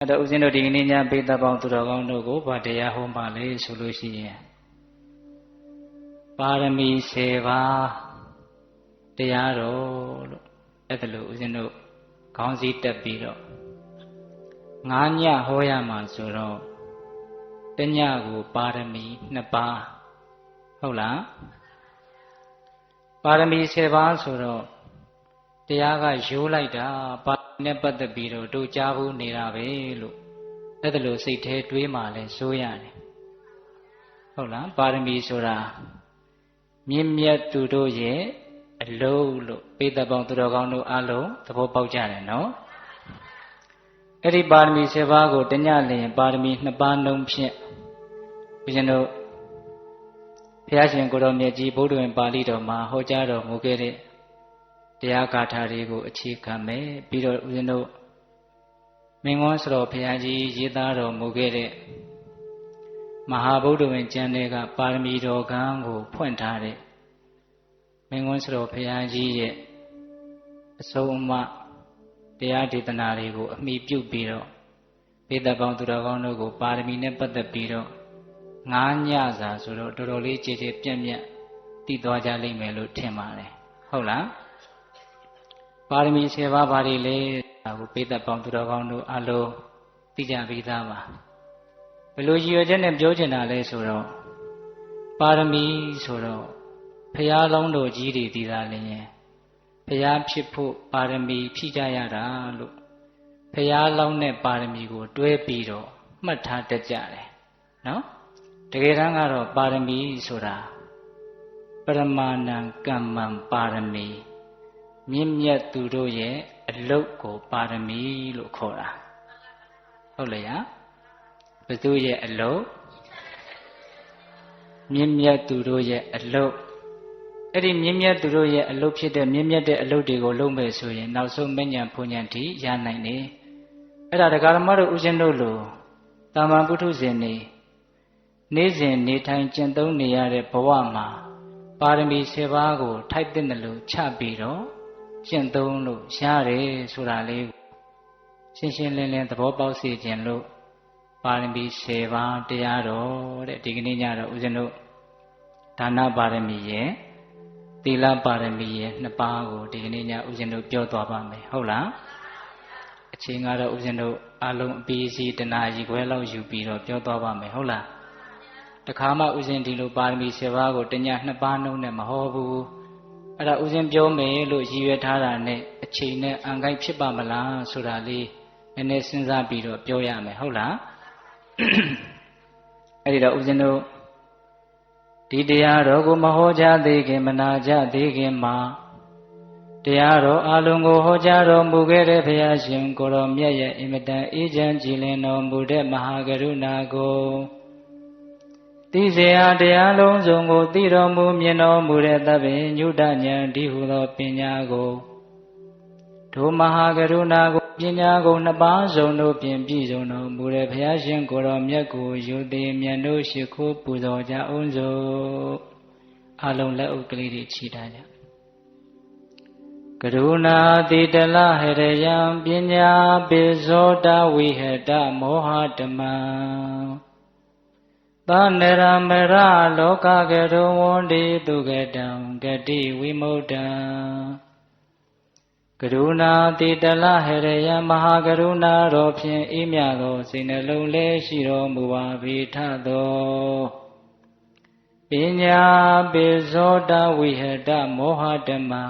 အဲ့တော့ဦးဇင်းတို့ဒီကနေ့ညပိဿပေါင်းသူတော်ကောင်းတို့ကိုဗာတရားဟောပါလေဆိုလို့ရှိရင်ပါရမီ10ပါးတရားတော်လို့အဲ့ဒါလို့ဦးဇင်းတို့ခေါင်းစည်းတက်ပြီးတော့9ညဟောရမှာဆိုတော့တညကိုပါရမီ2ပါးဟုတ်လားပါရမီ10ပါးဆိုတော့တရားကရိုးလိုက်တာပါနဲ့ပတ်သက်ပြီးတော့တို့ကြားဘူးနေတာပဲလို့အဲ့ဒါလို့စိတ်ထဲတွေးမှလဲစိုးရတယ်ဟုတ်လားပါရမီဆိုတာမြင့်မြတ်သူတို့ရဲ့အလုံးလို့ပိဿပေါင်းသူတော်ကောင်းတို့အလုံးသဘောပေါက်ကြတယ်နော်အဲ့ဒီပါရမီ7ပါးကိုတညလျင်ပါရမီ2ပါးနှုံးဖြင့်ဦးဇင်းတို့ဘုရားရှင်ကိုတော်မြတ်ကြီးဗုဒ္ဓဝင်ပါဠိတော်မှာဟောကြားတော်မူခဲ့တဲ့တရားဂါထာတွေကိုအခြေခံမယ်ပြီးတော့ဦးဇင်းတို့မင်းကွန်းစတော်ဘုရားကြီးရေးသားတော်မူခဲ့တဲ့မဟာဗုဒ္ဓဝင်ကျမ်းတွေကပါရမီတော်ကံကိုဖွင့်ထားတဲ့မင်းကွန်းစတော်ဘုရားကြီးရဲ့အဆုံးအမတရားဒေသနာတွေကိုအမိပြုပြီးတော့ပိဿပေါင်းသူတော်ကောင်းတို့ကိုပါရမီနဲ့ပတ်သက်ပြီးတော့9ညစာဆိုတော့တော်တော်လေးကြည်ကြည်ပြန့်ပြန့်သိသွားကြလိမ့်မယ်လို့ထင်ပါတယ်ဟုတ်လားပါရမီ10ပါးဘာတွေလဲဒါကိုပိဿပေါင်းသူတော်ကောင်းတို့အလုံးသိကြပြီးသားပါဘယ်လိုရည်ရွယ်ချက်နဲ့ပြောချင်တာလဲဆိုတော့ပါရမီဆိုတော့ဘုရားလောင်းတော်ကြီးတွေသိသားလင်းရင်ဘုရားဖြစ်ဖို့ပါရမီဖြည့်ကြရတာလို့ဘုရားလောင်းတဲ့ပါရမီကိုတွဲပြီးတော့မှတ်ထားတတ်ကြတယ်နော်တကယ်တမ်းကတော့ပါရမီဆိုတာပရမဏံကမ္မံပါရမီမြင့်မြတ်သူတို့ရဲ့အလုတ်ကိုပါရမီလို့ခေါ်တာဟုတ်လေရဘယ်သူရဲ့အလုတ်မြင့်မြတ်သူတို့ရဲ့အလုတ်အဲ့ဒီမြင့်မြတ်သူတို့ရဲ့အလုတ်ဖြစ်တဲ့မြင့်မြတ်တဲ့အလုတ်တွေကိုလုပ်မယ်ဆိုရင်နောက်ဆုံးမဉ္ဇဉ်ဘုံဉ္ဇဉ်ထိရနိုင်တယ်အဲ့ဒါတရားဓမ္မတို့ဦးဇင်းတို့လိုတာမန်ပုထုဇဉ်နေနေ့စဉ်နေထိုင်ကျင့်သုံးနေရတဲ့ဘဝမှာပါရမီ10ပါးကိုထိုက်တဲ့လို့ချပြီးတော့ကျင့်သုံးလို့ရတယ်ဆိုတာလေးရှင်းရှင်းလင်းလင်းသဘောပေါက်စေခြင်းလို့ပါရမီ10ပါးတရားတော်တဲ့ဒီကနေ့ညတော့ဦးဇင်းတို့ဒါနပါရမီရဲ့သီလပါရမီရဲ့2ပါးကိုဒီကနေ့ညဦးဇင်းတို့ပြောသွားပါမယ်ဟုတ်လားအချိန်ကတော့ဦးဇင်းတို့အလုံးအပြီးစီတနာရီခွဲလောက်ယူပြီးတော့ပြောသွားပါမယ်ဟုတ်လားတခါမှဦးဇင်းဒီလိုပါရမီ10ပါးကိုတည2ပါးနှုံးနဲ့မဟောဘူးအဲ့ဒါဦးဇင်းပြောမယ်လို့ရည်ရွယ်ထားတာနဲ့အချိန်နဲ့အံကိုက်ဖြစ်ပါမလားဆိုတာလေးနည်းနည်းစဉ်းစားပြီးတော့ပြောရမယ်ဟုတ်လားအဲ့ဒီတော့ဦးဇင်းတို့ဒီတရားတော်ကိုမဟောကြားသေးခင်မနာကြသေးခင်မှာတရားတော်အလုံးကိုဟောကြားတော်မူခဲ့တဲ့ဘုရားရှင်ကိုယ်တော်မြတ်ရဲ့အင်မတန်အေးချမ်းကြည်လင်တော်မူတဲ့မဟာကရုဏာကိုသိစေအားတရားလုံးစုံကိုသိတော်မူမြင်တော်မူတဲ့သဗ္ဗညုတဉာဏ်ဒီဟုသောပညာကိုဒုမဟာကရုဏာကိုပညာကို2ပါးစုံတို့ဖြင့်ပြည့်စုံတော်မူတဲ့ဘုရားရှင်ကိုယ်တော်မြတ်ကိုယုတိမြတ်တို့ရှိခိုးပူဇော်ကြအောင်စို့အလုံးလက်ဥကလေးတွေချီထားကြကရုဏာတိတလဟရယံပညာပိဇောတဝိဟတမောဟဓမ္မံသနရမရလောကကရုဝန္တိသူကတံဂတိဝိမု ddံ ကရုဏာတိတလဟရယမဟာကရုဏာတော်ဖြင့်အေးမြသောစိတ်နှလုံးလေးရှိတော်မူပါ၏ထသောပညာပိဇောတဝိဟတမောဟဓမ္မံ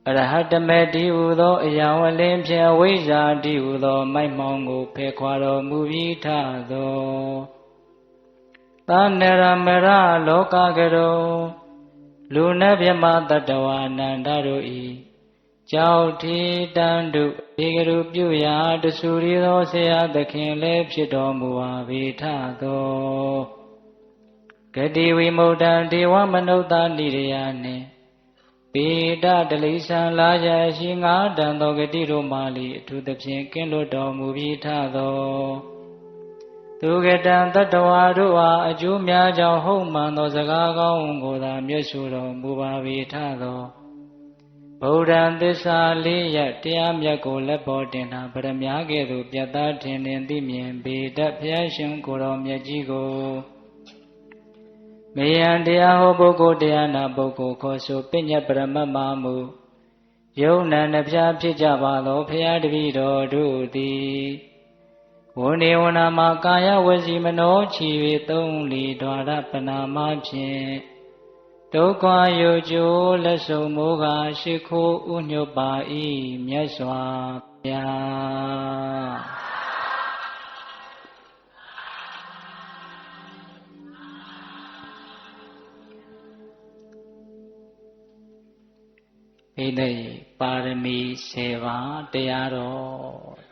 အရဟတမေတိဟုသောအရာဝလင်းဖြင့်ဝိဇ္ဇာတိဟုသောမိုက်မှောင်ကိုဖယ်ခွာတော်မူပြီးထသောသနရမရလောကကရုလူနှင့်မြမတတ္တဝါနန္ဒတို့၏ကြောက်ထီတန်တုဧကရုပြုရာတဆူရီသောဆရာသခင်လည်းဖြစ်တော်မူပါ၏ထသောဂတိဝိမု ddံ ဒေဝမနုဿနိရယနှင့်ပေတတလိษံလာကြရှိ9တန်သောဂတိတို့မှလီအထူးသဖြင့်ကင်းလွတ်တော်မူပြီးထသောသူကတံတတ္တဝါတို့အားအကျိုးများကြောင့်ဟုတ်မှန်သောစကားကောင်းကိုသာမြတ်ဆိုတော်မူပါ၏ထသော ဗုဒ္ဓံသစ္စာလေးရတရားမြတ်ကိုလက်ပေါ်တင်တာဗရမ ्या ကဲ့သို့ပြတ်သားထင်သိမြင်ပေတတ်ဘုရားရှင်ကိုယ်တော်မြတ်ကြီးကိုမေယံတရားဟောပုဂ္ဂိုလ်တရားနာပုဂ္ဂိုလ်ခေါ်ဆိုပညတ်ပရမတ်မှာမူယုံနာနှပြဖြစ်ကြပါသောဘုရားတပည့်တော်တို့သည်ဝဏေဝနာမှာကာယဝစီမနောချီ၍သုံးလီဒွါရပနာမဖြင့်ဒုက္ခယုကျိုးလက်ဆုံမိုးကရှိခိုးဥညွတ်ပါ၏မြတ်စွာဘုရားဣတိပါရမီ7ပါးတရားတော်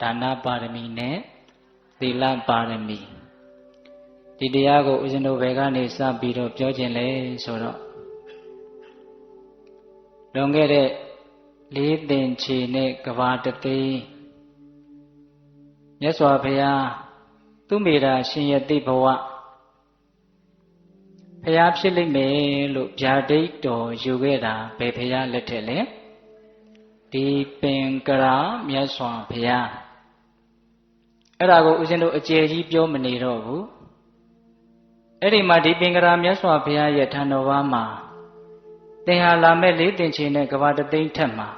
ဒါနပါရမီနဲ့သီလပါရမီဒီတရားကိုဦးဇင်းတို့ဘယ်ကနေစပြီးတော့ပြောခြင်းလဲဆိုတော့လွန်ခဲ့တဲ့၄သင်္ချေနဲ့ကဘာတသိန်းမြတ်စွာဘုရားသူမေတာရှင်ယတိဘဝဘုရားဖြစ်လိမ့်မယ်လို့ဗျာဒိတ်တော်ယူခဲ့တာဘယ်ဘုရားလက်ထက်လဲဒီပင်ကရာမြတ်စွာဘုရားအဲ့ဒါကိုဦးဇင်းတို့အကျယ်ကြီးပြောမနေတော့ဘူးအဲ့ဒီမှာဒီပင်ကရာမြတ်စွာဘုရားရဲ့ထံတော်ဘာမှာသင်ဟာလာမဲ့၄သင်္ချေနဲ့ကဘာတသိန်းထက်မှာ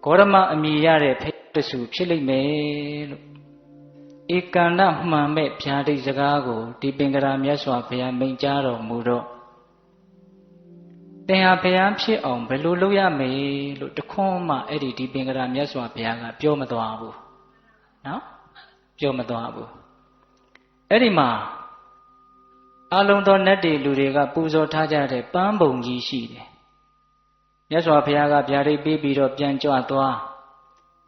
ဂေါရမအမိရတဲ့ဖတဆူဖြစ်လိမ့်မယ်လို့ဧကန္တမှန်မဲ့ဗျာဒိတ်စကားကိုဒီပင်ကရာမြတ်စွာဘုရားမိန့်ကြားတော်မူတော့သင်ဟာဘုရားဖြစ်အောင်ဘယ်လိုလုပ်ရမလဲလို့တခွန်းမှအဲ့ဒီပင်ကရာမြတ်စွာဘုရားကပြောမသွားဘူးနော်ပြောမသွားဘူးအဲ့ဒီမှာအလုံးသောနတ်တွေလူတွေကပူဇော်ထားကြတဲ့ပန်းပုံကြီးရှိတယ်မြတ်စွာဘုရားကဗျာဒိတ်ပေးပြီးတော့ပြန်ကြွသွား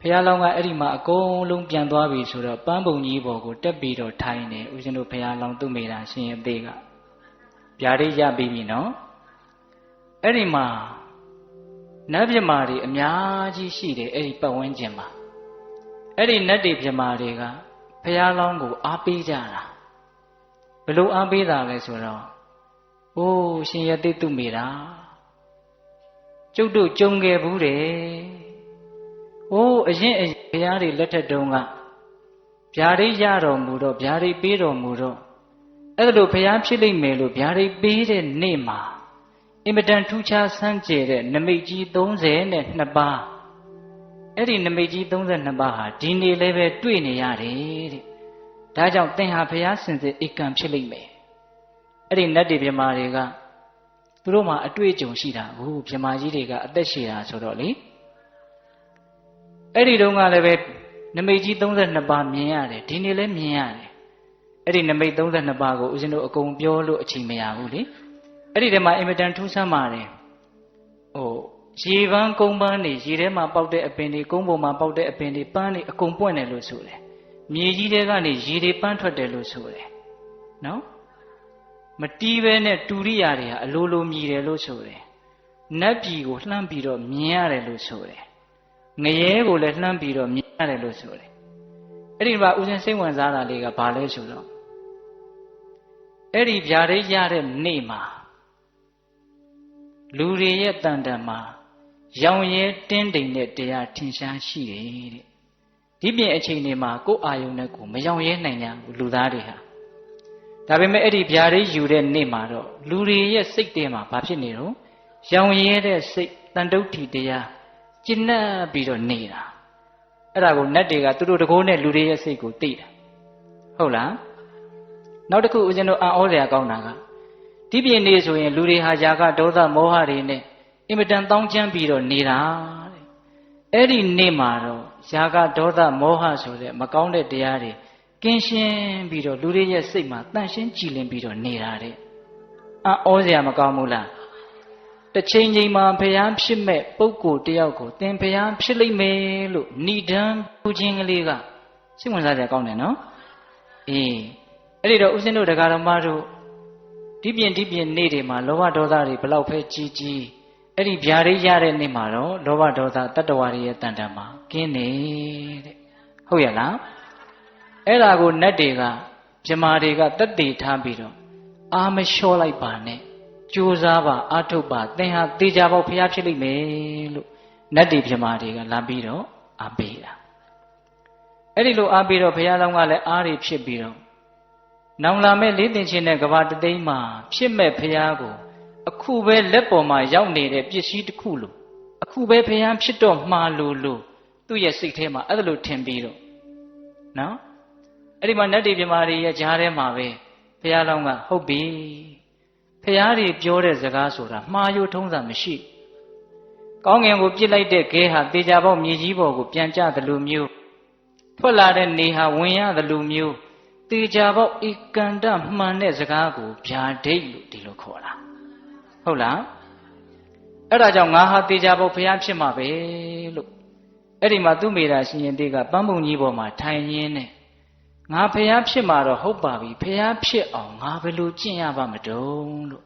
ဘုရားလောင်းကအဲ့ဒီမှာအကုန်လုံးပြန်သွားပြီဆိုတော့ပန်းပုံကြီးပေါ်ကိုတက်ပြီးတော့ထိုင်နေဦးဇင်းတို့ဘုရားလောင်းသူ့မိတာရှင်ရဲ့သေးကဗျာဒိတ်ရပြီးပြီနော်အဲ့ဒီမှာနတ်ပြမာတွေအများကြီးရှိတယ်အဲ့ဒီပတ်ဝန်းကျင်မှာအဲ့ဒီနတ်တွေပြမာတွေကဘုရားလောင်းကိုအားပေးကြတာဘယ်လိုအားပေးတာလဲဆိုတော့အိုးရှင်ယတိသူ့မိတာကျုပ်တို့ကြုံခဲ့ဘူးတယ်။အိုးအရင်ဘုရားတွေလက်ထက်တုန်းကဗျာဒိတ်ရတော်မူတော့ဗျာဒိတ်ပေးတော်မူတော့အဲ့ဒါလိုဘုရားဖြစ်လိမ့်မယ်လို့ဗျာဒိတ်ပေးတဲ့နေ့မှာအင်မတန်ထူးခြားဆန်းကျယ်တဲ့နမိတ်ကြီး32ပါးအဲ့ဒီနမိတ်ကြီး32ပါးဟာဒီနေ့လည်းပဲတွေ့နေရတယ်တဲ့။ဒါကြောင့်သင်ဟာဘုရားစင်စစ်ဧကံဖြစ်လိမ့်မယ်။အဲ့ဒီနတ်တွေပြမာတွေကသူတို့မှာအတွေ့အကြုံရှိတာဘူးပြမာကြီးတွေကအသက်ရှည်တာဆိုတော့လေအဲ့ဒီတုန်းကလည်းပဲနမိတ်ကြီး32ပါးမြင်ရတယ်ဒီနေ့လည်းမြင်ရတယ်အဲ့ဒီနမိတ်32ပါးကိုဦးဇင်းတို့အကုန်ပြောလို့အချိန်မရဘူးလေအဲ့ဒီထဲမှာအင်မတန်ထူးဆန်းပါတယ်ရေပန်းကုန်းပန်းနေရေထဲမှာပေါက်တဲ့အပင်တွေကုန်းပေါ်မှာပေါက်တဲ့အပင်တွေပန်းတွေအကုန်ပွင့်တယ်လို့ဆိုတယ်မြေကြီးထဲကနေရေတွေပန်းထွက်တယ်လို့ဆိုတယ်နော်မတီးပဲနဲ့တူရိယာတွေဟာအလိုလိုမြည်တယ်လို့ဆိုတယ်နတ်ပြည်ကိုလှမ်းပြီးတော့မြင်ရတယ်လို့ဆိုတယ်ငရဲကိုလည်းလှမ်းပြီးတော့မြင်ရတယ်လို့ဆိုတယ်အဲ့ဒီမှာဦးဇင်းစိတ်ဝင်စားတာလေးကဘာလဲဆိုတော့အဲ့ဒီဗျာဒိတ်ရတဲ့နေ့မှာလူတွေရဲ့တန်တန်မှာရောင်ရဲတင်းတိမ်တဲ့တရားထင်ရှားရှိတယ်တဲ့ဒီပြင်အချိန်တွေမှာကိုယ်အာယုန်နဲ့ကိုမရောင်ရဲနိုင်ကြဘူးလူသားတွေဟာဒါပေမဲ့အဲ့ဒီဗျာဒိတ်ယူတဲ့နေ့မှာတော့လူတွေရဲ့စိတ်ထဲမှာဘာဖြစ်နေတော့ရောင်ရဲတဲ့စိတ်တန်တုဋ္ဌိတရားကျဉ်းပ်ပြီးတော့နေတာအဲ့ဒါကိုနတ်တွေကသူတို့တကိုးနဲ့လူတွေရဲ့စိတ်ကိုသိတာဟုတ်လားနောက်တစ်ခုဦးဇင်းတို့အံ့ဩစရာကောင်းတာကဒီပြင်နေဆိုရင်လူတွေဟာຢာကဒေါသမောဟတွေနဲ့အင်မတန်တောင်းကျမ်းပြီးတော့နေတာတဲ့အဲ့ဒီနေ့မှာတော့ຢာကဒေါသမောဟဆိုတဲ့မကောင်းတဲ့တရားတွေကင်းရှင်းပြီးတော့လူတွေရဲ့စိတ်မှာတန့်ရှင်းကြည်လင်ပြီးတော့နေတာတဲ့အံ့ဩစရာမကောင်းဘူးလားတစ်ချိန်ချိန်မှာဘုရားဖြစ်မဲ့ပုဂ္ဂိုလ်တယောက်ကိုသင်ဘုရားဖြစ်လိမ့်မယ်လို့ဏိဒံပူခြင်းကလေးကစိတ်ဝင်စားစရာကောင်းတယ်နော်အေးအဲ့ဒီတော့ဦးဇင်းတို့တရားတော်မတို့ဒီပြင်နေ့တွေမှာလောဘဒေါသတွေဘလောက်ပဲကြီးအဲ့ဒီဗျာဒိတ်ရတဲ့နေ့မှာတော့လောဘဒေါသတတ္တဝါတွေရဲ့တန်တန်မှာကင်းနေတဲ့ဟုတ်ရဲ့လားအဲ့ဒါကိုနတ်တွေကပြမာတွေကတက်တည်ထားပြီးတော့အာမလျှော့လိုက်ပါနဲ့ကြိုးစားပါအာထုတ်ပါသင်ဟာတေချာပေါက်ဖျားဖြစ်လိမ့်မယ်လို့ နတ်တိပြမာတွေကလာပြီးတော့အားပေးတာအဲ့ဒီလိုအားပေးတော့ဘုရားလောင်းကလည်းအားတွေဖြစ်ပြီးတော့နောင်လာမဲ့လေးသင်ချင်းတဲ့ကဘာတသိန်းမှာဖြစ်မဲ့ဘုရားကိုအခုပဲလက်ပေါ်မှာရောက်နေတဲ့ပစ္စည်းတစ်ခုလို့အခုပဲဘုရားဖြစ်တော့မှာလို့သူ့ရဲ့စိတ်ထဲမှာအဲ့ဒါလိုထင်ပြီးတော့နော်အဲ့ဒီမှာနတ်တိပြမာတွေရဲ့ကြားထဲမှာပဲဘုရားလောင်းကဟုတ်ပြီဘုရားတွေပြောတဲ့စကားဆိုတာမှားယွထုံးစံမရှိကောင်းငင်ကိုပြစ်လိုက်တဲ့ခဲဟာတေချာပေါက်မြေကြီးပေါ်ကိုပြန်ကျသလိုမျိုးထွက်လာတဲ့နေဟာဝင်ရသလိုမျိုးတေချာပေါက်ဧကန္တမှန်တဲ့စကားကိုဗျာဒိတ်လို့ဒီလိုခေါ်တာဟုတ်လားအဲ့ဒါကြောင့်ငါဟာတေချာပေါက်ဘုရားဖြစ်မှာပဲလို့အဲ့ဒီမှာသူ့မိသားရှင်ရင်တေကပန်းပုံကြီးပေါ်မှာထိုင်ရင်းနဲ့ငါဘုရားဖြစ်မှာတော့ဟုတ်ပါပြီဘုရားဖြစ်အောင်ငါဘယ်လိုကျင့်ရပါမတုံးလို့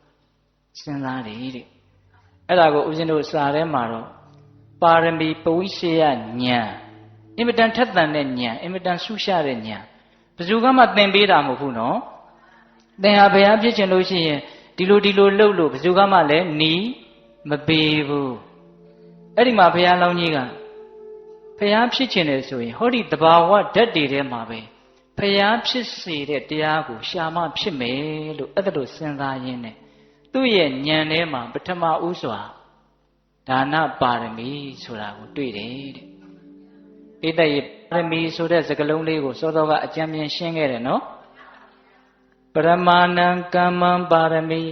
စဉ်းစားတယ်တဲ့အဲ့ဒါကိုဦးဇင်းတို့စာထဲမှာတော့ပါရမီပဝိရှယဉာဏ်အင်မတန်ထက်သန်တဲ့ဉာဏ်အင်မတန်ဆူရှတဲ့ဉာဏ်ဘယ်သူကမှသင်ပေးတာမဟုတ်ဘူးနော်သင်ဟာဘုရားဖြစ်ခြင်းလို့ရှိရင်ဒီလိုလှုပ်လို့ဘယ်သူကမှလည်းနီးမပေးဘူးအဲ့ဒီမှာဘုရားလောင်းကြီးကဘုရားဖြစ်ခြင်းလေဆိုရင်ဟောဒီတဘာဝဓာတ်တွေထဲမှာပဲဘုရားဖြစ်စေတဲ့တရားကိုရှာမှဖြစ်မယ်လို့အဲ့ဒါလိုစဉ်းစားရင်းနဲ့သူ့ရဲ့ဉာဏ်ထဲမှာပထမဥစွာဒါနပါရမီဆိုတာကိုတွေ့တယ်တဲ့ပိဋကရဲ့ပါရမီဆိုတဲ့စကားလုံးလေးကိုစောစောကအကျဉ်းပြရှင်းခဲ့တယ်နော်ပရမာဏံကမ္မံပါရမီ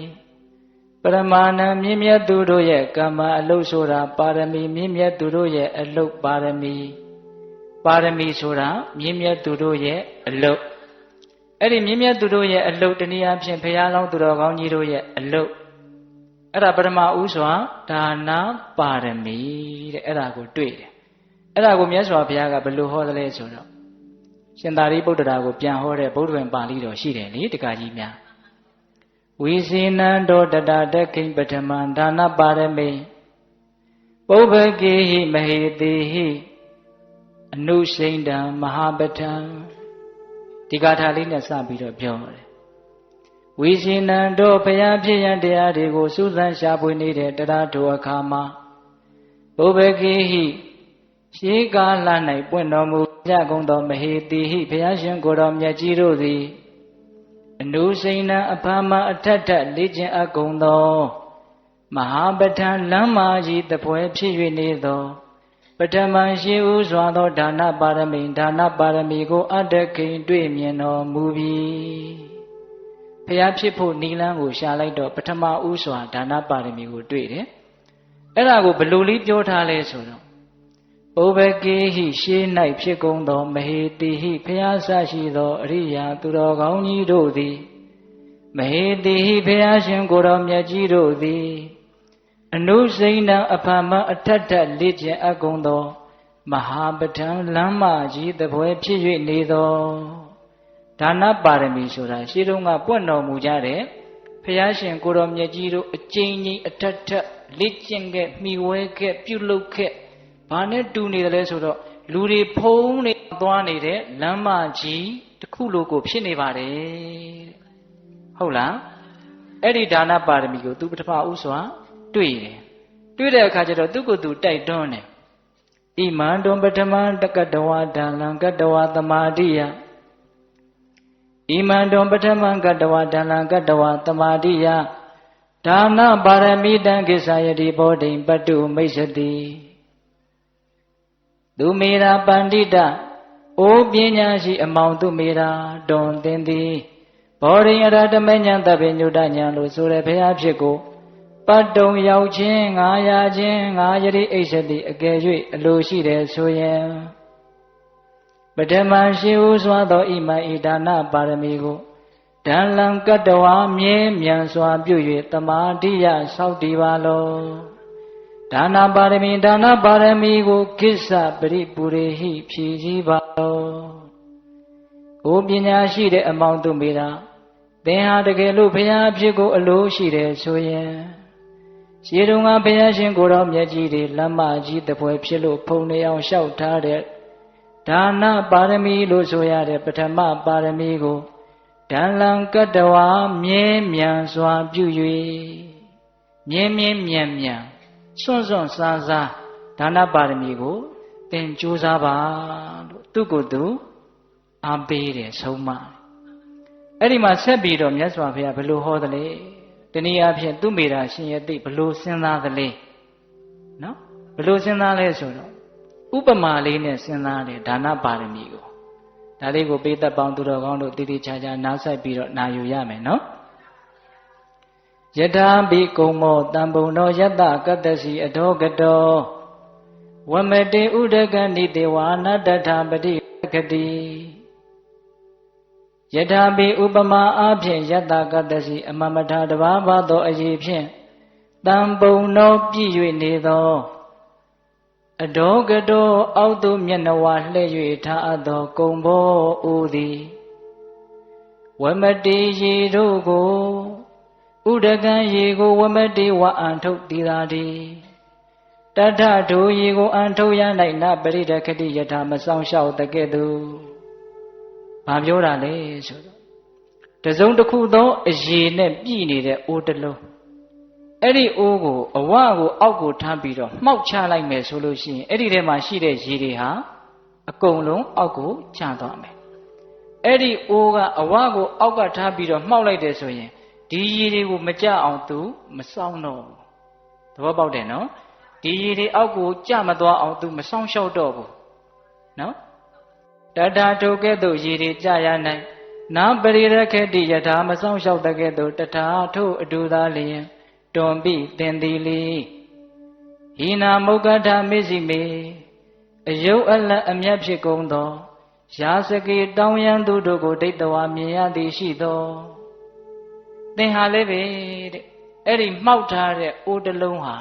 ပရမာဏံမြင့်မြတ်သူတို့ရဲ့ကမ္မအလုပ်ဆိုတာပါရမီမြင့်မြတ်သူတို့ရဲ့အလုပ်ပါရမီပါရမီဆိုတာမြင့်မြတ်သူတို့ရဲ့အလုပ်အဲ့ဒီမြင့်မြတ်သူတို့ရဲ့အလုပ်တနည်းအားဖြင့်ဘုရားလောင်းသူတော်ကောင်းကြီးတို့ရဲ့အလုပ်အဲ့ဒါပထမဦးစွာဒါနပါရမီတဲ့အဲ့ဒါကိုတွေ့တယ်အဲ့ဒါကိုမြတ်စွာဘုရားကဘယ်လိုဟောသလဲဆိုတော့ရှင်သာရိပုတ္တရာကိုပြန်ဟောတဲ့ဗုဒ္ဓဝင်ပါဠိတော်ရှိတယ်လေတက္ကကြီးများဝိစေနံတောတတတခိပထမံဒါနပါရမေပုဗ္ဗကေဟိမဟေတိဟိအနုစိန္ဒံမဟာပထံဒီဂါထာလေးနဲ့စပြီးတော့ပြောတယ်ဝိရှင်နံတို့ဘုရားဖြစ်ရန်တရားတွေကိုစူးစမ်းရှာဖွေနေတဲ့တရားထိုအခါမှာပုဗ္ဗကေဟိရှေးကာလ၌ပွင့်တော်မူကြကုန်သောမဟေတိဟိဘုရားရှင်ကိုယ်တော်မြတ်ကြီးတို့သည်အနုစိန္ဒံအဖာမအထက်ထက်လေ့ကျင့်အပ်ကုန်သောမဟာပထံလမ်းမာကြီးတပွဲဖြစ်၍နေသောပထမရှိဥစွာသောဒါနပါရမီဒါနပါရမီကိုအတ္တခိန်တွေ့မြင်တော်မူပြီဘုရားဖြစ်ဖို့နိလန်းကိုရှာလိုက်တော့ပထမဥစွာဒါနပါရမီကိုတွေ့တယ်အဲ့ဒါကိုဘယ်လိုလေးပြောထားလဲဆိုတော့ပုဗ္ဗကေဟိရှေး၌ဖြစ်ကုန်သောမဟေတိဟိဘုရားဆရှိသောအရိယာသူတော်ကောင်းကြီးတို့သည်မဟေတိဟိဘုရားရှင်ကိုယ်တော်မြတ်ကြီးတို့သည်အနုစိန္ဒံအဖာမအထက်ထက်လေ့ကျင့်အပ်ကုန်သောမဟာပထံလမ်းမကြီးတပွဲဖြစ်၍နေသောဒါနပါရမီဆိုတာရှေးတုန်းကပွင့်တော်မူကြတဲ့ဘုရားရှင်ကိုယ်တော်မြတ်ကြီးတို့အကျဉ်းကြီးအထက်ထက်လေ့ကျင့်ခဲ့မှီဝဲခဲ့ပြုလုပ်ခဲ့ဘာနဲ့တူနေတယ်လဲဆိုတော့လူတွေဖုံးနေသွားနေတဲ့လမ်းမကြီးတစ်ခုလိုကိုဖြစ်နေပါတယ်ဟုတ်လားအဲ့ဒီဒါနပါရမီကိုသူပထမဥစွာတွေ့တယ်တွေ့တဲ့အခါကျတော့သူ့ကိုယ်သူတိုက်တွန်းတယ်ဣမံတွံပထမတကတဝါဒါလံကတဝါသမာဓိယဣမံတွံပထမကတဝါဒါလံကတဝါသမာဓိယဒါနပါရမီတံကိစ္စယတိဘောဓိပတုမိစ္ဆတိသူမေရာပန္တိတအိုပညာရှိအမောင်သူမေရာတွန်သင်သည်ဘောဓိအရတမဉ္ဇတပိညုတဉာဏ်လို့ဆိုတဲ့ဘုရားဖြစ်ကိုပတ်တုံရောက်ခြင်းငါရခြင်းငါယတိအိစ္ဆတိအကယ်၍အလိုရှိတယ်ဆိုရင်ပထမရှိဟုစွာသောဣမံဤဒါနပါရမီကိုဒံလံကတ္တဝါမြဲမြံစွာပြု၍တမာတိယဆောက်တည်ပါလောဒါနပါရမီဒါနပါရမီကိုကိစ္စပရိပူရိဟိဖြည့်စည်းပါလောကိုပညာရှိတဲ့အမောင်သူမေတာသင်ဟာတကယ်လို့ဘုရားအဖြစ်ကိုအလိုရှိတယ်ဆိုရင်ရှေးတုန်းကဘုရားရှင်ကိုယ်တော်မြတ်ကြီးတွေလမ်းမကြီးတပွဲဖြစ်လို့ဖုံနေအောင်လျှောက်ထားတဲ့ဒါနပါရမီလို့ဆိုရတဲ့ပထမပါရမီကိုဒံလံကတ္တဝါမြဲမြံစွာပြု၍မြဲမြဲမြံမြံစွန့်စွန့်စားစား ဒါနပါရမီကိုသင်ကြိုးစားပါလို့သူ့ကိုယ်သူအားပေးတယ်ဆုံးမအဲ့ဒီမှာဆက်ပြီးတော့မြတ်စွာဘုရားဘယ်လိုဟောသလဲတနည်းအားဖြင့်သူမိတာရှင်ရဲ့သိဘယ်လိုစဉ်းစားသလဲနော်ဘယ်လိုစဉ်းစားလဲဆိုတော့ဥပမာလေးနဲ့စဉ်းစားတယ်ဒါနပါရမီကိုဒါလေးကိုပေးသက်ပေါင်းသူတော်ကောင်းတို့တည်တည်ချာချာနားဆိုင်ပြီးတော့နာယူရမယ်နော်ယထာဘိကုံမောတံပုံသောယတ္တကတ္တစီအထောကတောဝမတေဥဒကနိတေဝအနတ္တထာပတိကတိယထာဘိဥပမာအားဖြင့်ယတ္တကတ္တစီအမမထာတဘာဘာသောအရေးဖြင့်တံပုံသောပြည့်၍နေသောအတောကတောအောက်သို့မျက်နှဝါလှည့်၍ထားအပ်သောကုံဘောအိုသည်ဝမတေရေတို့ကိုဥဒကံရေကိုဝမတေဝအံထုတ်တည်သာသည်တထထိုရေကိုအံထုတ်ရ၌နပရိဒခတိယထာမဆောင်လျှောက်တကဲ့သို့ဘာပြောတာလဲဆိုတော့တစုံတစ်ခုသောအရေနဲ့ပြည့်နေတဲ့အိုးတစ်လုံးအဲ့ဒီအိုးကိုအဝကိုအောက်ကိုထားပြီးတော့မှောက်ချလိုက်မယ်ဆိုလို့ရှိရင်အဲ့ဒီထဲမှာရှိတဲ့ရေတွေဟာအကုန်လုံးအောက်ကိုကျသွားမယ်အဲ့ဒီအိုးကအဝကိုအောက်ကထားပြီးတော့မှောက်လိုက်တယ်ဆိုရင်ဒီရေတွေကိုမကြအောင်သူမစောင့်တော့ဘူးသဘောပေါက်တယ်နော်ဒီရေတွေအောက်ကိုကျမသွားအောင်သူမစောင့်ရှောက်တော့ဘူးနော်တထာထိုကဲ့သို့ရေတွေကြရနိုင်နာပရိရခေတိယထာမစောင့်ရှောက်တဲ့ကဲ့သို့တထာထိုအတူသာလျင်တွန်ပိသင်သည်လီဟိနာမုဂ္ဂထမေစီမေအယုတ်အလတ်အမျက်ဖြစ်ကုန်သောရာစကေတောင်းရန်သူတို့ကိုဒိဋ္ဌဝါမြင်ရသည်ရှိသောသင်ဟာလည်းပဲတဲ့အဲ့ဒီမှောက်ထားတဲ့အိုးတလုံးဟာ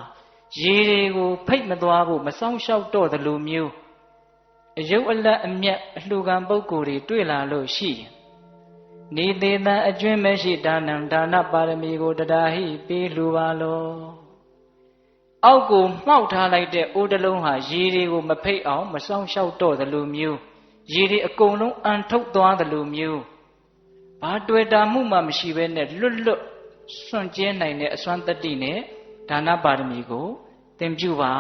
ရေတွေကိုဖိတ်မသွားဖို့မစောင့်ရှောက်တော့သလိုမျိုးအယုတ်အလတ်အမျက်အလှခံပုဂ္ဂိုလ်တွေတွေ့လာလို့ရှိရင်နေသေးတံအကျွင်းမရှိဒါနံဒါနပါရမီကိုတရားဟိပေးလူပါလောအောက်ကိုမှောက်ထားလိုက်တဲ့အိုးတလုံးဟာရေတွေကိုမဖိတ်အောင်မစောင့်ရှောက်တော့သလိုမျိုးရေတွေအကုန်လုံးအန်ထုတ်သွားသလိုမျိုးဘာတွေ့တာမှုမှမရှိဘဲနဲ့လွတ်လွတ်စွန့်ကျဲနိုင်တဲ့အစွမ်းတတ္တိနဲ့ဒါနပါရမီကိုသင်ပြုပါ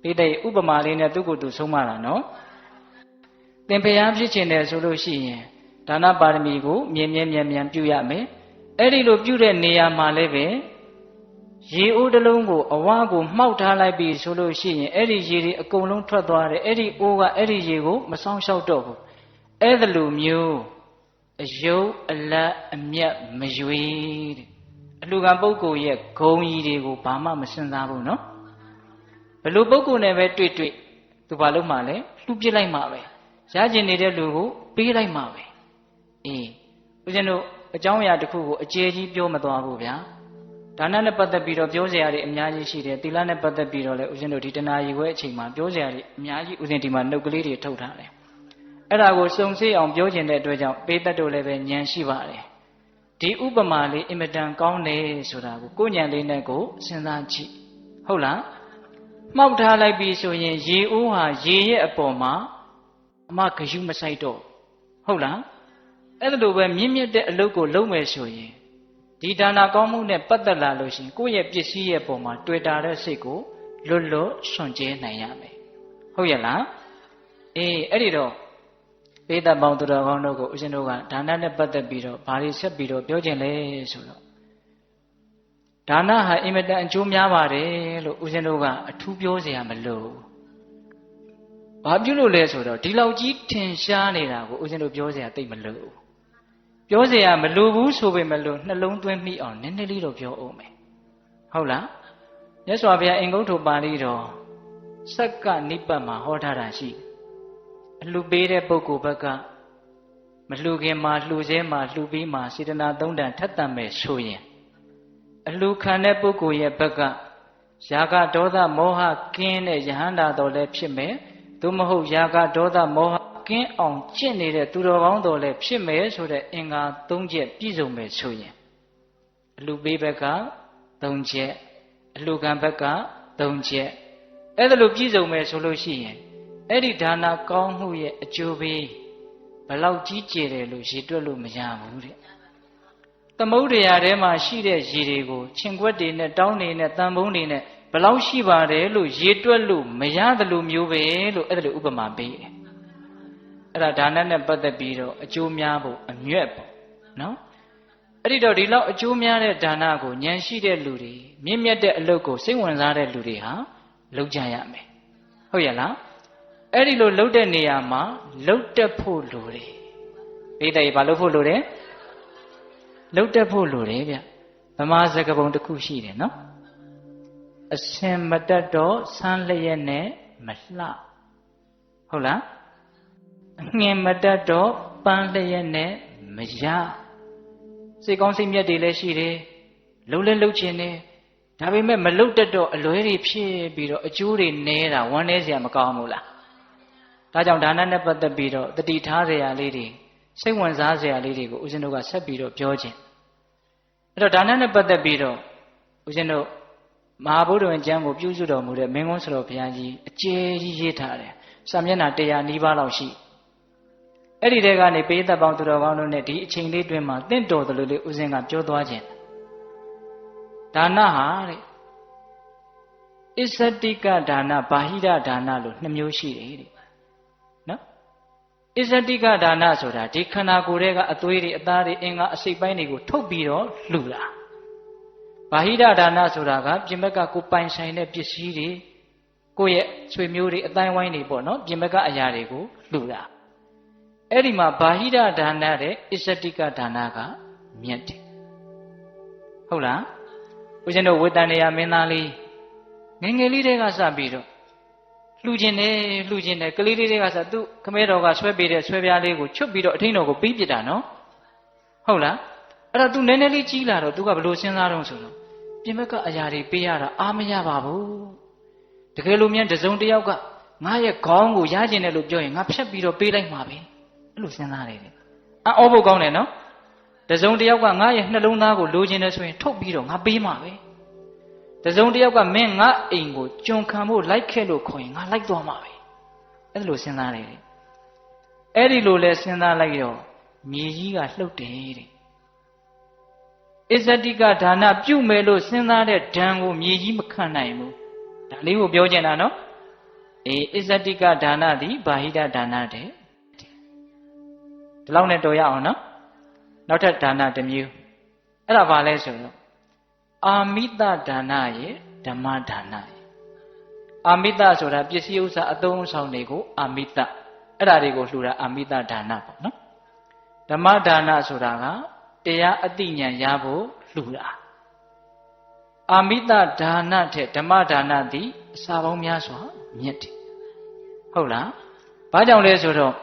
တဲ့ဒီတဲ့ဥပမာလေးနဲ့သူ့ကိုယ်သူဆုံးမတာနော်သင်ဖျားဖြစ်ခြင်းတယ်ဆိုလို့ရှိရင်ဒါနပါရမီကိုမြင်မြန်ပြုရမယ်အဲ့ဒီလိုပြုတဲ့နေရာမှာလည်းပဲရေအိုးတစ်လုံးကိုအဝါကိုမှောက်ထားလိုက်ပြီဆိုလို့ရှိရင်အဲ့ဒီရေတွေအကုန်လုံးထွက်သွားတယ်အဲ့ဒီအိုးကအဲ့ဒီရေကိုမဆောင်ရှောက်တော့ဘူးအဲ့ဒါလိုမျိုးအယုတ်အလတ်အမျက်မရွေတဲ့အလှခံပုဂ္ဂိုလ်ရဲ့ဂုံကြီးတွေကိုဘာမှမစဉ်းစားဘူးနော်ဘယ်လိုပုဂ္ဂိုလ်နဲ့ပဲတွေ့သူဘာလို့မှလဲလှူပစ်လိုက်မှပဲရကျင်နေတဲ့လူကိုပေးလိုက်မှပဲအေးဦးဇင်းတို့အကြောင်းအရာတစ်ခုကိုအကျယ်ကြီးပြောမသွားဘူးဗျာဒါနနဲ့ပတ်သက်ပြီးတော့ပြောစရာတွေအများကြီးရှိတယ်သီလနဲ့ပတ်သက်ပြီးတော့လည်းဦးဇင်းတို့ဒီတဏှာရီခွဲအချိန်မှာပြောစရာတွေအများကြီးဦးဇင်းဒီမှာနှုတ်ကလေးတွေထုတ်ထားတယ်အဲ့ဒါကိုစုံစည်းအောင်ပြောခြင်းတဲ့အတွက်ကြောင့်ပေးတတ်တို့လည်းပဲဉာဏ်ရှိပါတယ်ဒီဥပမာလေးအင်မတန်ကောင်းတယ်ဆိုတာကိုကိုယ်ဉာဏ်လေးနဲ့ကိုစဉ်းစားကြည့်ဟုတ်လားမှောက်ထားလိုက်ပြီဆိုရင်ရေအိုးဟာရေရဲ့အပေါ်မှာအမဂယုမဆိုင်တော့ဟုတ်လားအဲ့ဒါလိုပဲမြင့်မြတ်တဲ့အလုပ်ကိုလုပ်မယ်ဆိုရင်ဒီဒါနကောင်းမှုနဲ့ပတ်သက်လာလို့ရှိရင်ကိုယ့်ရဲ့ပစ္စည်းရဲ့ပုံမှာတွေ့တာတဲ့စိတ်ကိုလွတ်လွတ်စွန့်ကြဲနိုင်ရမယ်ဟုတ်ရဲ့လားအေးအဲ့ဒီတော့ပေတပေါင်းသူတော်ကောင်းတို့ကိုဦးဇင်းတို့ကဒါနနဲ့ပတ်သက်ပြီးတော့ဘာတွေဆက်ပြီးတော့ပြောခြင်းလဲဆိုတော့ဒါနဟာအင်မတန်အကျိုးများပါတယ်လို့ဦးဇင်းတို့ကအထူးပြောเสียမလို့ဘာပြုလို့လဲဆိုတော့ဒီလောက်ကြီးထင်ရှားနေတာကိုဦးဇင်းတို့ပြောเสียသိမလို့ပြောเสียမလို့ဘူးဆိုပေမဲ့လို့နှလုံးသွင်းမိအောင်နည်းနည်းလေးတော့ပြောအောင်မယ်ဟုတ်လားမြတ်စွာဘုရားအင်္ဂုတ္တပါဠိတော်စက္ကနိပတ်မှာဟောထားတာရှိအလှပေးတဲ့ပုဂ္ဂိုလ်ဘက်ကမလှခင်မှာလှစဲမှာလှပြီးမှာစေတနာသုံးတန်ထက်တန်မဲ့ဆိုရင်အလှခံတဲ့ပုဂ္ဂိုလ်ရဲ့ဘက်ကယာကဒေါသမောဟကင်းတဲ့ယဟန္တာတော်လည်းဖြစ်မယ်သို့မဟုတ်ယာကဒေါသမောဟကင်းအောင်ကျင့်နေတဲ့သူတော်ကောင်းတော်လည်းဖြစ်မယ်ဆိုတဲ့အင်္ဂါ၃ချက်ပြည့်စုံမယ်ဆိုရင်အလှပေးဘက်က၃ချက်အလှခံဘက်က၃ချက်အဲ့ဒါလိုပြည့်စုံမယ်ဆိုလို့ရှိရင်အဲ့ဒီဒါနကောင်းမှုရဲ့အကျိုးပေးဘလောက်ကြီးကျယ်တယ်လို့ရည်တွက်လို့မရဘူးတဲ့သမုဒ္ဒရာထဲမှာရှိတဲ့ရေတွေကိုခြင်ခွက်တွေနဲ့တောင်းတွေနဲ့တန်ဖုံးတွေနဲ့ ဘလောက်ရှိပါတယ်လို့ရေတွက်လို့မရတယ်လို့မျိုးပဲလို့အဲ့ဒါလိုဥပမာပေးတယ်အဲ့ဒါဒါနနဲ့ပတ်သက်ပြီးတော့အကျိုးများဖို့အမြတ်ပေါ့နော်အဲ့ဒီတော့ဒီလောက်အကျိုးများတဲ့ဒါနကိုဉာဏ်ရှိတဲ့လူတွေမြင့်မြတ်တဲ့အလုပ်ကိုစိတ်ဝင်စားတဲ့လူတွေဟာလုပ်ကြရမယ်ဟုတ်ရဲ့လားအဲ့ဒီလိုလုပ်တဲ့နေရာမှာလုပ်တတ်ဖို့လိုတယ်ပိဋကဘာလုပ်ဖို့လိုတယ်လုပ်တတ်ဖို့လိုတယ်ဗျဗမာစကားပုံတစ်ခုရှိတယ်နော်အစင်မတတ်တော့ဆန်းလျက်နဲ့မလှဟုတ်လားအငင်မတတ်တော့ပန်းလျက်နဲ့မရစိတ်ကောင်းစိတ်မြတ်တွေလည်းရှိတယ်လှုပ်လဲလှုပ်ခြင်းနဲ့ဒါပေမဲ့မလှုပ်တတ်တော့အလွဲတွေဖြစ်ပြီးတော့အကျိုးတွေနဲတာဝမ်းနည်းစရာမကောင်းဘူးလားဒါကြောင့်ဒါနနဲ့ပတ်သက်ပြီးတော့တတိထားစရာလေးတွေစိတ်ဝင်စားစရာလေးတွေကိုဦးဇင်းတို့ကဆက်ပြီးတော့ပြောခြင်းအဲ့တော့ဒါနနဲ့ပတ်သက်ပြီးတော့ဦးဇင်းတို့မဟာဗုဒ္ဓဝင်ကျမ်းကိုပြုစုတော်မူတဲ့မင်းကုန်းဆရာဘုရားကြီးအကျယ်ကြီးရေးထားတယ်စာမျက်နှာ100နီးပါးလောက်ရှိအဲ့ဒီတဲကနေပေးသက်ပေါင်းသူတော်ကောင်းတို့နဲ့ဒီအချိန်လေးတွင်မှာတင့်တော်တယ်လို့လေဦးဇင်းကပြောသွားခြင်းဒါနဟာတဲ့အစ္စတိကဒါနဘာဟိတဒါနလို့2မျိုးရှိတယ်တဲ့နော်အစ္စတိကဒါနဆိုတာဒီခန္ဓာကိုယ်ရဲ့ကအသွေးတွေအသားတွေအင်္ဂါအစိတ်ပိုင်းတွေကိုထုတ်ပြီးတော့လှူတာဘာဟိတဒါနဆိုတာကပြင်ဘက်ကကိုပိုင်ဆိုင်တဲ့ပစ္စည်းတွေကိုယ့်ရဲ့ဆွေမျိုးတွေအတိုင်းဝိုင်းတွေပေါ့နော်ပြင်ဘက်ကအရာတွေကိုလှူတာအဲ့ဒီမှာဘာဟိတဒါနတဲ့အစ္စတိကဒါနကမြတ်တယ်ဟုတ်လားဦးဇင်းတို့ဝေတန်နေရမင်းသားလေးငယ်ငယ်လေးတွေကစပြီးတော့လှူခြင်းနဲ့ကလေးလေးတွေကစသူ့ခမဲတော်ကဆွဲပေးတဲ့ဆွဲပြားလေးကိုချွတ်ပြီးတော့အထင်းတော်ကိုပြီးပြစ်တာနော်ဟုတ်လားအဲ့တော့ तू နည်းနည်းလေးကြီးလာတော့ तू ကဘယ်လိုစဉ်းစားတော့ဆိုတော့ပြင်ဘက်ကအရာတွေပေးရတာအားမရပါဘူးတကယ်လို့မြန်တစုံတစ်ယောက်ကငါရဲ့ခေါင်းကိုရကျင်တယ်လို့ပြောရင်ငါဖြတ်ပြီးတော့ပေးလိုက်မှာပဲအဲ့လိုစဉ်းစားတယ်လေအော်ဖို့ကောင်းတယ်နော်တစုံတစ်ယောက်ကငါရဲ့နှလုံးသားကိုလိုချင်တယ်ဆိုရင်ထုတ်ပြီးတော့ငါပေးမှာပဲတစုံတစ်ယောက်ကမင်းငါအိမ်ကိုကျွန်ခံဖို့လိုက်ခဲ့လို့ခေါ်ရင်ငါလိုက်သွားမှာပဲအဲ့လိုစဉ်းစားတယ်လေအဲ့ဒီလိုလဲစဉ်းစားလိုက်တော့မြေကြီးကလှုပ်တယ်တဲ့အစ္စတိကဒါနပြုမယ်လို့စဉ်းစားတဲ့ဓာန်ကိုမြေကြီးမခံနိုင်ဘူးဒါလေးကိုပြောချင်တာနော်အစ္စတိကဒါနသည်ဘာဟိတဒါနတဲ့ဒီလောက်နဲ့တော်ရအောင်နော်နောက်ထပ်ဒါနတစ်မျိုးအဲ့ဒါဘာလဲဆိုတော့အာမိတဒါနရဲ့ဓမ္မဒါနရဲ့အာမိတဆိုတာပစ္စည်းဥစ္စာအသုံးအဆောင်တွေကိုအာမိတအဲ့ဒါတွေကိုလှူတာအာမိတဒါနပေါ့နော်ဓမ္မဒါနဆိုတာကတရားအသိဉာဏ်ရဖို့လှူတာအာမိတဒါနထက်ဓမ္မဒါနသည်အစာပေါင်းများစွာမြတ်တယ်ဟုတ်လားဘာကြောင့်လဲဆိုတော့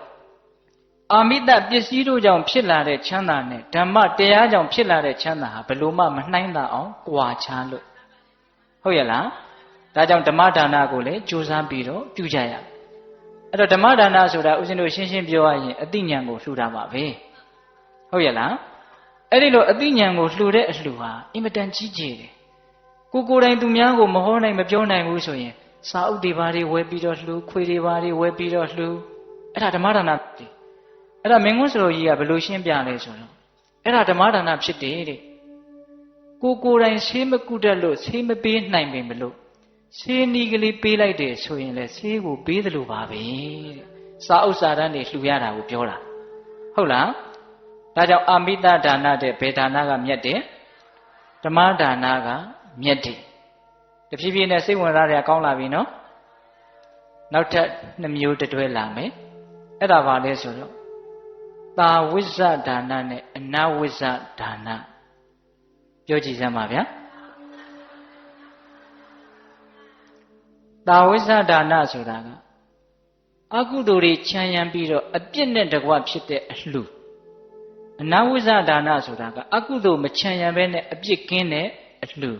အာမိတပစ္စည်းတို့ကြောင့်ဖြစ်လာတဲ့ချမ်းသာနဲ့ဓမ္မတရားကြောင့်ဖြစ်လာတဲ့ချမ်းသာဟာဘယ်လိုမှမနှိုင်းတာအောင်ကြွာချလို့ဟုတ်ရဲ့လားဒါကြောင့်ဓမ္မဒါနကိုလည်းကြိုးစားပြီးတော့ပြုကြရအဲ့တော့ဓမ္မဒါနဆိုတာဦးဇင်းတို့ရှင်းရှင်းပြောရရင်အသိဉာဏ်ကိုလှူတာပါပဲဟုတ်ရဲ့လားအဲ့ဒီလိုအသိဉာဏ်ကိုလှူတဲ့အလှူဟာအင်မတန်ကြီးကျယ်တယ်ကိုယ်တိုင်သူများကိုမဟောနိုင်မပြောနိုင်ဘူးဆိုရင်စာအုပ်တွေဘာတွေဝယ်ပြီးတော့လှူခွေတွေဘာတွေဝယ်ပြီးတော့လှူအဲ့ဒါဓမ္မဒါနဖြစ်အဲ့ဒါမင်းကွန်းစတော်ကြီးကဘယ်လိုရှင်းပြလဲဆိုတော့အဲ့ဒါဓမ္မဒါနဖြစ်တယ်တဲ့ကိုယ်တိုင်ဆေးမကုတတ်လို့ဆေးမပေးနိုင်ပင်မလို့ဆေးနီးကလေးပေးလိုက်တယ်ဆိုရင်လည်းဆေးကိုပေးတယ်လို့ပါပဲတဲ့စာအုပ်စာတမ်းတွေလှူရတာကိုပြောတာဟုတ်လားဒါကြောင့်အာမိတဒါနတဲ့ဘယ်ဒါနကမြတ်တယ်ဓမ္မဒါနကမြတ်တယ်တဖြည်းဖြည်းနဲ့စိတ်ဝင်စားရကောင်းလာပြီနော်နောက်ထပ်2မျိုးတွဲလာမယ်အဲ့ဒါပါလဲဆိုတော့သာဝိဇ္ဇဒါနနဲ့အနဝိဇ္ဇဒါနပြောကြည့်စမ်းပါဗျာသာဝိဇ္ဇဒါနဆိုတာကအကုသိုလ်တွေခြံရံပြီးတော့အပြစ်နဲ့တကွဖြစ်တဲ့အလှူအနဝိဇ္ဇဒါနဆိုတာကအကုသိုလ်မခြံရံဘဲနဲ့အပြစ်ကင်းတဲ့အလှူ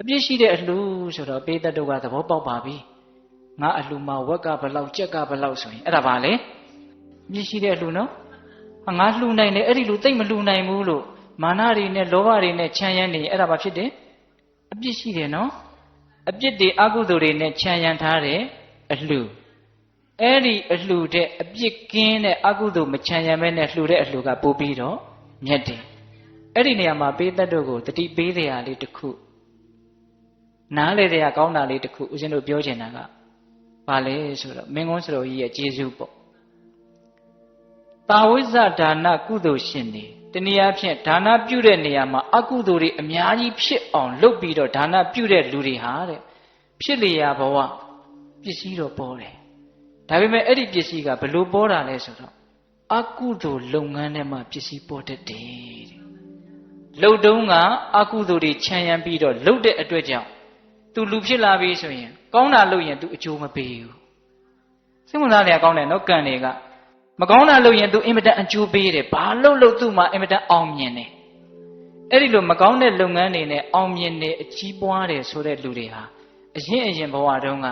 အပြစ်ရှိတဲ့အလှူဆိုတော့ပေတတ်တို့ကသဘောပေါက်ပါပြီငါအလှူမှာဝက်ကဘလောက်ကြက်ကဘလောက်ဆိုရင်အဲ့ဒါပါလေအပြစ်ရှိတဲ့အလှူနော်ငါလှူနိုင်တယ်အဲ့ဒီလူသိမ့်မလှူနိုင်ဘူးလို့မာနတွေနဲ့လောဘတွေနဲ့ခြံရံနေအဲ့ဒါဘာဖြစ်တယ်အပြစ်ရှိတယ်နော်အပြစ်တွေအကုသိုလ်တွေနဲ့ခြံရံထားတဲ့အလှူအဲ့ဒီအလှူတဲ့အပြစ်ကင်းတဲ့အကုသိုလ်မခြံရံမဲနဲ့လှူတဲ့အလှူကပို့ပြီးတော့မြတ်တယ်အဲ့ဒီနေရာမှာပေးတတ်တို့ကိုတတိပေးတရားလေးတစ်ခု နားလေတဲ့ကောင်းတာလေးတစ်ခုဦးဇင်းတို့ပြောချင်တာကဘာလဲဆိုတော့မင်းကုန်းစတော်ကြီးရဲ့ကျေးဇူးပေါ့တာဝိဇ္ဇဒါနကုသိုလ်ရှင်နေတနည်းအားဖြင့်ဒါနပြုတဲ့နေရာမှာအကုသိုလ်တွေအများကြီးဖြစ်အောင်လုပ်ပြီးတော့ဒါနပြုတဲ့လူတွေဟာတဲ့ဖြစ်လျာဘဝပစ္စည်းတော့ပေါ်တယ်ဒါပေမဲ့အဲ့ဒီပစ္စည်းကဘလို့ပေါ်တာလဲဆိုတော့အကုသိုလ်လုပ်ငန်းထဲမှာပစ္စည်းပေါ်တတ်တယ်တဲ့လှုပ်တုံးကအကုသိုလ်တွေခြံရံပြီးတော့လှုပ်တဲ့အတွက်ကြောင့်သူလူဖြစ်လာပြီဆိုရင်ကောင်းတာလုပ်ရင်သူအကျိုးမပေးဘူးစိတ်ဝင်စားတယ်ကောင်းတယ်နော်ကံတွေကမကောင်းတာလုပ်ရင်သူအင်မတန်အကျိုးပေးတယ်ဘာလို့သူ့မှာအင်မတန်အောင်မြင်တယ်အဲ့ဒီလိုမကောင်းတဲ့လုပ်ငန်းတွေနဲ့အောင်မြင်နေအကြီးပွားတယ်ဆိုတဲ့လူတွေဟာအရင်ဘဝတုန်းက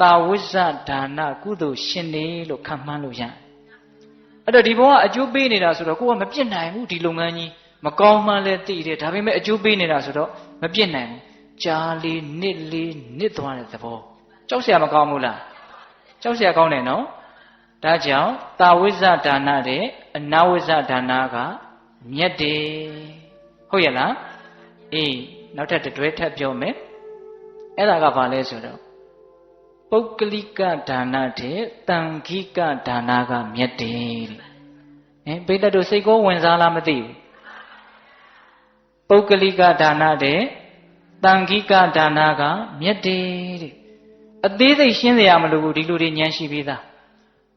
တာဝိဇ္ဇဒါနကုသိုလ်ရှင်နေလို့ခံမှန်းလို့ရတယ်အဲ့တော့ဒီဘဝအကျိုးပေးနေတာဆိုတော့ကိုကမပြစ်နိုင်ဘူးဒီလုပ်ငန်းကြီးမကောင်းမှလည်းသိတယ်ဒါပေမဲ့အကျိုးပေးနေတာဆိုတော့မပြစ်နိုင်ဘူးကြားလေးနစ်သွားတဲ့သဘောကြောက်เสียမကောင်းဘူးလားကြောက်เสียကောင်းတယ်နော်ဒါကြောင့်တာဝိဇ္ဇဒါနတဲ့အနာဝိဇ္ဇဒါနကမြတ်တယ်ဟုတ်ရဲ့လားအေးနောက်ထပ်တွဲထပ်ပြောမယ်အဲ့ဒါကဘာလဲဆိုတော့ပုဂ္ဂလိကဒါနတဲ့တန်ခိကဒါနကမြတ်တယ်တဲ့ဘိဿတို့စိတ်ကိုဝင်စားလားမသိဘူးပုဂ္ဂလိကဒါနတဲ့တန်ခိကဒါနကမြတ်တယ်တဲ့အသေးစိတ်ရှင်းစရာမလိုဘူးဒီလူတွေဉာဏ်ရှိပြီးသား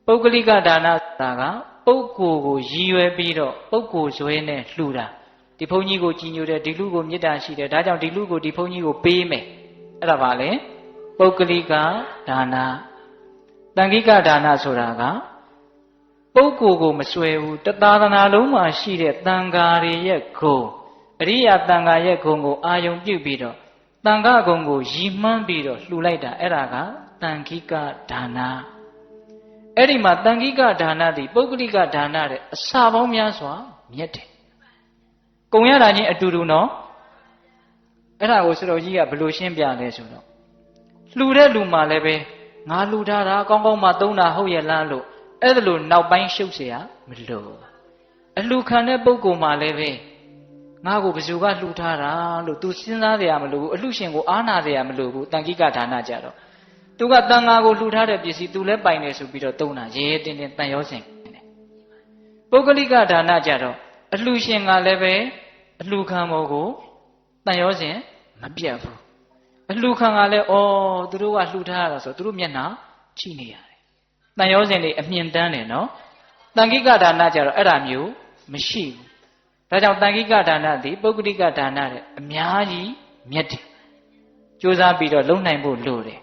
ပုဂ္ဂလိကဒါနဆိုတာကပုဂ္ဂိုလ်ကိုရည်ရွယ်ပြီးတော့ပုဂ္ဂိုလ်ဇွဲနဲ့လှူတာဒီဘုန်းကြီးကိုကြည်ညိုတယ်ဒီလူကိုမေတ္တာရှိတယ်ဒါကြောင့်ဒီလူကိုဒီဘုန်းကြီးကိုပေးမယ်အဲ့ဒါပါလေပုဂ္ဂလိကဒါနတန်ခိကဒါနဆိုတာကပုဂ္ဂိုလ်ကိုမဆွဲဘူးတသာသနာလုံးမှာရှိတဲ့တန်ဃာတွေရဲ့ဂုဏ်အရိယာတန်ဃာရဲ့ဂုဏ်ကိုအာယုံပြုပြီးတော့တန်ဃာဂုဏ်ကိုရည်မှန်းပြီးတော့လှူလိုက်တာအဲ့ဒါကတန်ခိကဒါနအဲ့ဒီမှာတန်ခိကဒါနသည်ပုဂ္ဂလိကဒါနတဲ့အစာပေါင်းများစွာမြတ်တယ်။ကုံရတာချင်းအတူတူနော်အဲ့ဒါကိုစတော်ကြီးကဘယ်လိုရှင်းပြလဲဆိုတော့လှူတဲ့လူမှလည်းပဲငါလှူထားတာကောင်းကောင်းမှသုံးတာဟုတ်ရဲ့လားလို့အဲ့ဒါလို့နောက်ပိုင်းရှုပ်เสียမလို့အလှူခံတဲ့ပုဂ္ဂိုလ်မှလည်းပဲငါ့ကိုဘယ်သူကလှူထားတာလို့ तू စဉ်းစားကြရမလို့ဘူးအလှူရှင်ကိုအားနာကြရမလို့ဘူးတန်ခိကဒါနကြတော့သူကတန်ဃာကိုလှူထားတဲ့ပစ္စည်းသူလည်းပိုင်တယ်ဆိုပြီးတော့သုံးတာရဲတင်းတင်းတန်ရောစင်ပုဂ္ဂလိကဒါနကြတော့အလှူရှင်ကလည်းပဲအလှူခံပေါ်ကိုတန်ရောစင်မပြတ်ဘူးအလှူခံကလည်းသူတို့ကလှူထားရတာဆိုသူတို့မျက်နှာချိနေရတယ်တန်ရောစင်တွေအမြင့်တန်းတယ်နော်တန်ခိကဒါနကြတော့အဲ့ဒါမျိုးမရှိဘူးဒါကြောင့်တန်ခိကဒါနသည်ပုဂ္ဂလိကဒါနတဲ့အများကြီးမြတ်တယ်ကြိုးစားပြီးတော့လုံနိုင်ဖို့လိုတယ်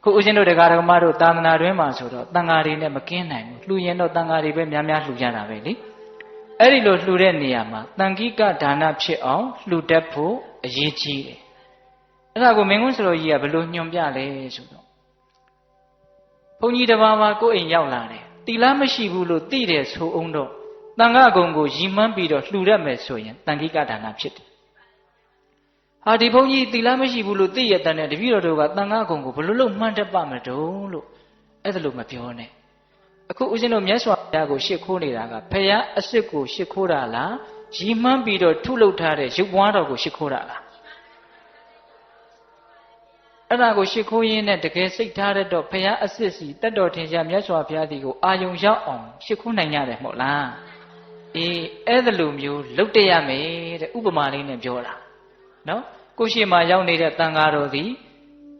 ခုဦးဇင်းတို့တရားတော်မတို့သာသနာတွင်မှာဆိုတော့တန်ဃာတွေနဲ့မကင်းနိုင်ဘူးလှူရင်တော့တန်ဃာတွေပဲများများလှူကြတာပဲလေအဲ့ဒီလိုလှူတဲ့နေရာမှာတန်ခိကဒါနဖြစ်အောင်လှူတတ်ဖို့အရေးကြီးတယ်အဲ့ဒါကိုမင်းကွန်းစတော်ကြီးကဘယ်လိုညွှန်ပြလဲဆိုတော့ဘုန်းကြီးတစ်ပါးပါကိုယ်အိမ်ရောက်လာတယ်တီလာမရှိဘူးလို့သိတယ်ဆိုအောင်တော့တန်ခါကုံကိုရည်မှန်းပြီးတော့လှူရမယ်ဆိုရင်တန်ခိကဒါနဖြစ်တယ်ဟာဒီဘုန်းကြီးတီလာမရှိဘူးလို့သိရတဲ့တပည့်တော်တို့ကတန်ခါကုံကိုဘယ်လိုလုပ်မှန်းတတ်ပါမတုံးလို့အဲ့ဒါလို့မပြောနဲ့အခုဦးဇင်းတို့မြတ်စွာဘုရားကိုရှ िख ိုးနေတာကဖရာအစ်စ်ကိုရှ िख ိုးတာလားရည်မှန်းပြီးတော့ထုလုပ်ထားတဲ့ရုပ်ပွားတော်ကိုရှ िख ိုးတာလားအဲ့ဒါကိုရှ िख ိုးရင်းနဲ့တကယ်စိတ်ထားတဲ့တော့ဖရာအစ်စ်စီတတ်တော်ထင်ရှားမြတ်စွာဘုရားဒီကိုအာယုံရောက်အောင်ရှ िख ိုးနိုင်ရတယ်မဟုတ်လားအေးအဲ့ဒါလိုမျိုးလုပ်တရမယ်တဲ့ဥပမာလေးနဲ့ပြောတာနော်ကိုရှိမှရောက်နေတဲ့တန်ဃာတော်သည်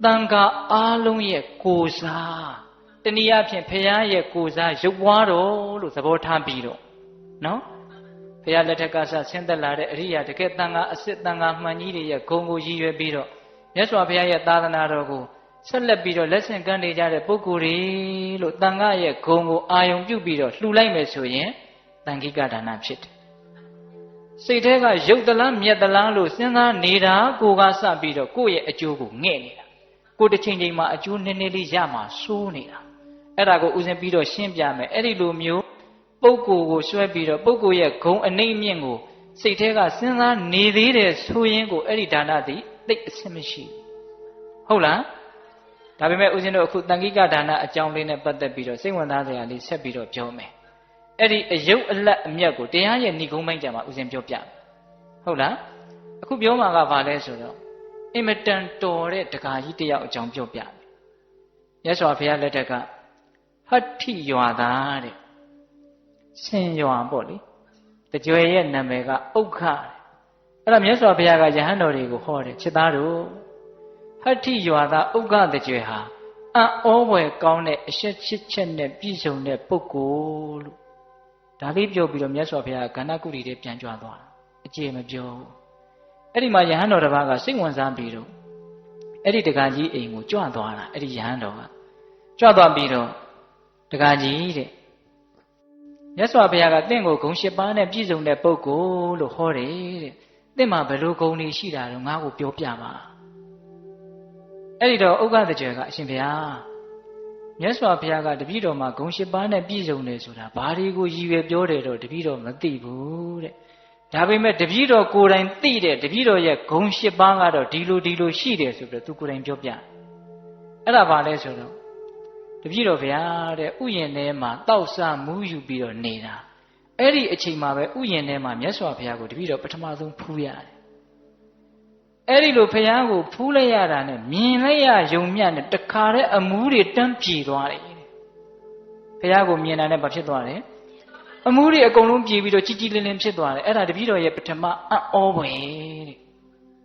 တန်ဃာအားလုံးရဲ့ကိုယ်စားတနည်းအားဖြင့်ဖရာရဲ့ကိုယ်စားရုပ်ပွားတော်လို့သဘောထားပြီးတော့နော်ဖရာလက်ထက်ကဆင်းသက်လာတဲ့အရိယာတကယ်တန်ဃာအစစ်တန်ဃာမှန်ကြီးတွေရဲ့ဂုဏ်ကိုရည်ရွယ်ပြီးတော့မြတ်စွာဘုရားရဲ့သာသနာတော်ကိုဆက်လက်ပြီးတော့လက်ဆင့်ကမ်းနေကြတဲ့ပုဂ္ဂိုလ်တွေလို့တန်ဃာရဲ့ဂုဏ်ကိုအာယုံပြုပြီးတော့လှူလိုက်မယ်ဆိုရင်တန်ခိကဒါနဖြစ်တယ်စိတ်ထဲကရုပ်တလားမြတ်တလားလို့စဉ်းစားနေတာကိုကစပြီးတော့ကိုယ့်ရဲ့အကျိုးကိုငဲ့နေတာကိုတစ်ချိန်ချိန်မှာအကျိုးနည်းနည်းလေးရမှာစိုးနေတာအဲ့ဒါကိုဥစဉ်ပြီးတော့ရှင်းပြမယ်အဲ့ဒီလိုမျိုးပုဂ္ဂိုလ်ကိုဆွဲပြီးတော့ပုဂ္ဂိုလ်ရဲ့ဂုဏ်အနိမ့်မြင့်ကိုစိတ်ထဲကစဉ်းစားနေသေးတယ်ဆိုရင်ကိုအဲ့ဒီဒါနသည်သိအဆင်မရှိဟုတ်လားဒါပေမဲ့ဥစဉ်တို့အခုတန်ခိကဒါနအကြောင်းလေးနဲ့ပတ်သက်ပြီးတော့စိတ်ဝင်စားစရာလေးဆက်ပြီးတော့ပြောမယ်အဲ့ဒီအယုတ်အလတ်အမြတ်ကိုတရားရဲ့ဏိဂုံးပိုင်းကြမှာဥစဉ်ပြောပြမယ်ဟုတ်လားအခုပြောမှာကဘာလဲဆိုတော့ အင်မတန်တော်တဲ့တကာကြီးတယောက်အကြောင်းပြောပြတယ်မြတ်စွာဘုရားလက်ထက်ကဟတ္ထိရွာသားတဲ့ဆင်ရွာပေါ့လေတကြွယ်ရဲ့နာမည်ကဥက္ခအဲ့ဒါမြတ်စွာဘုရားကယဟန်တော်တွေကိုဟောတယ်ချစ်သားတို့ဟတ္ထိရွာသားဥက္ခတကြွယ်ဟာအံ့ဩဖွယ်ကောင်းတဲ့အရှက်ချစ်ချက်နဲ့ပြည့်စုံတဲ့ပုဂ္ဂိုလ်လို့ဒါလေးပြောပြီးတော့မြတ်စွာဘုရားကကဏ္ဍကုတိတွေပြန်ကြွသွားတာအကျေမပြောအဲ့ဒီမှာယဟန်တော်တစ်ပါးကစိတ်ဝင်စားပြီးတော့အဲ့ဒီတက္ကကြီးအိမ်ကိုကြွသွားတာအဲ့ဒီယဟန်တော်ကကြွသွားပြီးတော့တက္ကကြီးတဲ့မြတ်စွာဘုရားကတင့်ကိုဂုဏ်၈ပါးနဲ့ပြည့်စုံတဲ့ပုဂ္ဂိုလ်လို့ဟောတယ်တဲ့တင့်မှာဘယ်လိုဂုဏ်တွေရှိတာတော့ငါ့ကိုပြောပြပါအဲ့ဒီတော့ဥက္ကဋ္ဌကျွယ်ကအရှင်ဘုရားမြတ်စွာဘုရားကတပည့်တော်မှာဂုဏ်၈ပါးနဲ့ပြည့်စုံတယ်ဆိုတာဘာတွေကိုရည်ရွယ်ပြောတယ်တော့တပည့်တော်မသိဘူးတဲ့ဒါပေမဲ့တပည့်တော်ကိုယ်တိုင်သိတဲ့တပည့်တော်ရဲ့ဂုဏ်၈ပါးကတော့ဒီလိုရှိတယ်ဆိုပြီးတော့သူကိုယ်တိုင်ပြောပြအဲ့ဒါဘာလဲဆိုတော့တပည့်တော်ဗျာတဲ့ဥယျာဉ်ထဲမှာတောက်ဆမူးယူပြီးတော့နေတာအဲ့ဒီအချိန်မှာပဲဥယျာဉ်ထဲမှာမြတ်စွာဘုရားကိုတပည့်တော်ပထမဆုံးဖူးရတယ်အဲ့ဒီလိုဘုရားကိုဖူးလိုက်ရတာနဲ့မြင်လိုက်ရယုံမြတ်နဲ့တခါတည်းအမူးတွေတန်းပြေသွားတယ်ဘုရားကိုမြင်တာနဲ့ဘာဖြစ်သွားလဲအမူးတွေအကုန်လုံးပြေပြီးတော့ကြီးကြီးလင်းလင်းဖြစ်သွားတယ်အဲ့ဒါတပည့်တော်ရဲ့ပထမအံ့ဩဖွယ်တဲ့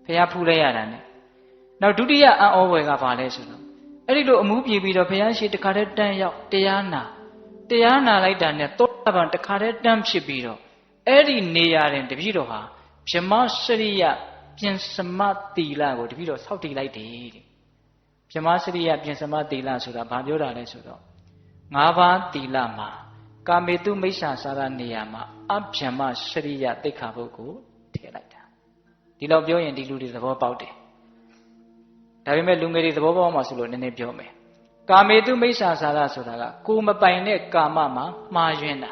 ဘုရားဖူးလိုက်ရတာနဲ့နောက်ဒုတိယအံ့ဩဖွယ်ကဘာလဲဆိုတော့အဲ့ဒီလိုအမူးပြေပြီးတော့ဘုရားရှိတခါတည်းတန်းရောက်တရားနာလိုက်တာနဲ့သောတာပန်တခါတည်းတန်းဖြစ်ပြီးတော့အဲ့ဒီနေရာတွင်တပည့်တော်ဟာဗြဟ္မစရိယပြင်စမတိလကိုတပည့်တော်ဆောက်တည်လိုက်တယ်တဲ့ဗြဟ္မစရိယပြင်စမတိလဆိုတာဘာပြောတာလဲဆိုတော့၅ပါးတိလမှာကာမေတုမိစ္ဆာစာရနေရာမှာအဗြဟ္မစရိယသိက္ခာပုဒ်ကိုထည့်လိုက်တာဒီလောက်ပြောရင်ဒီလူတွေသဘောပေါက်တယ်ဒါပေမဲ့လူငယ်တွေသဘောပေါက်မှဆိုလို့နည်းနည်းပြောမယ်ကာမေတုမိစ္ဆာစာရဆိုတာကကိုမပိုင်တဲ့ကာမမှာမှားယွင်းတာ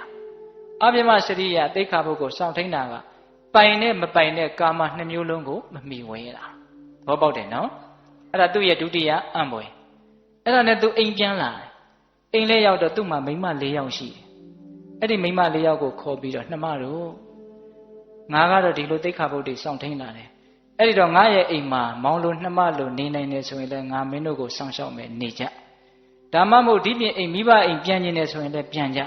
အဗြဟ္မစရိယသိက္ခာပုဒ်ကိုစောင့်ထိန်တာကပိုင်နဲ့မပိုင်တဲ့ကာမနှစ်မျိုးလုံးကိုမမီဝဲတာသဘောပေါက်တယ်နော်အဲ့ဒါသူ့ရဲ့ဒုတိယအံ့ဖွယ်အဲ့ဒါနဲ့သူအိမ်ပြန်လာတယ်အိမ်လေးရောက်တော့သူ့မှာမိန်းမ၄ယောက်ရှိတယ်အဲ့ဒီမိန်းမ၄ယောက်ကိုခေါ်ပြီးတော့နှမတို့ငါကတော့ဒီလိုသိက္ခာပုဒ်တွေစောင့်ထိန်လာတယ်အဲ့ဒီတော့ငါရဲ့အိမ်မှာမောင်လိုနှမလိုနေနိုင်နေဆိုရင်လည်းငါမင်းတို့ကိုစောင့်ရှောက်မယ်နေကြဒါမှမဟုတ်ဒီပြင်အိမ်မိဘအိမ်ပြန်နေတယ်ဆိုရင်လည်းပြန်ကြ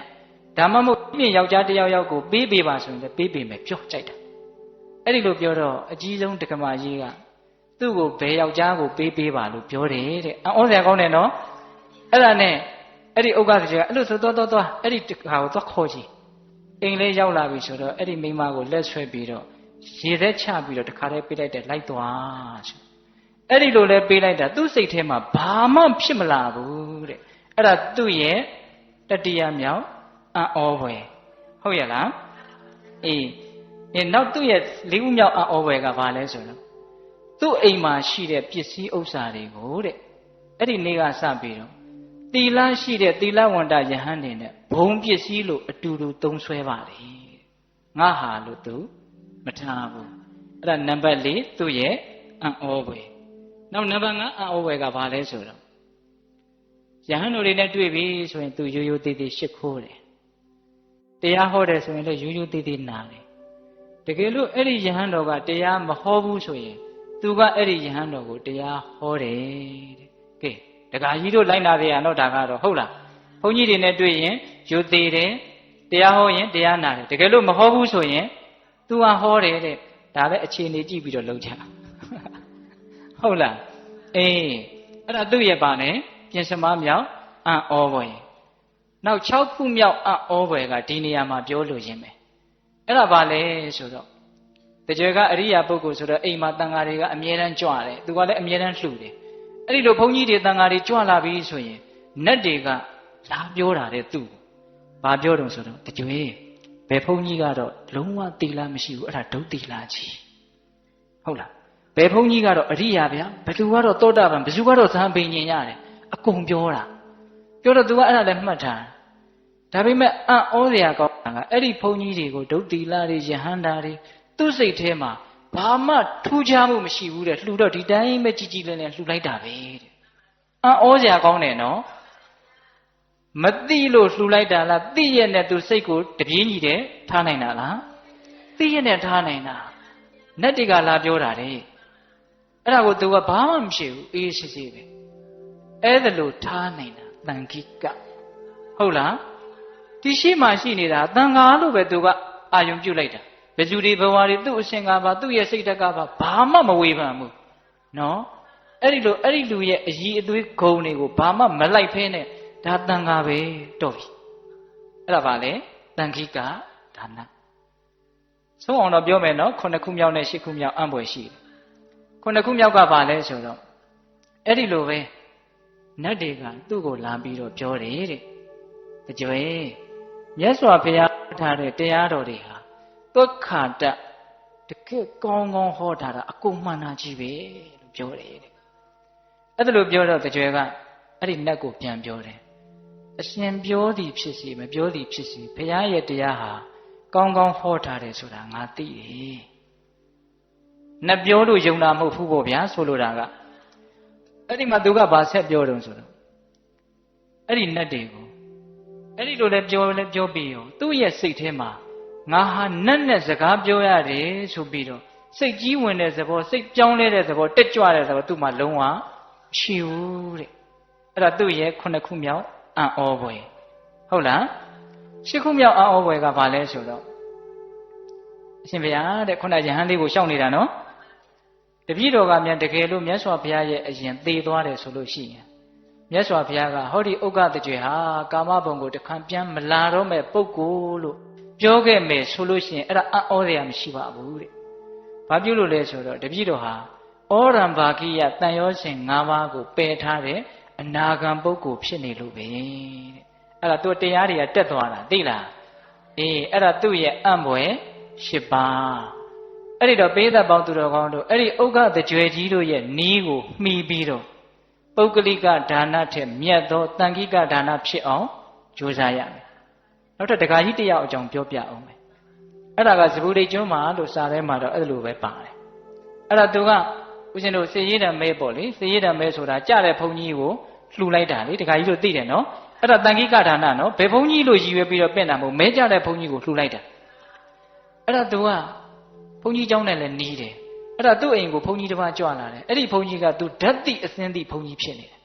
ဒါမှမဟုတ်ဒီပြင်ယောက်ျားတစ်ယောက်ကိုပေးပေးပါဆိုရင်လည်းပေးပေးမယ်ပြောကြိုက်တာအဲ့ဒီလိုပြောတော့အကြီးဆုံးတက္ကမကြီးကသူ့ကိုဘယ်ယောက်ျားကိုပေးပါလို့ပြောတယ်တဲ့အံ့ဩစရာကောင်းတယ်နော်အဲ့ဒါနဲ့အဲ့ဒီဥက္ကဋ္ဌကြီးကအဲ့လိုဆိုသွားအဲ့ဒီဟာကိုသွားခေါ်ကြည့်အိမ်လေးရောက်လာပြီဆိုတော့အဲ့ဒီမိန်းမကိုလက်ဆွဲပြီးတော့ရေသက်ချပြီးတော့တခါတည်းပေးလိုက်တယ်လိုက်သွားဆိုအဲ့ဒီလိုလဲပေးလိုက်တာသူ့စိတ်ထဲမှာဘာမှဖြစ်မလာဘူးတဲ့အဲ့ဒါသူ့ရဲ့တတိယမြောက်အံ့ဩဖွယ်ဟုတ်ရဲ့လားအေးနောက်သူ့ရဲ့လေးဦးမြောက်အံ့ဩဖွယ်ကဘာလဲဆိုတော့သူ့အိမ်မှာရှိတဲ့ပစ္စည်းဥစ္စာတွေကိုတဲ့အဲ့ဒီနေ့ကစပြီးတော့သီလရှိတဲ့သီလဝန္တယဟန်တွေနဲ့ဘုံပစ္စည်းလို့အတူတူသုံးဆွဲပါလေငါဟာလို့သူမထားဘူးအဲ့ဒါနံပါတ်၄သူ့ရဲ့အံ့ဩဖွယ်နောက်နံပါတ်5အံ့ဩဖွယ်ကဘာလဲဆိုတော့ယဟန်တို့တွေနဲ့တွေ့ပြီဆိုရင်သူရိုးရိုးသေးသေးရှစ်ခိုးတယ်တရားဟောတယ်ဆိုရင်လည်းရိုးရိုးသေးသေးနားတယ်တကယ်လို့အဲ့ဒီယဟန်တော်ကတရားမဟောဘူးဆိုရင်သူကအဲ့ဒီယဟန်တော်ကိုတရားဟောတယ်တဲ့ကဲဒကာကြီးတို့လိုက်နာကြရတော့ဒါကတော့ဟုတ်လားဘုန်းကြီးတွေနဲ့တွေ့ရင်ရိုးသေးတယ်တရားဟောရင်တရားနာတယ်တကယ်လို့မဟောဘူးဆိုရင်သူကဟောတယ်တဲ့ဒါလည်းအခြေအနေကြည့်ပြီးတော့လုပ်ကြဟုတ်လားအေးအဲ့ဒါသူ့ရဲ့ပါနဲ့ပြင်စမမြောက်အံ့ဩဖွယ်နောက်6ခုမြောက်အံ့ဩဖွယ်ကဒီနေရာမှာပြောလို့ရင်းပဲအဲ့ဒါဘာလဲဆိုတော့တကြွယ်ကအရိယာပုဂ္ဂိုလ်ဆိုတော့အိမ်မှာတန်ဃာတွေကအမြဲတမ်းကြွတယ်သူကလည်းအမြဲတမ်းလှူတယ်အဲ့ဒီလိုဘုန်းကြီးတွေတန်ဃာတွေကြွလာပြီဆိုရင်နတ်တွေကလာပြောတာတဲ့သူ့ဘာပြောတုံဆိုတော့တကြွယ်ဘယ်ဘုန်းကြီးကတော့လုံးဝသီလမရှိဘူးအဲ့ဒါဒုသီလကြီးဟုတ်လားဘယ်ဘုန်းကြီးကတော့အရိယာဗျာဘယ်သူကတော့သောတာပန်ဘယ်သူကတော့ဇံပင်ညင်ရတယ်အကုန်ပြောတာပြောတော့သူကအဲ့ဒါလည်းမှတ်ထားဒါပေမဲ့အံ့ဩစရာကောင်းတာကအဲ့ဒီဘုန်းကြီးတွေကိုဒုသီလတွေယဟန္တာတွေသူ့စိတ်ထဲမှာဘာမှထူးခြားမှုမရှိဘူးတဲ့လှူတော့ဒီတိုင်းပဲကြည်ကြည်လင်းလင်းလှူလိုက်တာပဲတဲ့အံ့ဩစရာကောင်းတယ်နော်မသိလို့လှူလိုက်တာလားသိရတဲ့သူစိတ်ကိုတပြေးညီတယ်ထားနိုင်တာလားသိရတဲ့ထားနိုင်တာနတ်တွေကလာပြောတာတဲ့ အဲ့ဒါကိုသူကဘာမှမဖြစ်ဘူးအေးစစ်စစ်ပဲအဲ့ဒါလို့ထားနိုင်တာတန်ခိကဟုတ်လားဒီရှိမှရှိနေတာတန်ခါလို့ပဲသူကအာယုံပြုတ်လိုက်တာဘယ်သူတွေဘဝတွေသူ့အရှင်ကပါသူ့ရဲ့စိတ်ဓာတ်ကပါဘာမှမဝေဖန်ဘူးနော်အဲ့ဒီလူရဲ့အည်အသွေးဂုံတွေကိုဘာမှမလိုက်ဖဲနဲ့ဒါတန်ခါပဲတော့ပြီအဲ့ဒါပါလေတန်ခိကဒါနဆုံးအောင်တော့ပြောမယ်နော်9ခုမြောက်နဲ့10ခုမြောက်အံ့ဖွယ်ရှိတယ်9ခုမြောက်ကပါလဲဆိုတော့အဲ့ဒီလိုပဲနတ်တွေကသူ့ကိုလာပြီးတော့ပြောတယ်တဲ့တကြွယ်မြတ်စွာဘုရားထားတဲ့တရားတော်တွေဟာသုခာတတကယ်ကောင်းကောင်းဟောထားတာအကုန်မှန်တာကြီးပဲလို့ပြောတယ်တဲ့အဲ့ဒါလိုပြောတော့တကြွယ်ကအဲ့ဒီနတ်ကိုပြန်ပြောတယ်အရှင်ပြောသည်ဖြစ်စီမပြောသည်ဖြစ်စီဘုရားရဲ့တရားဟာကောင်းကောင်းဟောထားတယ်ဆိုတာငါသိတယ်နတ်ပြောလို့ယုံတာမဟုတ်ဘူးပေါ့ဗျာဆိုလိုတာကအဲ့ဒီမှာသူကဘာဆက်ပြောတုံးဆိုတော့အဲ့ဒီနတ်တွေကိုအဲ့ဒီလိုလဲပြောပြီးရောသူ့ရဲ့စိတ်ထဲမှာငါဟာနတ်နဲ့စကားပြောရတယ်ဆိုပြီးတော့စိတ်ကြီးဝင်တဲ့သဘောစိတ်ပြောင်းလဲတဲ့သဘောတက်ကြွတဲ့သဘောသူ့မှာလုံးဝမရှိဘူးတဲ့အဲ့ဒါသူ့ရဲ့9ခုမြောက်အံ့ဩဖွယ်ဟုတ်လား10ခုမြောက်အံ့ဩဖွယ်ကဘာလဲဆိုတော့အရှင်ဘုရားတဲ့ခုနရဟန်းလေးကိုရှောက်နေတာနော်တပည့်တော်ကမြန်တကယ်လို့မြတ်စွာဘုရားရဲ့အရင်သေသွားတယ်ဆိုလို့ရှိရင်မြတ်စွာဘုရားကဟောဒီဥက္ကတကြွယ်ဟာကာမဘုံကိုတခါပြန်မလာတော့မဲ့ပုဂ္ဂိုလ်လို့ပြောခဲ့မယ်ဆိုလို့ရှိရင်အဲ့ဒါအံ့ဩစရာမရှိပါဘူးတဲ့။ဘာပြုလို့လဲဆိုတော့တပည့်တော်ဟာဩရံဘာကိယတန်ရောရှင်၅ပါးကိုပယ်ထားတဲ့အနာဂံပုဂ္ဂိုလ်ဖြစ်နေလို့ပဲတဲ့။အဲ့ဒါသူတရားတွေကတက်သွားတာသိလား။အေးအဲ့ဒါသူ့ရဲ့အံ့ဖွယ်၈ပါးအဲ့ဒီတော့ပေးသက်ပေါင်းသူတော်ကောင်းတို့အဲ့ဒီဥက္ကတကြွယ်ကြီးတို့ရဲ့နီးကိုမှီပြီးတော့ပုဂ္ဂလိကဒါနထက်မြတ်သောတန်ခိကဒါနဖြစ်အောင်ကြိုးစားရမယ်နောက်ထပ်တခါကြီးတယောက်အကြောင်းပြောပြအောင်မယ်အဲ့ဒါကဇဗုဒိတ်ကျွန်းမှာလို့စာထဲမှာတော့အဲ့လိုပဲပါတယ်အဲ့ဒါသူကဦးဇင်းတို့စေရေးတံမဲပေါ့လေစေရေးတံမဲဆိုတာကြတဲ့ဘုန်းကြီးကိုလှူလိုက်တာလေတခါကြီးတို့သိတယ်နော်အဲ့ဒါတန်ခိကဒါနနော်ဘယ်ဘုန်းကြီးလို့ရည်ရွယ်ပြီးတော့ပြင်တာမဟုတ်မဲကြတဲ့ဘုန်းကြီးကိုလှူလိုက်တာအဲ့ဒါသူကဘုန်းကြီးเจ้าနဲ့လည်းနီးတယ်အဲ့ဒါသူ့အိမ်ကိုဘုန်းကြီးတစ်ပါးကြွလာတယ်အဲ့ဒီဘုန်းကြီးကသူဓာတ်တိအစင်းတိဘုန်းကြီးဖြစ်နေတယ်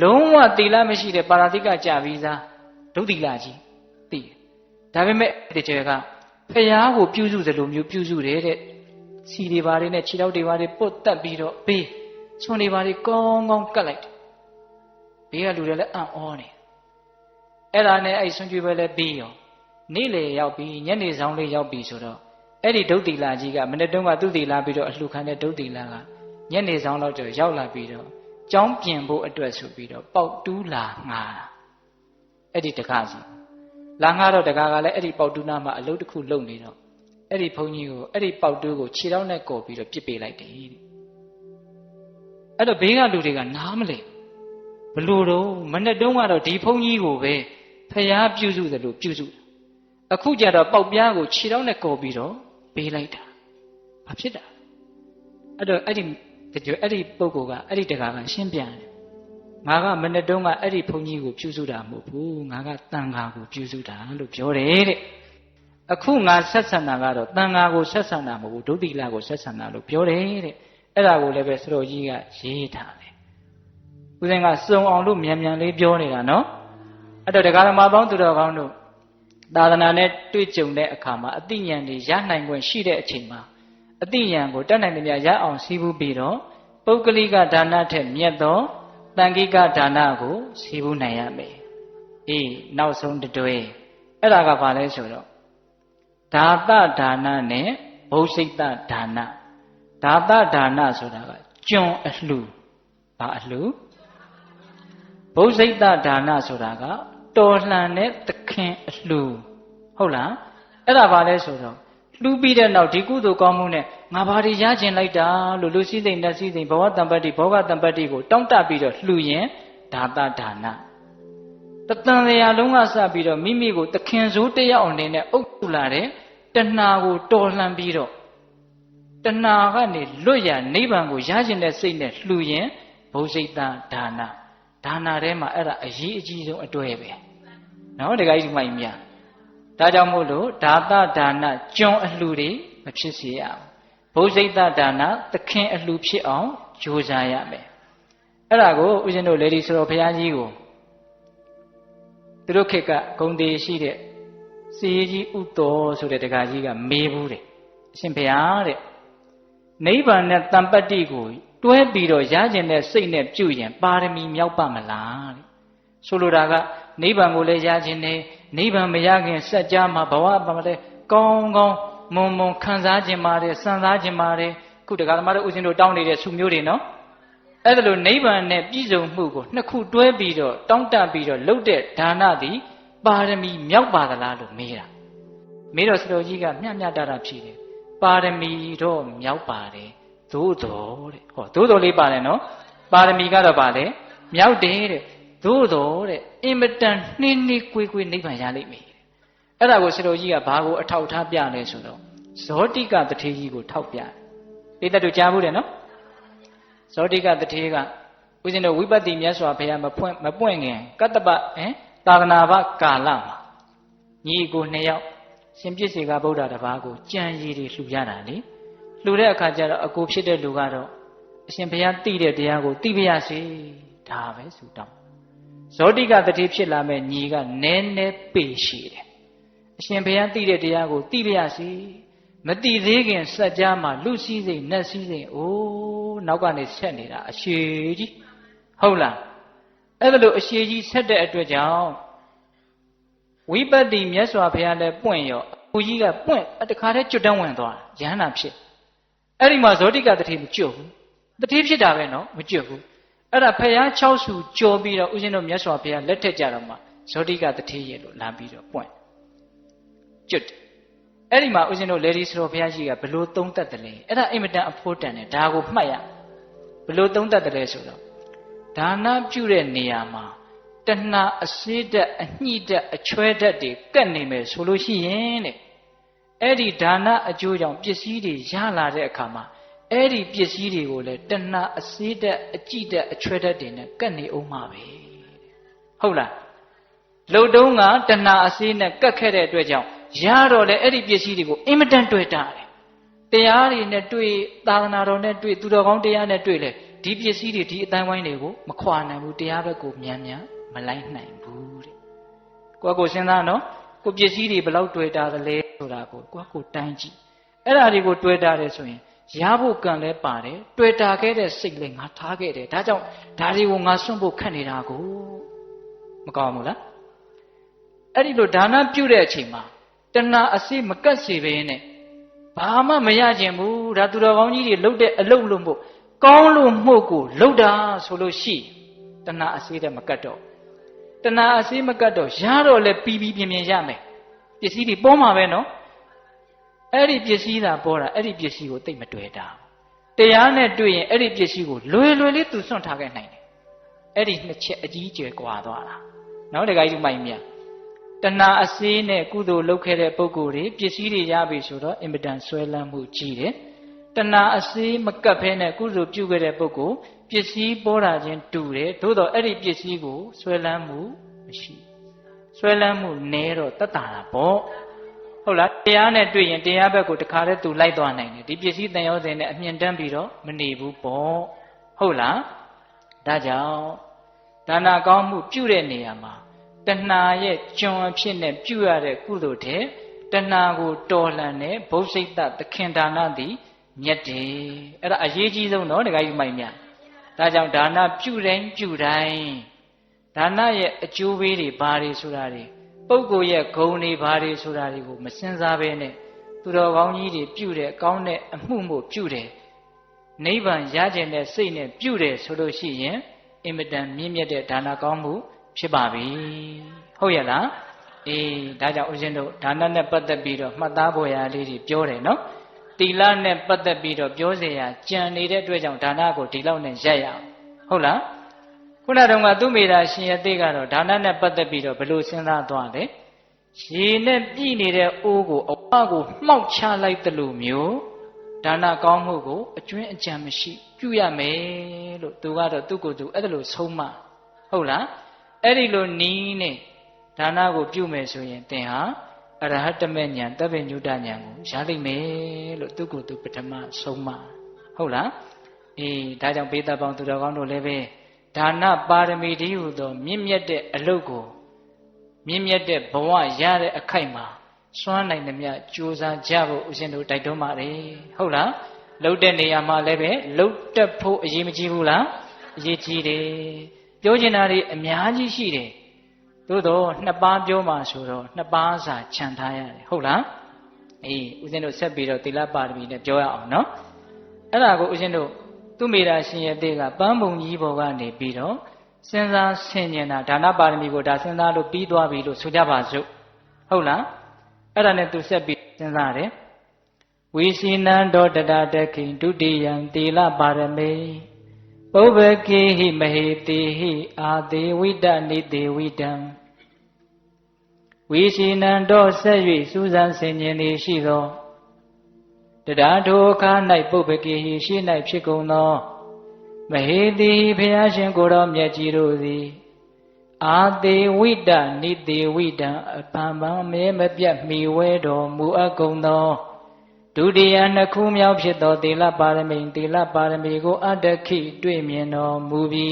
လုံးဝသီလမရှိတဲ့ပါရတိကကြပြီးသားဒုတိလကြီးသိတယ်ဒါပေမဲ့ဒီကျေကဖျားကိုပြုစုသလိုမျိုးပြုစုတယ်တဲ့စီတွေပါတွေနဲ့ခြေထောက်တွေပါတွေပုတ်တက်ပြီးတော့ဘေးဆွန်တွေပါတွေကောင်းကောင်းကတ်လိုက်တယ်ဘေးကလူတွေလည်းအံ့ဩနေအဲ့ဒါနဲ့အဲ့ဆွန်ကျွေးပဲလည်းပြီးရောနေ့လေရောက်ပြီးညနေဆောင်လေးရောက်ပြီးဆိုတော့အဲ့ဒီဒုတိလကြီးကမနေ့တုန်းကသူ့တီလာပြီးတော့အလှခံတဲ့ဒုတိလကညနေဆောင်တော့ရောက်လာပြီးတော့ကြောင်းပြင်ဖို့အတွက်ဆိုပြီးတော့ပေါက်တူးလာငါအဲ့ဒီတကားစီလာငါတော့တကားကလည်းအဲ့ဒီပေါက်တူးနာမှာအလုပ်တစ်ခုလုပ်နေတော့အဲ့ဒီဘုန်းကြီးကိုအဲ့ဒီပေါက်တူးကိုခြေထောက်နဲ့ကော်ပြီးတော့ပြစ်ပေးလိုက်တယ်တဲ့အဲ့တော့ဘေးကလူတွေကနားမလဲဘလို့တော့မနေ့တုန်းကတော့ဒီဘုန်းကြီးကိုပဲဖျားပြုစုတယ်လို့ပြုစုအခုကြတော့ပေါက်ပြားကိုခြေထောက်နဲ့ကော်ပြီးတော့ပေးလိုက်တာဘာဖြစ်တာအဲ့တော့အဲ့ဒီပုဂ္ဂိုလ်ကအဲ့ဒီတကားကရှင်းပြန်တယ်ငါကမနေ့တုန်းကအဲ့ဒီဘုန်းကြီးကိုပြုစုတာမဟုတ်ဘူးငါကတန်ခါကိုပြုစုတာလို့ပြောတယ်တဲ့အခုငါဆက်ဆံတာကတော့တန်ခါကိုဆက်ဆံတာမဟုတ်ဘူးဒုတိလကိုဆက်ဆံတာလို့ပြောတယ်တဲ့အဲ့ဒါကိုလည်းပဲစတော်ကြီးကရေးထားတယ်ဦးဇင်းကစုံအောင်လို့မြန်လေးပြောနေတာနော်အဲ့တော့တရားဓမ္မပေါင်းသူတော်ကောင်းတို့သာသနာနဲ့တွေ့ကြုံတဲ့အခါမှာအသိဉာဏ်တွေရနိုင်ခွင့်ရှိတဲ့အချိန်မှာအသိဉာဏ်ကိုတတ်နိုင်သမျှရအောင်စီးပူးပြီးတော့ပုဂ္ဂလိကဒါနထက်မြတ်သောတန်ခိကဒါနကိုစီးပူးနိုင်ရမယ်။အေးနောက်ဆုံးတွဲအဲ့ဒါကဘာလဲဆိုတော့ဒါသဒါနနဲ့ဘုစိတ္တဒါနဒါသဒါနဆိုတာကကျွန်အလှဘာအလှဘုစိတ္တဒါနဆိုတာကတော်လှန်တဲ့သခင်အလှဟုတ်လားအဲ့ဒါဘာလဲဆိုတော့လှူပြီးတဲ့နောက်ဒီကုသိုလ်ကောင်းမှုနဲ့ငါဘာတွေရကျင်လိုက်တာလို့လူစည်းစိမ်နတ်စည်းစိမ်ဘဝတံပတ္တိဘောဂတံပတ္တိကိုတောင်းတပြီးတော့လှူရင်ဒါသဒါနတတန်လျာလုံးကစပြီးတော့မိမိကိုသခင်စိုးတယောက်အနေနဲ့အုပ်စုလာတဲ့တဏှာကိုတော်လှန်ပြီးတော့တဏှာကနေလွတ်ရနိဗ္ဗာန်ကိုရကျင်တဲ့စိတ်နဲ့လှူရင်ဘုစိတ္တဒါနဒါနထဲမှာအဲ့ဒါအရေးအကြီးဆုံးအတွဲပဲနော်တခါကြီးဒီမိုင်မြဒါကြောင့်မို့လို့ဒါသဒါနကျွန်းအလှူတွေမဖြစ်စေရဘူး ဘုဇိတဒါနသခင်အလှဖြစ်အောင်ကြိုးစားရမယ်အဲ့ဒါကိုဦးဇင်းတို့လေဒီဆိုတော်ဘုရားကြီးကိုသူတို့ခေတ်ကဂုံတေရှိတဲ့စီရီကြီးဥတော်ဆိုတဲ့တက္ကကြီးကမေးဘူးတယ်အရှင်ဘုရားတဲ့နိဗ္ဗာန်နဲ့တမ္ပတ္တိကိုတွဲပြီးတော့ရကျင်တဲ့စိတ်နဲ့ပြုရင်ပါရမီမြောက်ပါမလားတဲ့ဆိုလိုတာကနိဗ္ဗာန်ကိုလည်းရကျင်တယ်နိဗ္ဗာန်မရခင်စัจ जा မှာဘဝပါမလဲကောင်းကောင်းမွန်မွန်ခံစားခြင်းပါတယ်စံစားခြင်းပါတယ်ခုတက္ကသမားတို့ဦးဇင်းတို့တောင်းနေတဲ့ဆုမျိုးတွေနော်အဲ့ဒါလိုနိဗ္ဗာန်နဲ့ပြည့်စုံမှုကိုနှစ်ခုတွဲပြီးတော့တောင်းတပြီးတော့လုပ်တဲ့ဒါနသည်ပါရမီမြောက်ပါသလားလို့မေးတာမေးတော့ဆရာကြီးကမျှမျှတတဖြေတယ်ပါရမီတော့မြောက်ပါတယ်သို့တော်တဲ့ဟောသို့တော်လေးပါတယ်နော်ပါရမီကတော့ပါလေမြောက်တယ်တဲ့သို့တော်တဲ့အင်မတန်နှင်းနှီးကွေးကွေးနိဗ္ဗာန်ရလိမ့်မယ်အဲ့ဒါကိုဆရာကြီးကဘာကိုအထောက်ထားပြလဲဆိုတော့ဇောတိကတထေကြီးကိုထောက်ပြတယ်ပိဋကတို့ကြားဘူးတယ်နော်ဇောတိကတထေကဦးဇင်းတို့ဝိပဿနာမြတ်စွာဘုရားမပွင့်ခင်ကတ္တပသာသနာ့ဘကာလမှာညီကို2ယောက်ရှင်ပြည့်စေကဗုဒ္ဓတပါးကိုကြံရည်တွေလှူရတာလေလှူတဲ့အခါကျတော့အကိုဖြစ်တဲ့လူကတော့အရှင်ဘုရားသိတဲ့တရားကိုသိပါရစေဒါပဲဆုတောင်းဇောတိကတထေဖြစ်လာမဲ့ညီကနည်းနည်းပေရှိတယ်အရှင်ဘုရားသိတဲ့တရားကိုသိပါရစေမသိသေးခင်စัจ जा မှာလူစည်းစိမ်နတ်စည်းစိမ်အိုးနောက်ကနေဆက်နေတာအရှိကြီးဟုတ်လားအဲ့ဒါလို့အရှိကြီးဆက်တဲ့အတွက်ကြောင့်ဝိပဿနာမြတ်စွာဘုရားလည်းပွင့်ရောအူကြီးကပွင့်တခါတည်းကျွတ်တန်းဝင်သွားရဟန္တာဖြစ်အဲ့ဒီမှာဇောတိကတထေမကျွတ်ဘူးတထေဖြစ်တာပဲနော်မကျွတ်ဘူးအဲ့ဒါဖယား6ဆူကြော်ပြီးတော့ဦးဇင်းတို့မြတ်စွာဘုရားလက်ထက်ကြတော့မှဇောတိကတထေရဲ့လို့လာပြီးတော့ပွင့်ကျွတ်အဲ့ဒီမှာဦးဇင်းတို့လေဒီစတော်ဘုရားကြီးကဘလို့သုံးတတ်တယ်လဲအဲ့ဒါအင်မတန်အဖို့တန်တယ်ဒါကိုမှတ်ရဘလို့သုံးတတ်တယ်လဲဆိုတော့ဒါနပြုတဲ့နေရာမှာတဏှာအစေးတက်အညှိတက်အချွဲတက်တွေကတ်နေမယ်ဆိုလို့ရှိရင်တဲ့အဲ့ဒီဒါနအကျိုးကြောင့်ပစ္စည်းတွေရလာတဲ့အခါမှာအဲ့ဒီပစ္စည်းတွေကိုလည်းတဏှာအစေးတက်အကြည့်တက်အချွဲတက်တွေနဲ့ကတ်နေအောင်မှာပဲဟုတ်လားလုံတုံးကတဏှာအစေးနဲ့ကတ်ခဲ့တဲ့အတွက်ကြောင့်ရတော့လေအဲ့ဒီပစ္စည်းတွေကိုအင်မတန်တွေ့တာတယ်တရားတွေနဲ့တွေ့သာသနာတော်နဲ့တွေ့သူတော်ကောင်းတရားနဲ့တွေ့လေဒီပစ္စည်းတွေဒီအတိုင်းဝိုင်းတွေကိုမခွာနိုင်ဘူးတရားဘက်ကိုမြန်မြန်မလိုက်နိုင်ဘူးတဲ့ကိုစဉ်းစားနော်ကိုပစ္စည်းတွေဘယ်လောက်တွေ့တာလဲဆိုတာကိုတိုင်းကြည့်အဲ့ဒါတွေကိုတွေ့တာတယ်ဆိုရင်ရဖို့ကံလဲပါတယ်တွေ့တာခဲ့တဲ့စိတ်လဲငါထားခဲ့တယ်ဒါကြောင့်ဒါတွေကိုငါစွန့်ဖို့ခက်နေတာကိုမကောင်းဘူးလားအဲ့ဒီလိုဒါနပြုတဲ့အချိန်မှာတဏှာအစိမကတ်စေပဲနဲ့ဘာမှမရခြင်းဘူးဒါသူတော်ကောင်းကြီးတွေလှုပ်တဲ့အလုပ်လို့မို့ကောင်းလို့မှုကိုလှုပ်တာဆိုလို့ရှိတဏှာအစိတဲ့မကတ်တော့တဏှာအစိမကတ်တော့ရတော့လဲပြီးပြင်းရမယ်ပစ္စည်းတွေပေါ်မှာပဲနော်အဲ့ဒီပစ္စည်းသာပေါ်တာအဲ့ဒီပစ္စည်းကိုသိမတွေ့တာတရားနဲ့တွေ့ရင်အဲ့ဒီပစ္စည်းကိုလွယ်လေးသူစွန့်ထားခဲ့နိုင်တယ်အဲ့ဒီနှစ်ချက်အကြီးအကျယ်ကွာသွားတာနော်တခါကြီးမိုက်မြတဏှာအစေးနဲ့ကုသိုလ်လုပ်ခဲ့တဲ့ပုဂ္ဂိုလ်တွေပစ္စည်းတွေရပြီဆိုတော့အင်မတန်ဆွဲလန်းမှုကြီးတယ်တဏှာအစေးမကပ်ဖဲနဲ့ကုသိုလ်ပြုခဲ့တဲ့ပုဂ္ဂိုလ်ပစ္စည်းပေါ်တာချင်းတူတယ်သို့တော့အဲ့ဒီပစ္စည်းကိုဆွဲလန်းမှုမရှိဆွဲလန်းမှုနည်းတော့တတ်တာပေါ့ဟုတ်လားတရားနဲ့တွေ့ရင်တရားဘက်ကိုတခါတည်းသူလိုက်သွားနိုင်တယ်ဒီပစ္စည်းတန်ရောစင်နဲ့အမြင်တမ်းပြီးတော့မနေဘူးပေါ့ဟုတ်လားဒါကြောင့်ဒါနကောင်းမှုပြုတဲ့နေရာမှာတဏှာရဲ့ကျွန်အဖြစ်နဲ့ပြုရတဲ့ကုသိုလ်တဲ့တဏှာကိုတော်လှန်တဲ့ဘုဇိတသခင်ဒါနသည်မြတ်တယ်အဲ့ဒါအရေးကြီးဆုံးနော်တခါကြီးမိုက်မြဒါကြောင့်ဒါနပြုတိုင်းဒါနရဲ့အကျိုးပေးတွေဘာတွေဆိုတာတွေပုဂ္ဂိုလ်ရဲ့ဂုဏ်တွေဘာတွေဆိုတာတွေကိုမစင်စားဘဲနဲ့သူတော်ကောင်းကြီးတွေပြုတယ်ကောင်းတဲ့အမှုမို့ပြုတယ်နိဗ္ဗာန်ရကျင်တဲ့စိတ်နဲ့ပြုတယ်ဆိုလို့ရှိရင်အင်မတန်မြင့်မြတ်တဲ့ဒါနကောင်းမှုဖြစ်ပါပြီဟုတ်ရဲ့လားအေးဒါကြောင့်ဦးဇင်းတို့ဒါနနဲ့ပတ်သက်ပြီးတော့မှတ်သားဖို့ရာလေးတွေပြောတယ်နော်သီလနဲ့ပတ်သက်ပြီးတော့ပြောเสียရကြံနေတဲ့အတွက်ကြောင့်ဒါနကိုဒီလောက်နဲ့ရက်ရအောင်ဟုတ်လားခုနတုန်းကသူမိတာရှင်ရသေးကတော့ဒါနနဲ့ပတ်သက်ပြီးတော့ဘယ်လိုစဉ်းစားသွားလဲရေနဲ့ပြည့်နေတဲ့အိုးကိုအဝကိုမှောက်ချလိုက်တယ်လို့မျိုးဒါနကောင်းမှုကိုအကျွင်းအကြံမရှိပြုရမယ်လို့သူကတော့သူ့ကိုယ်သူအဲ့ဒါလို့ဆုံးမဟုတ်လားအဲ့ဒီလိုနီးနဲ့ဒါနကိုပြုမယ်ဆိုရင်သင်ဟာ အရဟတမေဉာဏ်တပ္ပညုတဉာဏ်ကိုရလိမ့်မယ်လို့သူကိုယ်သူပထမဆုံးမဟုတ်လားဒါကြောင့်ဘေးသက်ပေါင်းသူတော်ကောင်းတို့လည်းပဲဒါနပါရမီတည်းဟူသောမြင့်မြတ်တဲ့အလုပ်ကိုမြင့်မြတ်တဲ့ဘဝရတဲ့အခိုက်မှာစွမ်းနိုင်သမျှကြိုးစားကြဖို့ဦးဇင်းတို့တိုက်တွန်းပါတယ်ဟုတ်လားလှုပ်တဲ့နေရာမှာလည်းပဲလှုပ်တက်ဖို့အရေးမကြီးဘူးလားအရေးကြီးတယ်ပြောချင်တာတွေအများကြီးရှိတယ်သို့တော့နှစ်ပါးပြောမှဆိုတော့နှစ်ပါးစာခြံထားရတယ်ဟုတ်လားဦးဇင်းတို့ဆက်ပြီးတော့သီလပါရမီနဲ့ပြောရအောင်နော်အဲ့ဒါကိုဦးဇင်းတို့သူမေတာရှင်ရဲ့တေကပန်းပုံကြီးပေါ်ကနေပြီးတော့စဉ်းစားဆင်ခြင်တာဒါနပါရမီကိုဒါစဉ်းစားလို့ပြီးသွားပြီလို့ဆိုကြပါစို့ဟုတ်လားအဲ့ဒါနဲ့သူဆက်ပြီးစဉ်းစားတယ်ဝိစီနံဒေါတတတခိဒုတိယံသီလပါရမေပုဗ္ဗကေဟိမဟေတိဟိအာသေဝိတနိတေဝိတံဝိစီနံဒေါဆက်၍စူးစမ်းဆင်ခြင်နေရှိသောတရားထိုအခါ၌ပုဗ္ဗကေဟိရှိ၌ဖြစ်ကုန်သောမဟေတိဘုရားရှင်ကိုယ်တော်မြတ်ကြီးတို့သည်အာသေဝိတနိတေဝိတံအပံပံမဲမပြတ်မိဝဲတော်မူအပ်ကုန်သောဒုတိယနှစ်ခုမြောက်ဖြစ်သောသီလပါရမီကိုအတ္တခိတွေ့မြင်တော်မူပြီ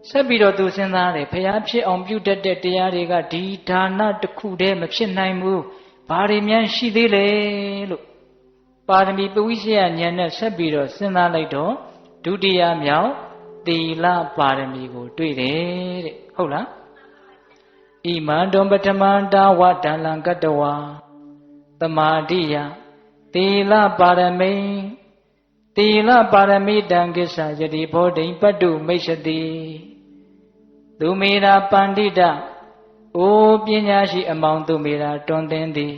ဆက်ပြီးတော့သူစဉ်းစားတယ်ဘုရားဖြစ်အောင်ပြုတတ်တဲ့တရားတွေကဒီဒါနတစ်ခုတည်းမဖြစ်နိုင်ဘူးဘာတွေများရှိသေးလဲလို့ပါရမီပဝိရှယဉာဏ်နဲ့ဆက်ပြီးတော့စဉ်းစားလိုက်တော့ဒုတိယမြောက်သီလပါရမီကိုတွေ့တယ်တဲ့ဟုတ်လားဣမံတုံပထမန္တာဝတ္တလံကတ္တဝါသမာဓိယသီလပါရမီတံကိစ္စယတိဘောဓိပတ္တုမိစ္ဆတိသူမေရာပန္တိတအိုပညာရှိအမောင်သူမေရာတွင်သင်သည်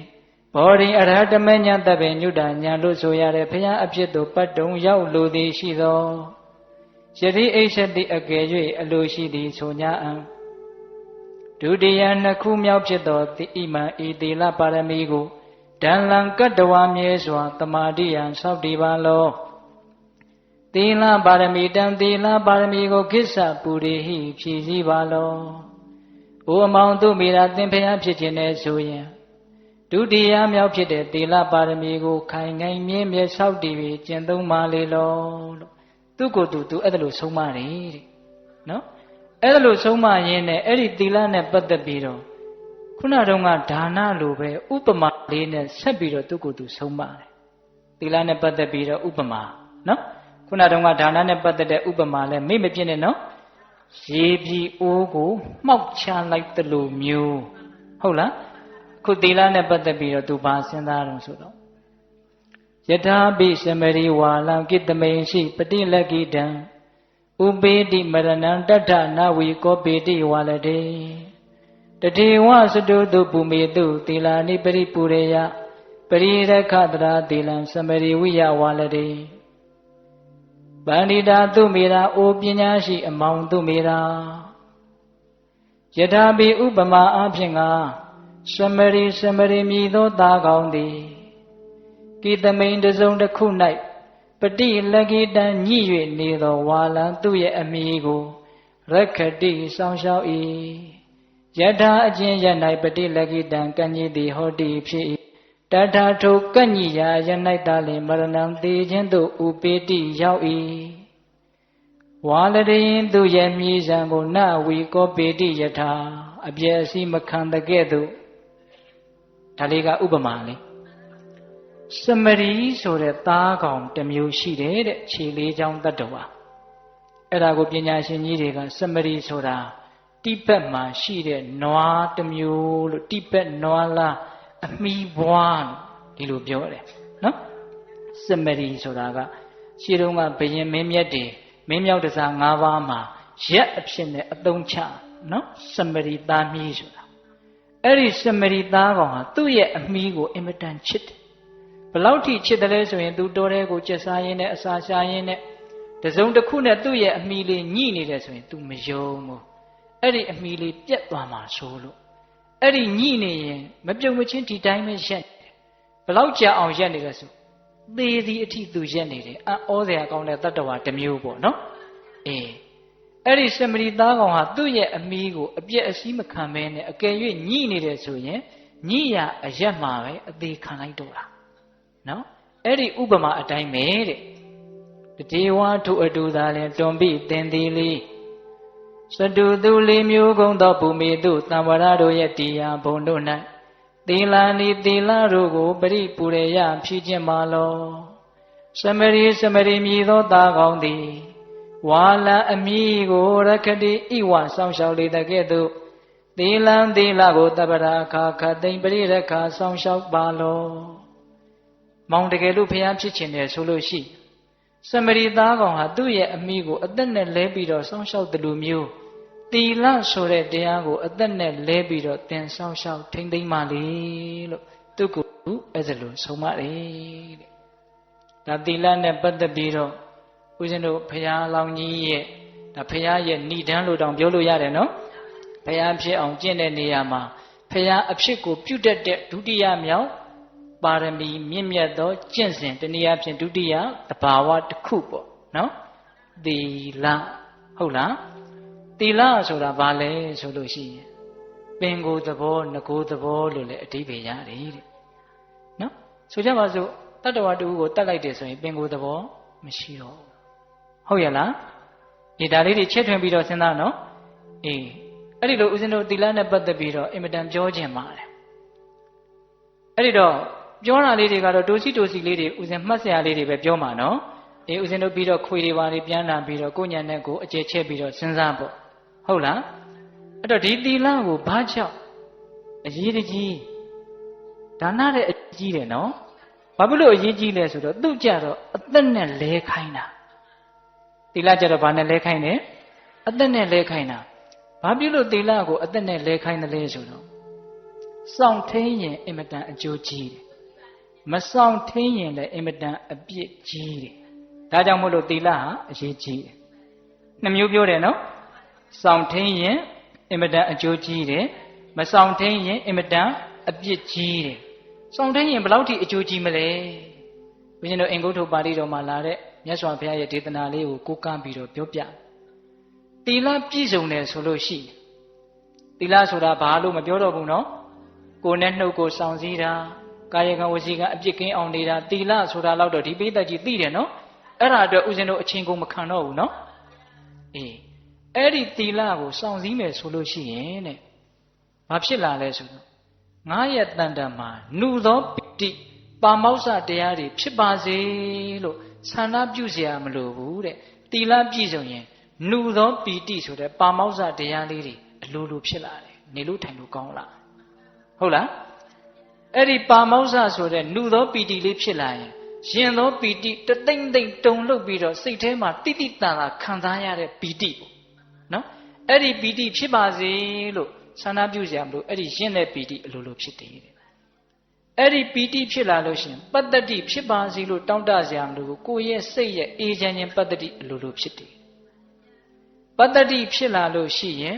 ဘောဓိအရဟတမေဉာဏ်တပ္ပေညုတဉာဏ်လို့ဆိုရတဲ့ဘုရားအဖြစ်သို့ပတ်တုံရောက်လိုသည်ရှိသောယတိအိစ္ဆတိအကယ်၍အလိုရှိသည်ဆိုညာအံဒုတိယနှစ်ခုမြောက်ဖြစ်သောဣမံဤသီလပါရမီကိုဒံလံကတ္တဝါမြဲစွာသမာဓိယံဆောက်တည်ပါလောသီလပါရမီတံသီလပါရမီကိုကိစ္စပူရိဟိဖြည့်စည်းပါလောအိုအမောင်သူမိရာသင်ဖျားဖြစ်ခြင်းနဲ့ဆိုရင်ဒုတိယမြောက်ဖြစ်တဲ့သီလပါရမီကိုခိုင်ခိုင်မြဲမြဲဆောက်တည်ပြီးကျင့်သုံးပါလေလောလို့သူကိုယ်သူအဲ့ဒါလို့ဆုံးမတယ်တဲ့နော်အဲ့ဒါလို့ဆုံးမရင်းနဲ့အဲ့ဒီသီလနဲ့ပတ်သက်ပြီးတော့ခုနတုန်းကဒါနလိုပဲဥပမာလေးနဲ့ဆက်ပြီးတော့သူကိုယ်သူဆုံးမတယ်သီလနဲ့ပတ်သက်ပြီးတော့ဥပမာနော်ခုနတုန်းကဒါနနဲ့ပတ်သက်တဲ့ဥပမာလဲမေ့မပြည့်နဲ့နော်ရေပြည်အိုးကိုမှောက်ချလိုက်သလိုမျိုးဟုတ်လားခုသီလနဲ့ပတ်သက်ပြီးတော့သူဘာစဉ်းစားတော့ဆိုတော့ယထာပိစမရိဝါလံကိတမိန်ရှိပတိလကိတံဥပေတိမရဏံတထနဝီကောပေတိဝါလတေတထေဝစတုတုပုမေတုသီလာနိပရိပုရေယပရိရခတရာသီလံစမရိဝိယဝါလတေပန္တိတာသူမေရာအိုပညာရှိအမောင်သူမေရာယထာပိဥပမာအဖြင့်ငါစမရိမြည်သောသားကောင်းသည်ကိတမိန်တစုံတစ်ခု၌ပတိလကိတံညှိ၍နေသောဝါလံသူရဲ့အမိကိုရခတိဆောင်ရှောက်၏ယထာအချင်းရ၌ပတိလကိတံကံကြီးသည်ဟောတိဖြစ်၏တထာထိုကညိယာယ၌သာလင်မရဏံသေခြင်းသို့ဥပေတိရောက်၏ဝါလရင်သူရဲ့မြည်စံကိုနဝီကောပေတိယထာအပြည့်အစည်းမခံတဲ့ကဲ့သို့ဒါလေးကဥပမာလေးစမရီဆိုတဲ့သားကောင်တစ်မျိုးရှိတယ်တဲ့ခြေလေးချောင်းတတ္တဝါအဲ့ဒါကိုပညာရှင်ကြီးတွေကစမရီဆိုတာတိဘက်မှာရှိတဲ့နွားတစ်မျိုးလို့တိဘက်နွားလားအမီဘွားဒီလိုပြောတယ်နော်စမရီဆိုတာကရှင်းတော့ကဘယင်မင်းမြတ်တွေမင်းမြောက်တစား၅ပါးမှာရက်အဖြစ်နဲ့အသုံးချနော်စမရီသားမီးဆိုတာအဲ့ဒီစမရီသားကောင်ဟာသူ့ရဲ့အမီးကိုအင်မတန်ချစ်တယ်ဘလောက်ထိချစ်တယ်လဲဆိုရင်သူတော်တဲ့ကိုကျက်စားရင်းနဲ့အစာရှာရင်းနဲ့တစုံတစ်ခုနဲ့သူ့ရဲ့အမီးလေးညှိနေတယ်ဆိုရင် तू မယုံဘူးအဲ့ဒီအမီးလေးပြက်သွားမှာဆိုလို့အဲ့ဒီညှိနေရင်မပြုံမချင်းဒီတိုင်းပဲရက်ဘလောက်ကြာအောင်ရက်နေလဲဆိုသေသည်အထိ तू ရက်နေတယ်အောစရာကောင်းတဲ့တတ္တဝါတစ်မျိုးပေါ့နော်အဲ့ဒီစမရီသားကောင်ဟာသူ့ရဲ့အမီးကိုအပြက်အစည်းမခံမဲနဲ့အကယ်၍ညှိနေတယ်ဆိုရင် ညိယအရက်မှာပဲအသေးခံလိုက်တော့တာနော်အဲ့ဒီဥပမာအတိုင်းပဲတဲ့တေဝါထုအတူသာလင်တွန်ပိသင်သည်လေးစတုသူလေးမျိုးကုံသောဘူမိတုသံဝရတို့ရဲ့တရားဘုံတို့၌သီလံဤသီလတို့ကိုပရိပူရယဖြည့်ခြင်းမာလောစမရိမြည်သောသားကောင်းသည်ဝါလံအမိကိုရခတိဣဝစောင့်ရှောက်လေတဲ့ကဲ့သို့သီလံသီလကိုတပ္ပရာခါခသိမ့်ပရိရခါစောင့်ရှောက်ပါလောမောင်တကယ်လို့ဖျားဖြစ်ခြင်းတယ်ဆိုလို့ရှိစမရိသားကောင်ဟာသူ့ရဲ့အမိကိုအသက်နဲ့လဲပြီးတော့စောင့်ရှောက်တယ်လို့မျိုးသီလဆိုတဲ့တရားကိုအသက်နဲ့လဲပြီးတော့သင်စောင့်ရှောက်ထိမ့်သိမ့်ပါလေလို့သူကအဲ့ဒါလို့ဆုံးမတယ်တဲ့ဒါသီလနဲ့ပတ်သက်ပြီးတော့ဦးဇင်းတို့ဖရာလောင်ကြီးရဲ့ဒါဖရာရဲ့ဏိဒန်းလို့တောင်ပြောလို့ရတယ်နော်ဖရာဖြစ်အောင်ကျင့်တဲ့နေရာမှာဖရာအဖြစ်ကိုပြုတတ်တဲ့ဒုတိယမြောက်ပါရမီမြင့်မြတ်သောကျင့်စဉ်တနည်းအားဖြင့်ဒုတိယသဘာဝတစ်ခုပေါ့နော်သီလဟုတ်လားသီလဆိုတာဘာလဲဆိုလို့ရှိရင်ပင်ကိုယ်သဘောငကိုယ်သဘောလို့လည်းအဓိပ္ပာယ်ရတယ်တဲ့နော်ဆိုကြပါစို့တတ္တဝါတူကိုတတ်လိုက်တယ်ဆိုရင်ပင်ကိုယ်သဘောမရှိတော့ဟုတ်ရဲ့လားဒီဒါလေးတွေချက်ထွင်ပြီးတော့စဉ်းစားနော်အေးအဲ့ဒီလိုဦးဇင်းတို့သီလနဲ့ပတ်သက်ပြီးတော့အင်မတန်ပြောခြင်းပါတယ်အဲ့ဒီတော့ပြောတာလေးတွေကတော့တိုစီလေးတွေဦးဇင်းမှတ်စရာလေးတွေပဲပြောမှာနော်အေးဦးဇင်းတို့ပြီးတော့ခွေတွေပါတွေပြန်လာပြီးတော့ကိုညာနဲ့ကိုအကျယ်ချက်ပြီးတော့စဉ်းစားပေါ့ဟုတ်လားအဲ့တော့ဒီသီလကိုဘာကြောင့်အရေးတကြီးဒါနတဲ့အကြီးတယ်နော်ဘာဖြစ်လို့အရေးကြီးလဲဆိုတော့သူ့ကြတော့အသက်နဲ့လဲခိုင်းတာသီလကြတော့ဘာနဲ့လဲခိုင်းတယ်အသက်နဲ့လဲခိုင်းတာဘာဖြစ်လို့သီလကိုအသက်နဲ့လဲခိုင်းတယ်လဲဆိုတော့စောင့်ထိန်ရင်အင်မတန်အကျိုးကြီးတယ်မစောင့်ထိန်ရင်လည်းအင်မတန်အပြစ်ကြီးတယ်ဒါကြောင့်မို့လို့သီလဟာအရေးကြီးတယ်နှစ်မျိုးပြောတယ်နော်စောင့်ထိန်ရင်အင်မတန်အကျိုးကြီးတယ်မစောင့်ထိန်ရင်အင်မတန်အပြစ်ကြီးတယ်စောင့်ထိန်ရင်ဘယ်လောက်ထိအကျိုးကြီးမလဲဘုရားတို့အင်္ဂုတ္တပါဠိတော်မှာလာတဲ့မြတ်စွာဘုရားရဲ့ဒေသနာလေးကိုကိုးကားပြီးတော့ပြောပြသီလပြည့်စုံတယ်ဆိုလို့ရှိသီလဆိုတာဘာလို့မပြောတော့ဘူးနော်ကိုယ်နဲ့နှုတ်ကိုစောင့်စည်းတာကာယကံဝစီကံအပြစ်ကင်းအောင်နေတာသီလဆိုတာတော့ဒီပိဋကကြီးသိတယ်နော်အဲ့ဒါအတွက်ဥစဉ်တို့အချင်းကုန်မခံတော့ဘူးနော်အေးအဲ့ဒီသီလကိုစောင့်စည်းမယ်ဆိုလို့ရှိရင်တဲ့ဘာဖြစ်လာလဲဆိုတော့ငါရဲ့တန်တမှာနှုသောပိဋိပါမောက္ခတရားတွေဖြစ်ပါစေလို့ဆန္ဒပြုเสียမလိုဘူးတဲ့သီလပြည့်စုံရင်နှုသောပိဋိဆိုတဲ့ပါမောက္ခတရားလေးတွေအလိုလိုဖြစ်လာတယ်နေလို့ထိုင်လို့ကောင်းလားဟုတ်လားအဲ့ဒီပါမောက္ခဆိုတဲ့နှုသောပိဋိလေးဖြစ်လာရင်ရင်သောပိဋိတသိမ့်သိမ့်တုံလုပ်ပြီးတော့စိတ်ထဲမှာတိတိတန်တာခံစားရတဲ့ပိဋိပေါ့နော်အဲ့ဒီပိဋိဖြစ်ပါစေလို့ဆန္ဒပြုเสียမလို့အဲ့ဒီရင်တဲ့ပိဋိအလိုလိုဖြစ်တယ်တဲ့အဲ့ဒီပိဋိဖြစ်လာလို့ရှိရင်ပတ္တတိဖြစ်ပါစေလို့တောင်းတเสียမလို့ကိုယ့်ရဲ့စိတ်ရဲ့အေးချမ်းခြင်းပတ္တတိအလိုလိုဖြစ်တယ်ပတ္တတိဖြစ်လာလို့ရှိရင်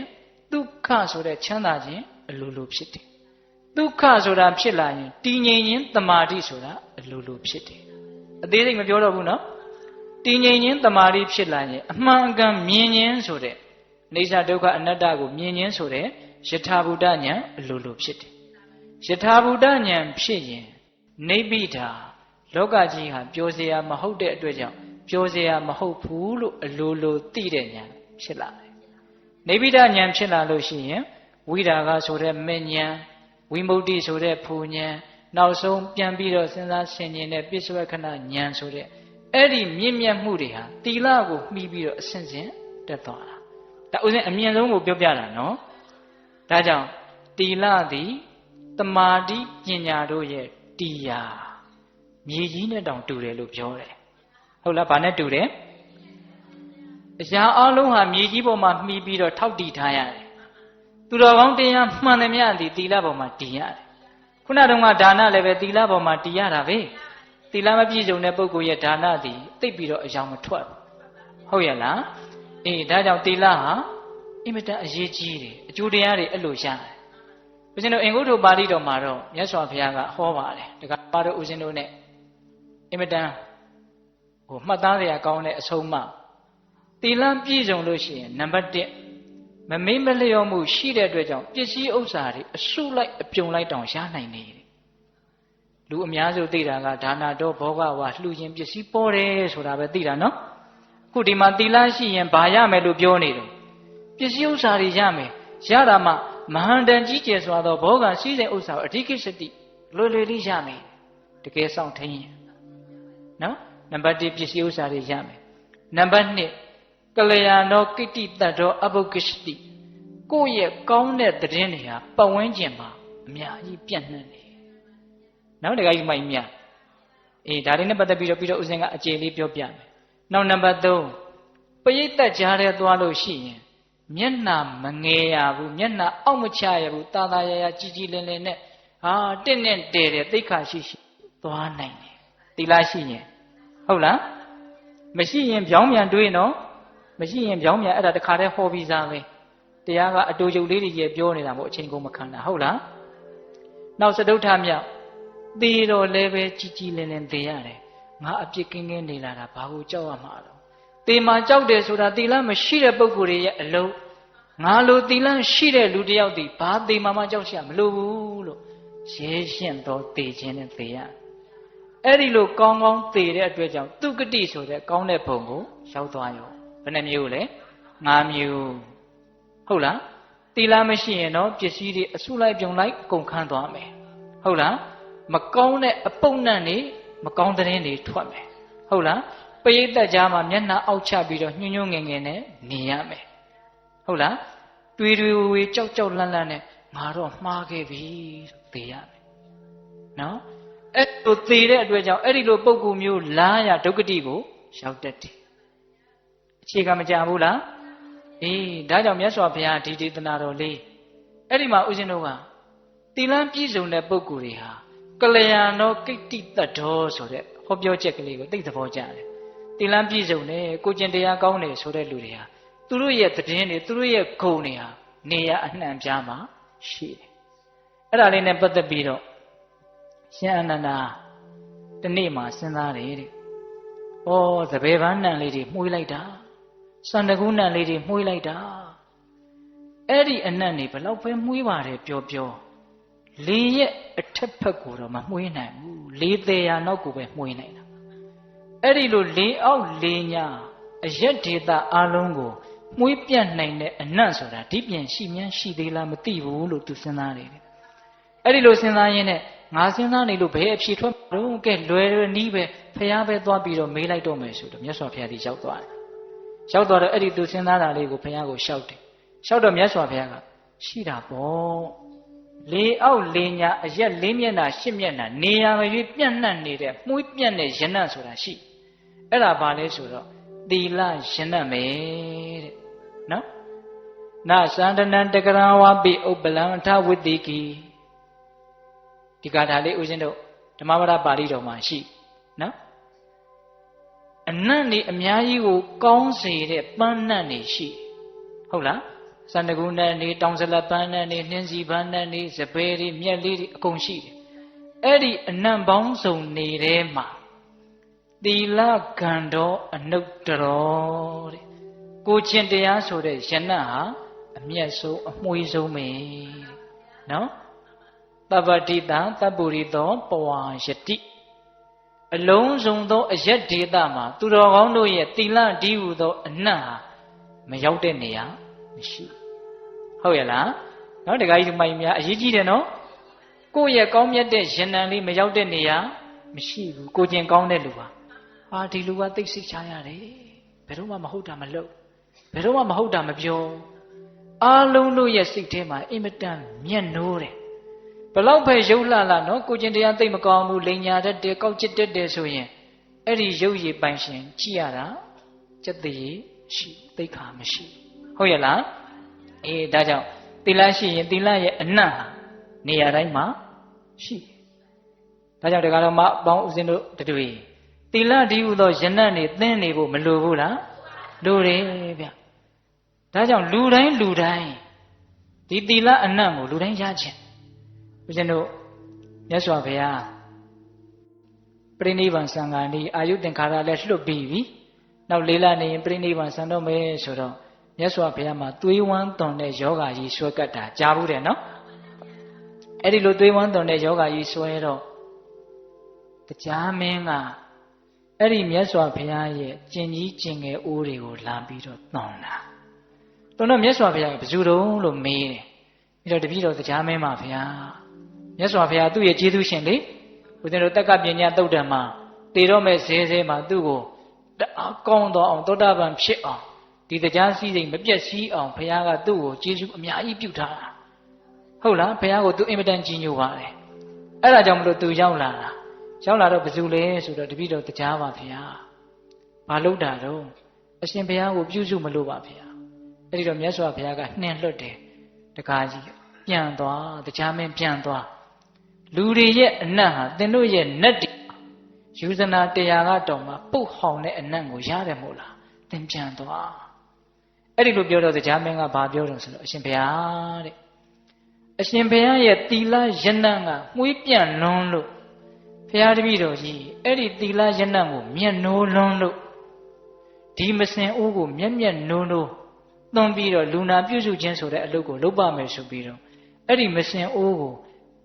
ဒုက္ခဆိုတဲ့ချမ်းသာခြင်းအလိုလိုဖြစ်တယ်ဒုက္ခဆိုတာဖြစ်လာရင်တည်ငြိမ်ခြင်းတမာတိဆိုတာအလိုလိုဖြစ်တယ်အသေးစိတ်မပြောတော့ဘူးနော်တည်ငြိမ်ခြင်းတမာတိဖြစ်လာရင်အမှန်အကန်မြင်ခြင်းဆိုတဲ့နေစာဒုက္ခအနတ္တကိုမြင်ခြင်းဆိုတဲ့ယထာဘူတဉာဏ်အလိုလိုဖြစ်တယ်ယထာဘူတဉာဏ်ဖြစ်ရင်နိဗ္ဗိဒာလောကကြီးဟာပျော်စရာမဟုတ်တဲ့အတွက်ကြောင့်ပျော်စရာမဟုတ်ဘူးလို့အလိုလိုသိတဲ့ဉာဏ်ဖြစ်လာတယ်နိဗ္ဗိဒဉာဏ်ဖြစ်လာလို့ရှိရင်ဝိရာဂဆိုတဲ့မဲ့ဉာဏ်ဝိမု ക്തി ဆိုတဲ့ဖူဉာဏ်နောက်ဆုံးပြန်ပြီးတော့စဉ်းစားဆင်ခြင်တဲ့ပစ္စုပ္ပခဏဉာဏ်ဆိုတဲ့အဲ့ဒီမြင့်မြတ်မှုတွေဟာသီလကိုမှီပြီးတော့အစဉ်စဉ်တက်သွားတာဒါဥစဉ်အမြင့်ဆုံးကိုပြောပြတာနော်ဒါကြောင့်သီလသည်တမာတိပညာတို့ရဲ့တရားမြေကြီးနဲ့တောင်တူတယ်လို့ပြောတယ်ဟုတ်လားဘာနဲ့တူတယ်အရာအလုံးဟာမြေကြီးပေါ်မှာမှီပြီးတော့ထောက်တည်ထားရတယ်သူတော်ကောင်းတရားမှန်သမျှသည်သီလပေါ်မှာတည်ရတယ်ခုနတုန်းကဒါနလည်းပဲသီလပေါ်မှာတည်ရတာပဲသီလမပြည့်စုံတဲ့ပုဂ္ဂိုလ်ရဲ့ဒါနသည်သိပ်ပြီးတော့အယောင်မထွက်ဟုတ်ရဲ့လားအေးဒါကြောင့်သီလဟာအင်မတန်အရေးကြီးတယ်အကျိုးတရားတွေအဲ့လိုရတယ်ဦးဇင်းတို့အင်္ဂုတ္တပါဠိတော်မှာတော့မြတ်စွာဘုရားကဟောပါတယ်တခါပါတော့ဦးဇင်းတို့ ਨੇ အင်မတန်မှတ်သားစရာကောင်းတဲ့အဆုံးအမသီလပြည့်စုံလို့ရှိရင်နံပါတ်1 မမေးမလျော်မှုရှိတဲ့အတွက်ကြောင့်ပစ္စည်းဥစ္စာတွေအစုလိုက်အပြုံလိုက်တောင်ရနိုင်နေတယ်လူအများစုသိတာကဒါနာတော်ဘောဂဝါလှူခြင်းပစ္စည်းပေါ်တယ်ဆိုတာပဲသိတာနော်အခုဒီမှာသီလရှိရင်ဘာရမယ်လို့ပြောနေတယ်ပစ္စည်းဥစ္စာတွေရမယ်ရတာမှမဟာတန်ကြီးကျယ်စွာသောဘောဂစည်းစိမ်ဥစ္စာကိုအဓိကိစ္စတိလွယ်လွယ်လေးရမယ်တကယ်ဆောင်ထင်းရင်နော်နံပါတ်1ပစ္စည်းဥစ္စာတွေရမယ်နံပါတ်2ကလျာဏောကိတ္တိတ္တောအဘုကိစ္စတိကိုယ့်ရဲ့ကောင်းတဲ့သတင်းတွေဟာပတ်ဝန်းကျင်မှာအများကြီးပြန့်နှံ့နေနောက်တခါကြီးမှမြတ်ဒါတွေနဲ့ပတ်သက်ပြီးတော့ဦးဇင်းကအကျေလေးပြောပြမယ်နောက်နံပါတ်3ပရိသတ်ကြားထဲသွားလို့ရှိရင်မျက်နှာမငယ်ရဘူးမျက်နှာအောက်မချရဘူးတာတာရရကြီးကြီးလင်းလင်းနဲ့တင့်နဲ့တဲတဲ့သိက္ခာရှိသွားနိုင်တယ်သီလရှိရင်ဟုတ်လားမရှိရင်ပြောင်းပြန်တွေးနော်မရှိရင်ပြောင်းပြန်အဲ့ဒါတခါတည်းဟောပြီးသားပဲတရားကအတူတူလေးတွေကြီးပြောနေတာမို့အချိန်ကုန်မခံတာဟုတ်လားနောက်စတုထမြောက်သေတော်လည်းပဲကြီးကြီးလင်းလင်းသေရတယ်ငါအပြစ်ကင်းကင်းနေလာတာဘာကိုကြောက်ရမှာတော့သေမှာကြောက်တယ်ဆိုတာသီလမရှိတဲ့ပုဂ္ဂိုလ်တွေရဲ့အလုံးငါလိုသီလရှိတဲ့လူတစ်ယောက်ဒီဘာသေမှာမှကြောက်ရမလို့ဘူးလို့ရဲရှင်းတော့သေခြင်းနဲ့သေရအဲ့ဒီလိုကောင်းကောင်းသေတဲ့အတွက်ကြောင့်သူကတိဆိုတဲ့ကောင်းတဲ့ဘုံကိုရောက်သွားရောဘယ်နှမျိုးလဲ5မျိုးဟုတ်လားသီလမရှိရင်တော့ပစ္စည်းတွေအစုလိုက်ပြုံလိုက်အကုန်ခန်းသွားမယ်ဟုတ်လားမကောင်းတဲ့အပုပ်နှံ့တွေမကောင်းတဲ့ရင်တွေထွက်မယ်ဟုတ်လားပရိသတ်ကြားမှာမျက်နှာအောက်ချပြီးတော့ညှို့ညွန့်ငယ်ငယ်နဲ့နေရမယ်ဟုတ်လားတွေတွေဝေကြောက်ကြောက်လန့်လန့်နဲ့ငါတော့မှားခဲ့ပြီသေရမယ်နော်အဲ့လိုသေတဲ့အတွက်ကြောင့်အဲ့ဒီလိုပုံကူမျိုးလာရဒုက္ခတိကိုရောက်တတ်တယ်အခြေခံမကြဘူးလားဒါကြောင့်မြတ်စွာဘုရားဒီဒေသနာတော်လေးအဲ့ဒီမှာဦးဇင်းတို့ကသီလပြည့်စုံတဲ့ပုဂ္ဂိုလ်တွေဟာကလျာဏောကိတ္တိတ္တောဆိုတဲ့ဟောပြောချက်ကလေးကိုသိသဘောကျတယ်သီလပြည့်စုံတယ်ကိုကျင့်တရားကောင်းတယ်ဆိုတဲ့လူတွေဟာသူတို့ရဲ့သတင်းတွေသူတို့ရဲ့ဂုဏ်တွေဟာနေရအနှံ့ပြားမှာရှိတယ်အဲ့ဒါလေးနဲ့ပတ်သက်ပြီးတော့ရှင်အနန္ဒာတနေ့မှစဉ်းစားတယ်တဲ့သပယ်ပန်းနံလေးတွေမှုေးလိုက်တာစန္ဒကူးနံလေးတွေမှုေးလိုက်တာအဲ့ဒီအနံ့တွေဘလောက်ပဲမှုေးပါတယ်ပြောလေရဲ့အထက်ဖက်ကိုတော့မမှုေးနိုင်ဘူးလေသေးရနောက်ကိုပဲမှုေးနိုင်တာအဲ့ဒီလိုလေအောက်လေညာအရက်ဒေတာအလုံးကိုမှုေးပြတ်နိုင်တဲ့အနံ့ဆိုတာဒီပြင်ရှိမြန်းရှိသေးလားမသိဘူးလို့သူစဉ်းစားနေတယ်အဲ့ဒီလိုစဉ်းစားရင်းနဲ့ငါစဉ်းစားနေလို့ဘယ်အဖြေထွက်တော့ကဲလွယ်နီးပဲဖျားပဲသွားပြီးတော့မေးလိုက်တော့မယ်ဆိုတော့မြတ်စွာဘုရားဒီရောက်သွားတယ်ရောက်သွားတော့အဲ့ဒီသူစဉ်းစားတာလေးကိုဘုရားကိုလျှောက်တယ်လျှောက်တော့မြတ်စွာဘုရားကရှိတာပေါ့လေအောက်လေညာအရက်၄မျက်နှာ၈မျက်နှာနေရာမရွေးပြန့်နှံ့နေတဲ့မှုေးပြန့်တဲ့ယနံ့ဆိုတာရှိအဲ့ဒါဘာလဲဆိုတော့သီလယနံ့မယ်တဲ့နော်နသန္တနံတကရဝပိဥပ္ပလံထဝိတိကိဒီကာထာလေးဦးဇင်းတို့ဓမ္မပဒပါဠိတော်မှာရှိနော်အနံ့နေအများကြီးကိုကောင်းစေတဲ့ပန်းနံ့နေရှိဟုတ်လားစန္ဒကူနံ့နေတောင်စလက်ပန်းနံ့နေနှင်းစီပန်းနံ့နေစပယ်တွေမြက်လေးတွေအကုန်ရှိတယ်အဲ့ဒီအနံ့ပေါင်းစုံနေတဲ့မှာသီလကံတော်အနုတ္တရောတဲ့ကိုချင်းတရားဆိုတဲ့ယနံ့ဟာအမျက်ဆုံးအမွှေးဆုံးပဲနော်တပ္ပတိတံသပ္ပုရိသောပဝါယတိအလုံးစုံသောအရက်ဒေသမှာသူတော်ကောင်းတို့ရဲ့သီလတည်းဟူသောအနံ့ဟာမရောက်တဲ့နေရာမရှိဟုတ်ရဲ့လားနော်တခါကြီးမိုင်များအရေးကြီးတယ်နော်ကိုယ့်ရဲ့ကောင်းမြတ်တဲ့ယန္တန်လေးမရောက်တဲ့နေရာမရှိဘူးကိုကျင်ကောင်းတဲ့လူပါဒီလူကသိစိတ်ချရတယ်ဘယ်တော့မှမဟုတ်တာမလုပ်ဘယ်တော့မှမဟုတ်တာမပြောအားလုံးတို့ရဲ့စိတ်ထဲမှာအင်မတန်မျက်နှိုးတယ်ဘလောက်ပဲရုပ်လှလာနော်ကိုကျင်တရားသိမကောင်းဘူးလိန်ညာတတ်တယ်ကောက်ကျစ်တတ်တယ်ဆိုရင်အဲ့ဒီရုပ်ရည်ပိုင်ရှင်ကြည့်ရတာစက်တည်းရှိသိက္ခာမရှိဟုတ်ရဲ့လားဒါကြောင့်သီလရှိရင်သီလရဲ့အနံ့ဟာနေရာတိုင်းမှာရှိဒါကြောင့်တရားတော်မှာပေါင်းဦးဇင်းတို့တူသီလတည်းဟူသောယနံ့နေသင်နေဖို့မလိုဘူးလားလိုတယ်ဗျဒါကြောင့်လူတိုင်းဒီသီလအနံ့ကိုလူတိုင်းရခြင်းဦးဇင်းတို့မြတ်စွာဘုရားပြိဋိဘံစံဃာနီအာယုသင်္ခါရလည်းလွတ်ပြီးပြီနောက်၄လနေရင်ပြိဋိဘံစံတော့မယ်ဆိုတော့ မြတ်စွာဘုရားမှာသွေးဝမ်းသွန်တဲ့ယောဂါကြီးဆွဲကတ်တာကြားဘူးတယ်နော်အဲ့ဒီလိုသွေးဝမ်းသွန်တဲ့ယောဂါကြီးဆွဲတော့တရားမင်းကအဲ့ဒီမြတ်စွာဘုရားရဲ့ကျင်ကြီးကျင်ငယ်အိုးတွေကိုလာပြီးတော့သွန်တာသွန်တော့မြတ်စွာဘုရားကဘယ်သူတုံးလို့မေးတယ်ပြီးတော့တပည့်တော်တရားမင်းပါဘုရားမြတ်စွာဘုရားသူ့ရဲ့ကျေးဇူးရှင်လေဦးဇင်းတို့တက္ကပညာသုတ်တံမှာတည်တော့မဲ့ဇဲဇဲမှာသူ့ကိုတအားကောင်းတော့အောင်သောတာပန်ဖြစ်အောင်ဒီတရားစည်းစိမ်မပြတ်စည်းအောင်ဘုရားကသူ့ကိုကျေးဇူးအများကြီးပြုထားတာဟုတ်လားဘုရားကိုသူအင်မတန်ကြီးညိုပါတယ်အဲ့ဒါကြောင့်မလို့သူရောက်လာတာရောက်လာတော့ဘယ်သူလဲဆိုတော့တပည့်တော်တရားပါဘုရားဘာလို့တာတော့အရှင်ဘုရားကိုပြုစုမလို့ပါဘုရားအဲ့ဒီတော့မြတ်စွာဘုရားကနှင်လွတ်တယ်တကားကြီးပြန်သွားတရားမင်းပြန်သွားလူတွေရဲ့အနတ်ဟာသင်တို့ရဲ့နတ်တွေယူဇနာတရားကတောင်မှပုတ်ဟောင်တဲ့အနတ်ကိုရတယ်မို့လားသင်ပြန်သွားအဲ့ဒီလိုပြောတော့တရားမင်းကဘာပြောတော့ဆိုတော့အရှင်ဘုရားတဲ့အရှင်ဘုရားရဲ့သီလရဏံကမှုေးပြန့်လွန်းလို့ဘုရားတပည့်တော်ကြီးအဲ့ဒီသီလရဏံကိုမျက်နှိုးလွန်းလို့ဒီမစင်အိုးကိုမျက်နိုးနိုးသွန်ပြီးတော့လူနာပြုစုခြင်းဆိုတဲ့အလုပ်ကိုလုပ်ပါမယ်ဆိုပြီးတော့အဲ့ဒီမစင်အိုးကို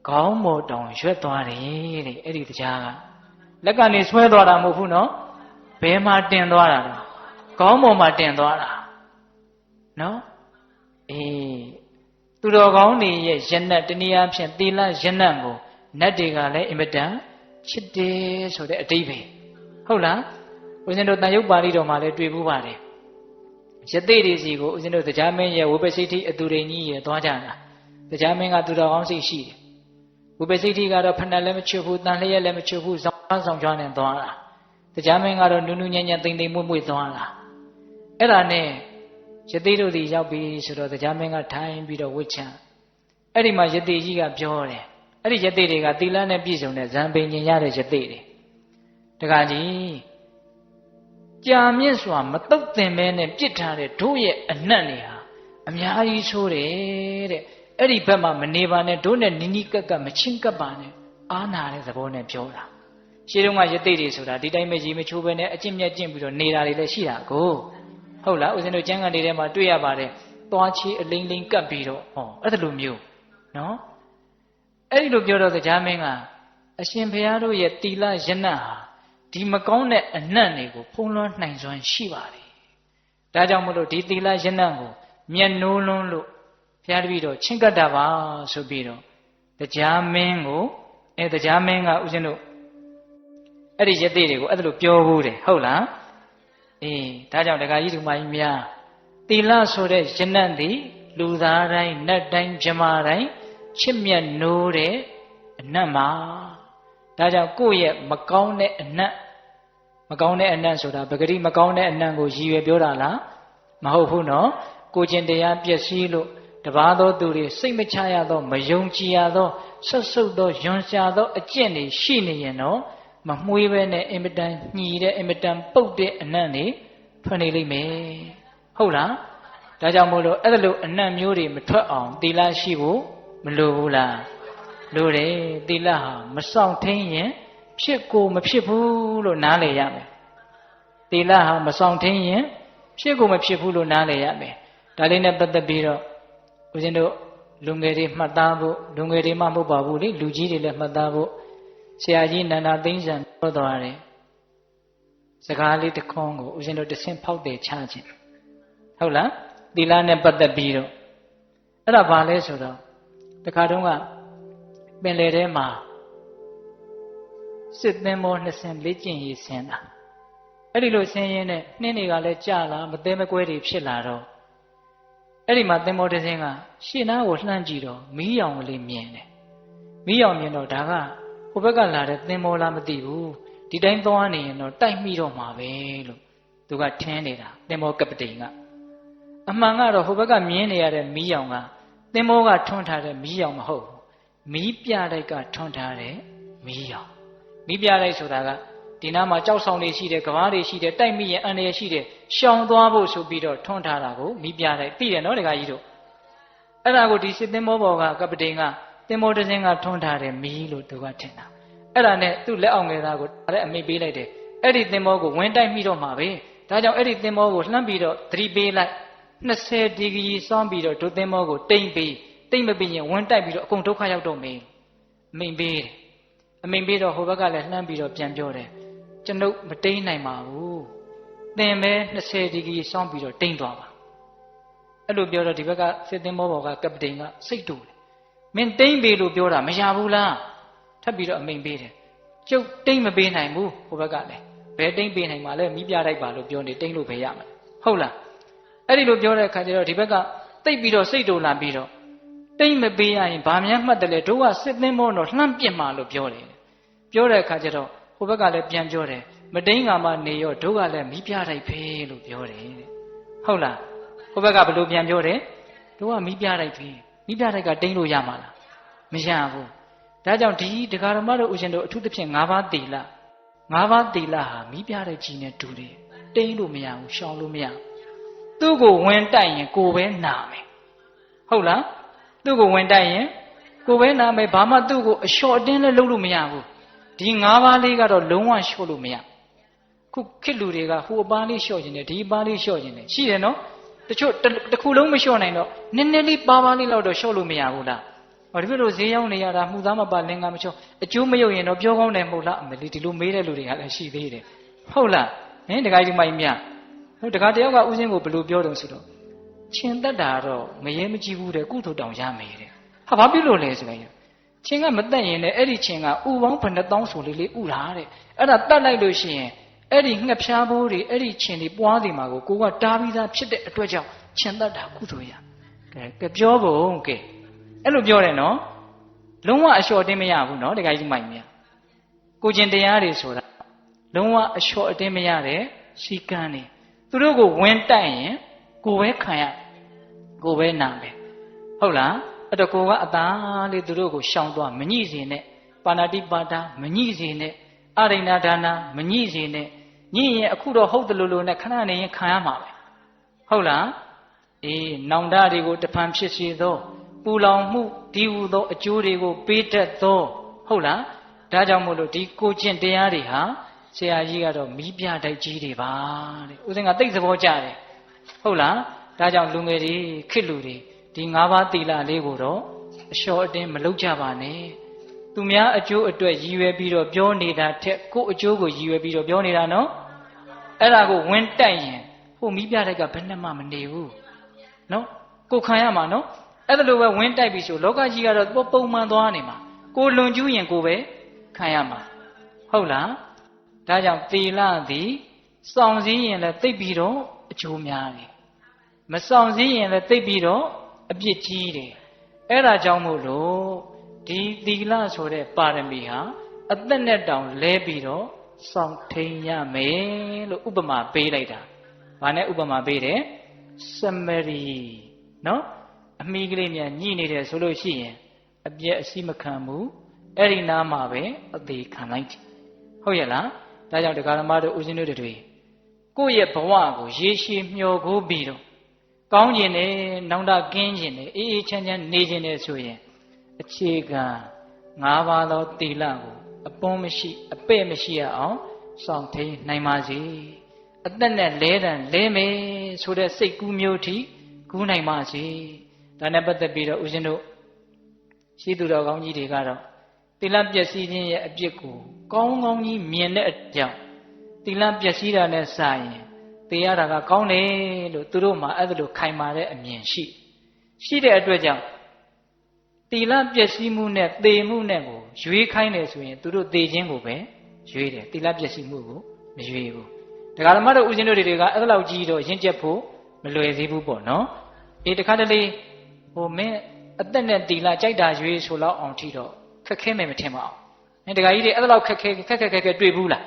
ခေါင်းမော်တောင်ရွက်သွားတယ်တဲ့အဲ့ဒီတရားကလက်ကနေဆွဲသွားတာမဟုတ်ဘူးနော်ဘယ်မှာတင်သွားတာလဲခေါင်းမော်မှာတင်သွားတာနော်အေးသူတော်ကောင်းတွေရဲ့ယနတ်တနည်းအားဖြင့်သီလယနတ်ကိုနတ်တွေကလည်းအင်မတန်ချစ်တယ်ဆိုတဲ့အတိပ္ပယ်ဟုတ်လားဦးဇင်းတို့တန်ရုပ်ပါဠိတော်မှာလည်းတွေ့ဘူးပါတယ်ယသိတွေစီကိုဦးဇင်းတို့တရားမင်းရဲ့ဝိပဿိတိအတူရိန်ကြီးရဲ့သွားကြတာတရားမင်းကသူတော်ကောင်းစိတ်ရှိတယ်ဝိပဿိတိကတော့ဖဏလည်းမချွတ်ဘူးတန်လျက်လည်းမချွတ်ဘူးစောင်းဆောင်ကြွားနေသွားတာတရားမင်းကတော့နုနုညံ့ညံ့တိမ်တိမ်မွေ့မွေ့သွားတာအဲ့ဒါနဲ့ယသိတို့ဒီရောက်ပြီဆိုတော့တရားမင်းကထိုင်ပြီးတော့ဝိချံအဲ့ဒီမှာယသိကြီးကပြောတယ်အဲ့ဒီယသိတွေကသီလနဲ့ပြည့်စုံတဲ့ဇံပင်ကျင်ရတဲ့ယသိတွေတခါကြီးကြာမြင့်စွာမတုတ်တင်မဲနဲ့ပြစ်ထားတဲ့တို့ရဲ့အနတ်တွေဟာအများကြီးဆိုးတယ်တဲ့အဲ့ဒီဘက်မှာမနေပါနဲ့တို့နဲ့နီးနီးကပ်ကပ်မချင်းကပ်ပါနဲ့အားနာတဲ့သဘောနဲ့ပြောတာရှင်းတုန်းကယသိတွေဆိုတာဒီတိုင်းပဲကြီးမချိုးပဲနဲ့အကျင့်မြတ်ကျင့်ပြီးတော့နေတာတွေလည်းရှိတာကိုဟုတ်လားဦးဇင်းတို့ကျမ်းဂန်တွေထဲမှာတွေ့ရပါတယ်သွားချေအလိမ့်လိမ့်ကပ်ပြီးတော့ဟောအဲ့ဒါလိုမျိုးနော်အဲ့ဒီလိုပြောတော့တရားမင်းကအရှင်ဘုရားတို့ရဲ့သီလယနတ်ဟာဒီမကောင်းတဲ့အနတ်တွေကိုဖုံးလွှမ်းနိုင်စွမ်းရှိပါတယ်ဒါကြောင့်မလို့ဒီသီလယနတ်ကိုမျက်နှိုးလွန်းလို့ဘုရားတပည့်တော်ချင့်ကပ်တာပါဆိုပြီးတော့တရားမင်းကိုတရားမင်းကဦးဇင်းတို့အဲ့ဒီယသိတွေကိုအဲ့ဒါလိုပြောဘူးတယ်ဟုတ်လားအေးဒါကြောင့်ဒကာကြီးဒကာမကြီးများသီလဆိုတဲ့ယနတ်သည်လူသားတိုင်းနတ်တိုင်းမြမတိုင်းချစ်မြတ်နိုးတဲ့အနတ်မှာဒါကြောင့်ကိုယ့်ရဲ့မကောင်းတဲ့အနတ်ဆိုတာပဂတိမကောင်းတဲ့အနတ်ကိုရည်ရွယ်ပြောတာလားမဟုတ်ဘူးနော်ကိုကျင့်တရားပျက်စီးလို့တပါးသောသူတွေစိတ်မချရသောမယုံကြည်ရသောဆွတ်ဆုတ်သောယွန်ရှာသောအကျင့်တွေရှိနေရင်တော့မမွှေးပဲနဲ့အင်မတန်ညှီတဲ့အင်မတန်ပုတ်တဲ့အနတ်တွေထွက်နေလိမ့်မယ်ဟုတ်လားဒါကြောင့်မို့လို့အဲ့ဒါလိုအနတ်မျိုးတွေမထွက်အောင်သီလရှိဖို့မလိုဘူးလားလိုတယ်သီလဟာမဆောင်ထင်းရင်ဖြစ်ကိုမဖြစ်ဘူးလို့နားလည်ရမယ်သီလဟာမဆောင်ထင်းရင်ဖြစ်ကိုမဖြစ်ဘူးလို့နားလည်ရမယ်ဒါလေးနဲ့ပတ်သက်ပြီးတော့ဦးဇင်းတို့လူငယ်တွေမှတ်သားဖို့လူငယ်တွေမှမဟုတ်ပါဘူးလေလူကြီးတွေလည်းမှတ်သားဖို့ဆရာကြီးနန္ဒာသိန်းစံပြောသွားတယ်စကားလေးတစ်ခွန်းကိုဦးဇင်းတို့တစ်ဆင့်ဖောက်တယ်ချခြင်းဟုတ်လားသီလနဲ့ပတ်သက်ပြီးတော့အဲ့ဒါဘာလဲဆိုတော့တခါတုန်းကပင်လယ်ထဲမှာစစ်သင်္ဘော2ဆင့်လေ့ကျင့်ရေးဆင်းတာအဲ့ဒီလိုဆင်းရင်းနဲ့နှင်းတွေကလည်းကြာလာမသေးမကွဲတွေဖြစ်လာတော့အဲ့ဒီမှာသင်္ဘောတစ်စင်းကရှေ့နားကိုလှမ်းကြည့်တော့မီးရောင်ကလေးမြင်တယ်မီးရောင်မြင်တော့ဒါကဟိုဘက်ကလာတဲ့သင်္ဘောလားမသိဘူးဒီတိုင်းသွားနေရင်တော့တိုက်မိတော့မှာပဲလို့သူကထင်းနေတာသင်္ဘောကပတိန်ကအမှန်ကတော့ဟိုဘက်ကမြင်နေရတဲ့မီးရောင်ကသင်္ဘောကထွန်းထားတဲ့မီးရောင်မဟုတ်ဘူးမီးပြတိုက်ကထွန်းထားတဲ့မီးရောင်မီးပြတိုက်ဆိုတာကဒီနားမှာကြောက်ဆောင်တွေရှိတယ်ကဘာတွေရှိတယ်တိုက်မိရင်အန္တရာယ်ရှိတယ်ရှောင်သွားဖို့ဆိုပြီးတော့ထွန်းထားတာကိုမီးပြတိုက်သိတယ်နော်ဒကာကြီးတို့အဲ့ဒါကိုဒီစစ်သင်္ဘောပေါ်ကကပတိန်ကသင်္ဘောတစ်စင်းကထွန်းထားတဲ့မီးလို့သူကထင်တာအဲ့ဒါနဲ့သူ့လက်အောက်ငယ်သားကိုဒါလည်းအမိပေးလိုက်တယ်အဲ့ဒီသင်္ဘောကိုဝင်တိုက်မိတော့မှာပဲဒါကြောင့်အဲ့ဒီသင်္ဘောကိုလှမ်းပြီးတော့သတိပေးလိုက် 20ဒီဂရီစောင်းပြီးတော့ဒုသင်္ဘောကိုတိမ့်ပြီးတိမ့်မပြီးရင်ဝင်တိုက်ပြီးတော့အကုန်ဒုက္ခရောက်တော့မယ်အမိန်ပေးတယ်အမိန်ပေးတော့ဟိုဘက်ကလည်းလှမ်းပြီးတော့ပြန်ပြောတယ်ကျွန်ုပ်မတိမ့်နိုင်ပါဘူးသင်ပဲ20ဒီဂရီစောင်းပြီးတော့တိမ့်သွားပါအဲ့လိုပြောတော့ဒီဘက်ကစစ်သင်္ဘောပေါ်ကကပတိန်ကစိတ်တူတယ်မင်းတိမ့်ပေးလို့ပြောတာမရဘူးလားထပ်ပြီးတော့အမိန်ပေးတယ်ကျုပ်တိမ့်မပေးနိုင်ဘူးဟိုဘက်ကလည်းဘယ်တိမ့်ပေးနိုင်မှာလဲမိပြလိုက်ပါလို့ပြောနေတိမ့်လို့ပဲရမှာဟုတ်လားအဲ့ဒီလိုပြောတဲ့အခါကျတော့ဒီဘက်ကတိတ်ပြီးတော့စိတ်တူလာပြီးတော့တိမ့်မပေးရရင်ဘာများမှတ်တယ်လဲတို့ကစစ်သင်းမောတော့လှမ်းပြစ်မှာလို့ပြောတယ်ပြောတဲ့အခါကျတော့ဟိုဘက်ကလည်းပြန်ပြောတယ်မတိမ့်ကမှနေရောတို့ကလည်းမိပြလိုက်ဖေးလို့ပြောတယ်ဟုတ်လားဟိုဘက်ကဘလို့ပြန်ပြောတယ်တို့ကမိပြလိုက်ဖေးမိပြလိုက်ကတိမ့်လို့ရမှာလားမရဘူးဒါကြောင့်ဒီဒကာရမတို့ဦးရှင်တို့အထူးသဖြင့်၅ပါးသီလ၅ပါးသီလဟာမိပြတဲ့ကြီးနဲ့တူတယ်တိမ့်လို့မရဘူးရှောင်လို့မရဘူးသူ့ကိုဝင်တိုက်ရင်ကိုယ်ပဲနာမယ်ဟုတ်လားသူ့ကိုဝင်တိုက်ရင်ကိုယ်ပဲနာမယ်ဘာမှသူ့ကိုအလျှော့အတင်းလည်းလုပ်လို့မရဘူးဒီ၅ပါးလေးကတော့လုံးဝလျှော့လို့မရခုခေတ်လူတွေကဟိုအပားလေးလျှော့ခြင်းနဲ့ဒီအပားလေးလျှော့ခြင်းနဲ့ရှိတယ်နော်တချို့တစ်ခုလုံးမလျှော့နိုင်တော့နည်းနည်းလေးပါးလေးလောက်တော့လျှော့လို့မရဘူးလားဟောဒီလိုဈေးရောက်နေရတာမှုသားမပါလင်္ကာမချောအကျိုးမရုပ်ရင်တော့ပြောကောင်းတယ်မဟုတ်လားအမလီဒီလိုမေးတဲ့လူတွေကလည်းရှိသေးတယ်ဟုတ်လားဟင်တခါကြီးမိုင်မြဟုတ်တခါတယောက်ကဦးစင်းကိုဘယ်လိုပြောတယ်ဆိုတော့ချင်းတက်တာတော့မရဲမကြည့်ဘူးတဲ့ကုသိုလ်တောင်ရမယ်တဲ့ဟာဘာဖြစ်လို့လဲဆိုရင်ချင်းကမတက်ရင်လည်းအဲ့ဒီချင်းကဥပေါင်းဘယ်နှသောင်းဆိုလေးဥတာတဲ့အဲ့ဒါတတ်လိုက်လို့ရှိရင်အဲ့ဒီငှက်ဖျားဘိုးတွေအဲ့ဒီချင်းတွေပွားစီမှာကိုကတားပြီးသားဖြစ်တဲ့အတွက်ကြောင့်ချင်းတက်တာကုသိုလ်ရကဲပြောဖို့ကဲအဲ့လိုပြောတယ်နော်လုံးဝအလျှော့အတင်းမရဘူးနော်တခါကြီးမိုင်မြကိုကျင်တရားတွေဆိုတာလုံးဝအလျှော့အတင်းမရတဲ့စီကံနေသူတို့ကိုဝင်တိုက်ရင်ကိုပဲခံရကိုပဲနာမယ်ဟုတ်လားအဲ့တော့ကိုကအသားလေးသူတို့ကိုရှောင်သွားမညှိစေနဲ့ပါဏာတိပါဒမညှိစေနဲ့အရိဏဒါနာမညှိစေနဲ့ညှိရင်အခုတော့ဟုတ်တယ်လို့နဲ့ခဏနေရင်ခံရမှာပဲဟုတ်လားအေးနောင်တတွေကိုတဖန်ဖြစ်စေသောပူလောင်မှုဒီဟူသောအကျိုးတွေကိုပေးတတ်သောဟုတ်လားဒါကြောင့်မို့လို့ဒီကိုကျင့်တရားတွေဟာဆရာကြီးကတော့မီးပြတိုက်ကြီးတွေပါတဲ့ဦးဇင်းကသိသဘောကျတယ်ဟုတ်လားဒါကြောင့်လူငယ်တွေခေတ်လူတွေဒီ၅ပါးသီလလေးကိုတော့အလျှော့အတင်းမလုပ်ကြပါနဲ့သူများအကျိုးအတွက်ရည်ရွယ်ပြီးတော့ပြောနေတာထက်ကိုယ့်အကျိုးကိုရည်ရွယ်ပြီးတော့ပြောနေတာနော်အဲ့ဒါကိုဝင်တိုက်ရင်ဟိုမီးပြတိုက်ကဘယ်နဲ့မှမနေဘူးနော်ကိုခံရမှာနော်အဲ့ဒါလိုပဲဝင်တိုက်ပြီးဆိုလောကကြီးကတော့ပုံမှန်သွားနေမှာကိုလွန်ကျူးရင်ကိုပဲခံရမှာဟုတ်လားဒါကြောင့်သီလသည်စောင့်စည်းရင်လည်းသိပ်ပြီးတော့အကျိုးများတယ်မစောင့်စည်းရင်လည်းသိပ်ပြီးတော့အပြစ်ကြီးတယ်အဲ့ဒါကြောင့်မို့လို့ဒီသီလဆိုတဲ့ပါရမီဟာအသက်နဲ့တောင်လဲပြီးတော့စောင့်ထိန်ရမယ်လို့ဥပမာပေးလိုက်တာ။ဘာနဲ့ဥပမာပေးတယ်။စမရီနော်အမိကလေးများညှိနေတယ်ဆိုလို့ရှိရင်အပြည့်အစီမခံဘူးအဲ့ဒီနားမှာပဲအသေးခံလိုက်တယ်။ဟုတ်ရဲ့လား။ဒါကြောင့်တရားဓမ္မတို့ဦးဇင်းတို့တွေကိုယ့်ရဲ့ဘဝကိုရေရှည်မျှော်ကိုးပြီးတော့ကောင်းကျင်တယ်နောင်တကင်းကျင်တယ်အေးအေးချမ်းချမ်းနေကျင်တယ်ဆိုရင်အခြေခံ၅ပါးသောသီလကိုအပွန်းမရှိအပဲ့မရှိရအောင်စောင့်ထိန်နိုင်ပါစေအသက်နဲ့လဲတန်လဲမယ်ဆိုတဲ့စိတ်ကူးမျိုးထိကူးနိုင်ပါစေဒါနဲ့ပတ်သက်ပြီးတော့ဦးဇင်းတို့ရှိသူတော်ကောင်းကြီးတွေကတော့သီလပျက်စီးခြင်းရဲ့အပြစ်ကိုကောင်းကောင်းကြီးမြင်တဲ့အကြောင်းသီလပျက်စီးတာနဲ့စာရင်သိရတာကကောင်းတယ်လို့သူတို့မှအဲ့ဒါလိုခိုင်မာတဲ့အမြင်ရှိတဲ့အတွက်ကြောင့်သီလပျက်စီးမှုနဲ့သေမှုနဲ့ကိုရွေးခိုင်းတယ်ဆိုရင်သူတို့သေခြင်းကိုပဲရွေးတယ်သီလပျက်စီးမှုကိုမရွေးဘူးဒကာဓမ္မတို့ဦးဇင်းတို့တွေကအဲ့ဒါလောက်ကြီးတော့ရင့်ကျက်ဖို့မလွယ်သေးဘူးပေါ့နော်အေးတခါတလေဟိုမင်းအသက်နဲ့သီလကြိုက်တာရွေးဆိုတော့အောင်ထီတော့ခက်ခဲမယ်မထင်ပါအောင်ဒကာကြီးတွေအဲ့ဒါလောက်ခက်ခဲတွေ့ဘူးလား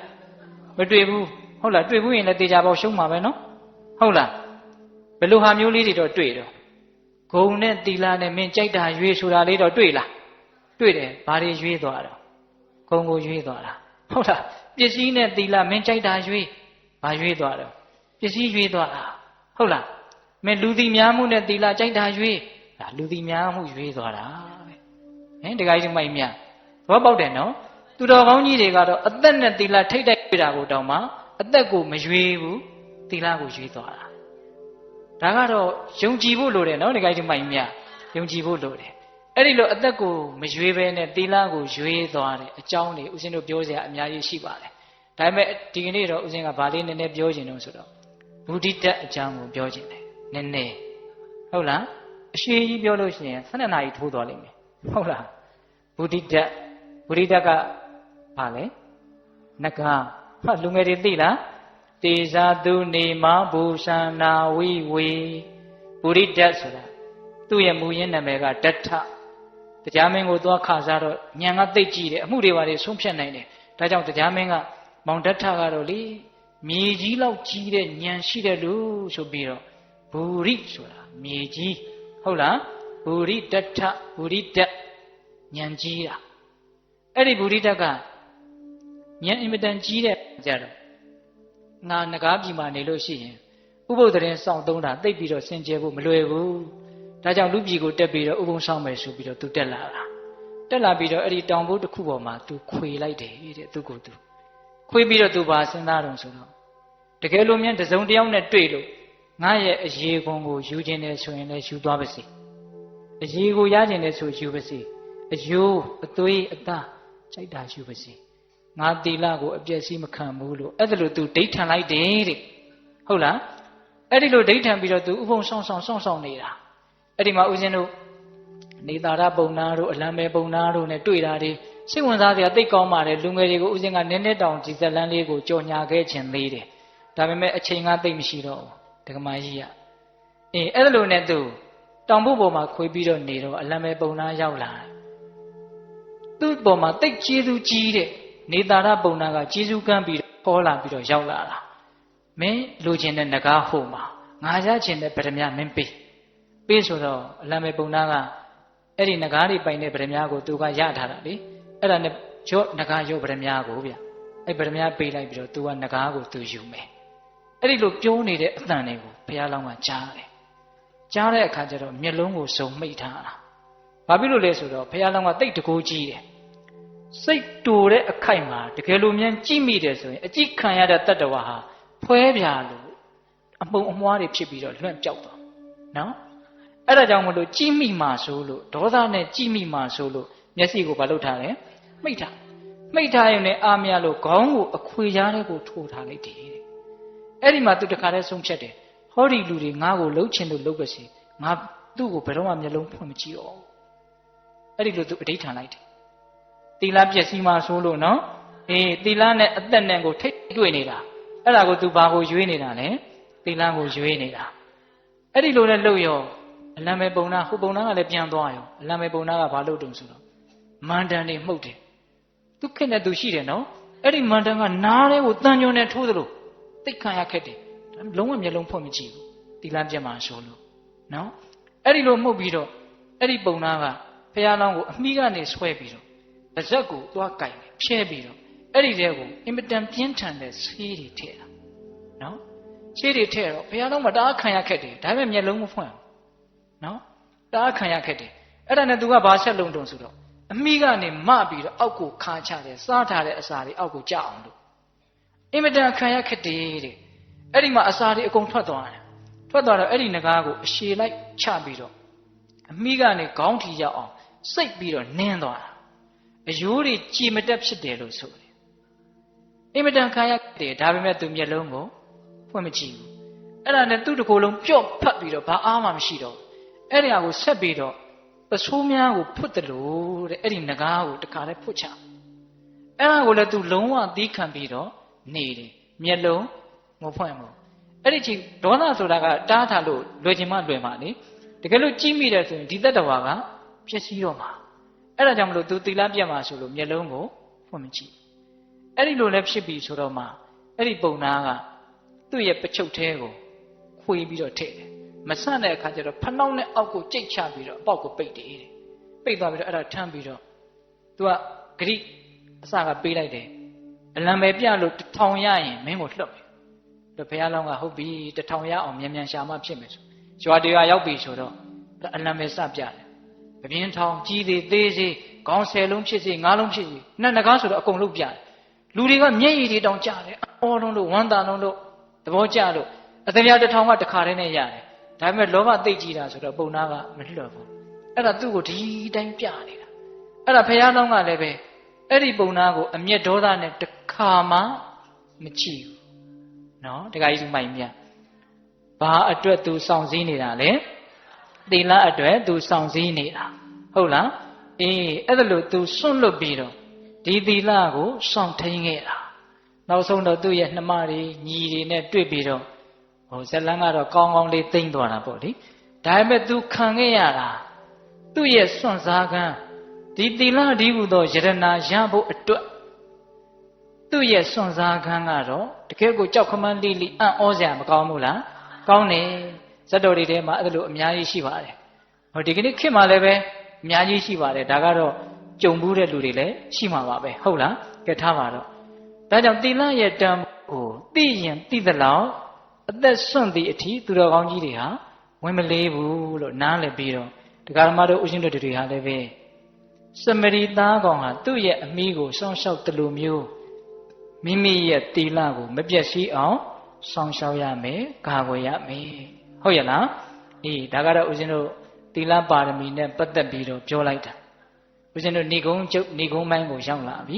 မတွေ့ဘူးဟုတ်လားတွေ့ဘူးရင်လည်းတေချာပေါရှုံးမှာပဲနော်ဟုတ်လားဘယ်လိုဟာမျိုးလေးတွေတော့တွေ့တော့ဂုံနဲ့သီလနဲ့မင်းကြိုက်တာရွေးဆိုတာလေးတော့တွေ့လားတွေ့တယ်ဘာတွေရွေးသွားတော့ဂုံကိုရွေးသွားတာဟုတ်လားပစ္စည်းနဲ့သီလမင်းကြိုက်တာရွေးဘာရွေးသွားတော့ပစ္စည်းရွေးသွားတာဟုတ်လားမင်းလူသိများမှုနဲ့သီလကြိုက်တာရွေးဒါလူသိများမှုရွေးသွားတာပဲဟင်တခါကြီးမိုက်မြတ်ဘောပေါက်တယ်နော်သူတော်ကောင်းကြီးတွေကတော့အသက်နဲ့သီလထိတ်တိုက်ပြတာကိုတောင်မှအသက်ကိုမရွေးဘူးသီလကိုရွေးသွားတာ ဒါကတော့ယုံကြည်ဖို့လိုတယ်နော်ဒီကိစ္စမိုင်မြယုံကြည်ဖို့လိုတယ်အဲ့ဒီလိုအသက်ကိုမရွေးဘဲနဲ့သီလကိုရွေးသွားတယ်အကြောင်းတွေဦးဇင်းတို့ပြောစရာအများကြီးရှိပါတယ်ဒါပေမဲ့ဒီကနေ့တော့ဦးဇင်းကဗာလေးနည်းနည်းပြောချင်တော့ဆိုတော့ဘုဒ္ဓတက်အကြောင်းကိုပြောချင်တယ်နည်းနည်းဟုတ်လားအရှိကြီးပြောလို့ရှိရင်12နာရီထိုးသွားလိမ့်မယ်ဟုတ်လားဘုဒ္ဓတက်ကဘာလဲနဂါဟာလူငယ်တွေသိလားတေဇာတုနေမဘူရှန္နာဝိဝေဘုဒ္ဓတက်ဆိုတာသူ့ရဲ့မူရင်းနာမည်ကတထတရားမင်းကိုသွားခါစားတော့ညံကသိတ်ကြည့်တယ်အမှုတွေပါလေဆုံးဖြတ်နိုင်တယ်ဒါကြောင့်တရားမင်းကမောင်တထကတော့လေမြေကြီးလောက်ကြီးတဲ့ညံရှိတဲ့လူဆိုပြီးတော့ဘူရိဆိုတာမြေကြီးဟုတ်လားဘူရိတထဘူရိတက်ညံကြီးတာအဲ့ဒီဘူရိတက်ကညံအင်မတန်ကြီးတဲ့ကြတော့ငါငကားပြည်မှာနေလို့ရှိရင်ဥပုသ်တရင်စောင့်သုံးတာသိပ်ပြီးတော့စင်ကြယ်ဖို့မလွယ်ဘူးဒါကြောင့်လူပြည်ကိုတက်ပြီးတော့ဥပုံဆောင်မယ်ဆိုပြီးတော့သူတက်လာတာတက်လာပြီးတော့အဲ့ဒီတောင်ဘုတ်တစ်ခုပေါ်မှာသူခွေလိုက်တယ်တဲ့သူကိုသူခွေပြီးတော့သူပါစဉ်းစားတော့ဆိုတော့တကယ်လို့မြန်တစုံတစ်ယောက်နဲ့တွေ့လို့ငါရဲ့အရေးခွန်ကိုယူခြင်းနဲ့ဆိုရင်လည်းယူသွားပါစေအရေးကိုရခြင်းနဲ့ဆိုယူပါစေအယိုးအသွေးအသားကြိုက်တာယူပါစေငါသီလကိုအပြည့်စည်းမခံဘူးလို့အဲ့ဒါလို့သူဒိဋ္ဌံလိုက်တယ်တဲ့ဟုတ်လားအဲ့ဒီလိုဒိဋ္ဌံပြီးတော့သူဥပုံဆောင်နေတာအဲ့ဒီမှာဦးဇင်းတို့နေသာရပုံနာတို့အလံပဲပုံနာတို့နဲ့တွေ့တာတွေစိတ်ဝင်စားစရာသိကောင်းပါတယ်လူငယ်တွေကိုဦးဇင်းကနည်းနည်းတောင်ဒီဇက်လန်းလေးကိုကြော်ညာခဲ့ခြင်းသေးတယ်ဒါပေမဲ့အချိန်ကသိမ့်မရှိတော့ဘူးဒကမာကြီးကအဲ့ဒါလိုနဲ့သူတောင်ဘုတ်ပေါ်မှာခွေးပြီးတော့နေတော့အလံပဲပုံနာရောက်လာသူ့ပေါ်မှာတိတ်ကျေးဇူးကြီးတဲ့နေသာရပုံနာကကျေးဇူးကမ်းပြီးပေါ်လာပြီးတော့ရောက်လာတာမင်းလိုချင်တဲ့ငကားဟုတ်မှာငါရချင်တဲ့ဗရမ ्या မင်းပေးဆိုတော့အလံပဲပုံနာကအဲ့ဒီငကားတွေပိုင်တဲ့ဗရမ ्या ကိုသူကရထားတာလေအဲ့ဒါနဲ့ရော့ငကားရော့ဗရမ ्या ကိုဗျအဲ့ဗရမ ्या ပေးလိုက်ပြီးတော့သူကငကားကိုသူယူမယ်အဲ့ဒီလိုပြောနေတဲ့အတန်တွေကိုဘုရားလောင်းကကြားတယ်ကြားတဲ့အခါကျတော့မျက်လုံးကိုစုံမိတ်ထားတာဘာဖြစ်လို့လဲဆိုတော့ဘုရားလောင်းကတိတ်တကိုးကြီးတယ်စိတ်တူတဲ့အခိုက်မှာတကယ်လို့မြန်ကြည့်မိတယ်ဆိုရင်အကြည့်ခံရတဲ့တတ္တဝါဟာဖွဲပြာလို့အမှုံအမွှားတွေဖြစ်ပြီးတော့လွန့်ပြောက်သွားနော်အဲ့ဒါကြောင့်မလို့ကြည့်မိမှဆိုလို့ဒေါသနဲ့ကြည့်မိမှဆိုလို့မျက်စိကိုမလုပ်ထားတယ်မိတ်ထားရင်လည်းအာမရလို့ခေါင်းကိုအခွေကြားတဲ့ကိုထိုးထားလိုက်တယ်အဲ့ဒီမှာသူတခါတည်းဆုံးဖြတ်တယ်ဟောဒီလူတွေငါ့ကိုလှုပ်ချင်လို့လှုပ်ပါစေငါသူ့ကိုဘယ်တော့မှမျက်လုံးဖွင့်မကြည့်တော့အဲ့ဒီလိုသူအဋိဌာန်လိုက်တယ်သီလပျက်စီးမှဆိုလို့နော်သီလနဲ့အသက်နဲ့ကိုထိတ်တွေ့နေတာအဲ့ဒါကိုသူဘာကိုရွေးနေတာလဲသီလကိုရွေးနေတာအဲ့ဒီလိုနဲ့လှုပ်ရောအလံပဲပုံနာဟိုပုံနာကလည်းပြန်သွားရောအလံပဲပုံနာကဘာလုပ်တုံဆိုတော့မန္တန်နေမှုတ်တယ်သူခက်နဲ့သူရှိတယ်နော်အဲ့ဒီမန္တန်ကနားလေးကိုတန်ညွန်နဲ့ထိုးသလိုသိခံရခက်တယ်လုံးဝမျက်လုံးဖွင့်မကြည့်ဘူးသီလပြတ်မှဆိုလို့နော်အဲ့ဒီလိုမှုတ်ပြီးတော့အဲ့ဒီပုံနာကဖះလောင်းကိုအမိကနေဆွဲပြီးတော့ပါဇက်ကိုသွားကြိုက်တယ်ဖြဲပြီးတော့အဲ့ဒီတဲကိုအင်မတန်ပြင်းထန်တဲ့ဆေးတွေထည့်တာနော်ဆေးတွေထည့်တော့ဖះလောင်းမှာတအားခံရခက်တယ်ဒါပေမဲ့မျက်လုံးမဖွင့်ဘူးနော်တအားခံရခက်တယ်အဲ့ဒါနဲ့သူကဘာဆက်လုံးတုံဆိုတော့အမိကနေမပြီးတော့အောက်ကိုခါချတယ်စားထားတဲ့အစာတွေအောက်ကိုကျအောင်လို့အင်မတန်ခံရခက်တယ်တဲ့အဲ့ဒီမှာအစာတွေအကုန်ထွက်သွားတယ်ထွက်သွားတော့အဲ့ဒီငကားကိုအရှည်လိုက်ချပြီးတော့အမိကနေခေါင်းထီရောက်အောင်စိတ်ပြီးတော့နင်းသွားတာအယိုးတွေကြည်မတက်ဖြစ်တယ်လို့ဆိုတယ်အင်မတန်ခံရတယ်ဒါပေမဲ့သူမျက်လုံးကိုဖွင့်မကြည့်ဘူးအဲ့ဒါနဲ့သူ့တစ်ကိုယ်လုံးပြော့ဖတ်ပြီးတော့ဘာအားမှမရှိတော့အဲ့ဒီဟာကိုဆက်ပြီးတော့ပစိုးများကိုဖွတ်တယ်လို့တဲ့အဲ့ဒီငကားကိုတခါလဲဖွတ်ချအဲ့ဒါကိုလည်းသူလုံးဝသီးခံပြီးတော့နေတယ်မျက်လုံးမဖွင့်ဘူးအဲ့ဒီချိန်ဒေါသဆိုတာကတားထားလို့လွယ်ချင်မှလွယ်မှာလေတကယ်လို့ကြည့်မိတယ်ဆိုရင်ဒီတတ္တဝါကပျက်စီးတော့မှာအဲ့ဒါကြောင့်မလို့သူသီလပြတ်မှာဆိုလို့မျက်လုံးကိုဖွင့်မကြည့်အဲ့ဒီလိုလည်းဖြစ်ပြီဆိုတော့မှအဲ့ဒီပုံနာကသူ့ရဲ့ပချုပ်သေးကိုခွေပြီးတော့ထည့်တယ်မဆန့်တဲ့အခါကျတော့ဖနှောင်းနဲ့အောက်ကိုကြိတ်ချပြီးတော့အပေါက်ကိုပိတ်တယ်တဲ့ပိတ်သွားပြီးတော့အဲ့ဒါထမ်းပြီးတော့သူကဂရိအစကပေးလိုက်တယ်အလံပဲပြလို့1000ရရင်မင်းကိုလှုပ်တယ်တော့ဘုရားလောင်းကဟုတ်ပြီ1000ရအောင်မြန်မြန်ရှာမှဖြစ်မယ်ဆိုရွာတရားရောက်ပြီဆိုတော့အလံပဲစပြတယ်ပပြင်းထောင်ကြီးသေးသေးစေခေါင်း10လုံးဖြစ်စေ9လုံးဖြစ်စေနဲ့ငကားဆိုတော့အကုန်လုပ်ပြတယ်လူတွေကမျက်ရည်တွေတောင်ကျတယ်အော်လုံးလို့ဝမ်းသာလုံးလို့သဘောကျလို့အသပြား1000ကတခါတည်းနဲ့ရတယ် ဒါပေမဲ့လောဘသိကြည့်တာဆိုတော့ပုံနာကမလွတ်ဘူးအဲ့ဒါသူ့ကိုဒီတိုင်းပြနေတာအဲ့ဒါဖရာလောင်းကလည်းပဲအဲ့ဒီပုံနာကိုအမျက်ဒေါသနဲ့တစ်ခါမှမကြည့်ဘူးနော်တခါကြီးမိုင်မြဘာအတွက်သူစောင့်စည်းနေတာလဲသီလအတွက်သူစောင့်စည်းနေတာဟုတ်လားအေးအဲ့ဒါလို့သူစွန့်လွတ်ပြီးတော့ဒီသီလကိုစောင့်ထိန်ခဲ့တာနောက်ဆုံးတော့သူ့ရဲ့နှမတွေညီတွေနဲ့တွေ့ပြီးတော့ဟိုဇလန်းကတော့ကောင်းကောင်းလေးသိမ့်သွားတာပေါ့လေဒါပေမဲ့သူခံခဲ့ရတာသူ့ရဲ့စွန့်စားကန်းဒီသီလဒီဟုသောယရနာရဖို့အတွက်သူ့ရဲ့စွန့်စားကန်းကတော့တကယ်ကိုကြောက်ခမန်းလိလိအံ့ဩစရာမကောင်းဘူးလားကောင်းတယ်ဇတ်တော်တွေထဲမှာအဲ့လိုအများကြီးရှိပါတယ်ဟိုဒီကနေ့ခေတ်မှာလည်းပဲအများကြီးရှိပါတယ်ဒါကတော့ကြုံဘူးတဲ့လူတွေလည်းရှိမှာပါပဲဟုတ်လားကဲထားပါတော့ဒါကြောင့်သီလရဲ့တန်ကိုသိရင်သိသလောက်အသက်ဆွန့်သည့်အထိသူတော်ကောင်းကြီးတွေဟာဝင်မလေးဘူးလို့နားလည်ပြီးတော့တရားဓမ္မတို့ဥရှင်တို့တွေဟာလည်းပဲစမရီသားကောင်ဟာသူ့ရဲ့အမိကိုစောင့်ရှောက်တလူမျိုးမိမိရဲ့သီလကိုမပြည့်စည်အောင်စောင့်ရှောက်ရမယ်ကာကွယ်ရမယ်ဟုတ်ရဲ့လားအေးဒါကတော့ဥရှင်တို့သီလပါရမီနဲ့ပတ်သက်ပြီးတော့ပြောလိုက်တာဥရှင်တို့ဏိဂုံးကျုပ်ဏိဂုံးပိုင်းကိုရောက်လာပြီ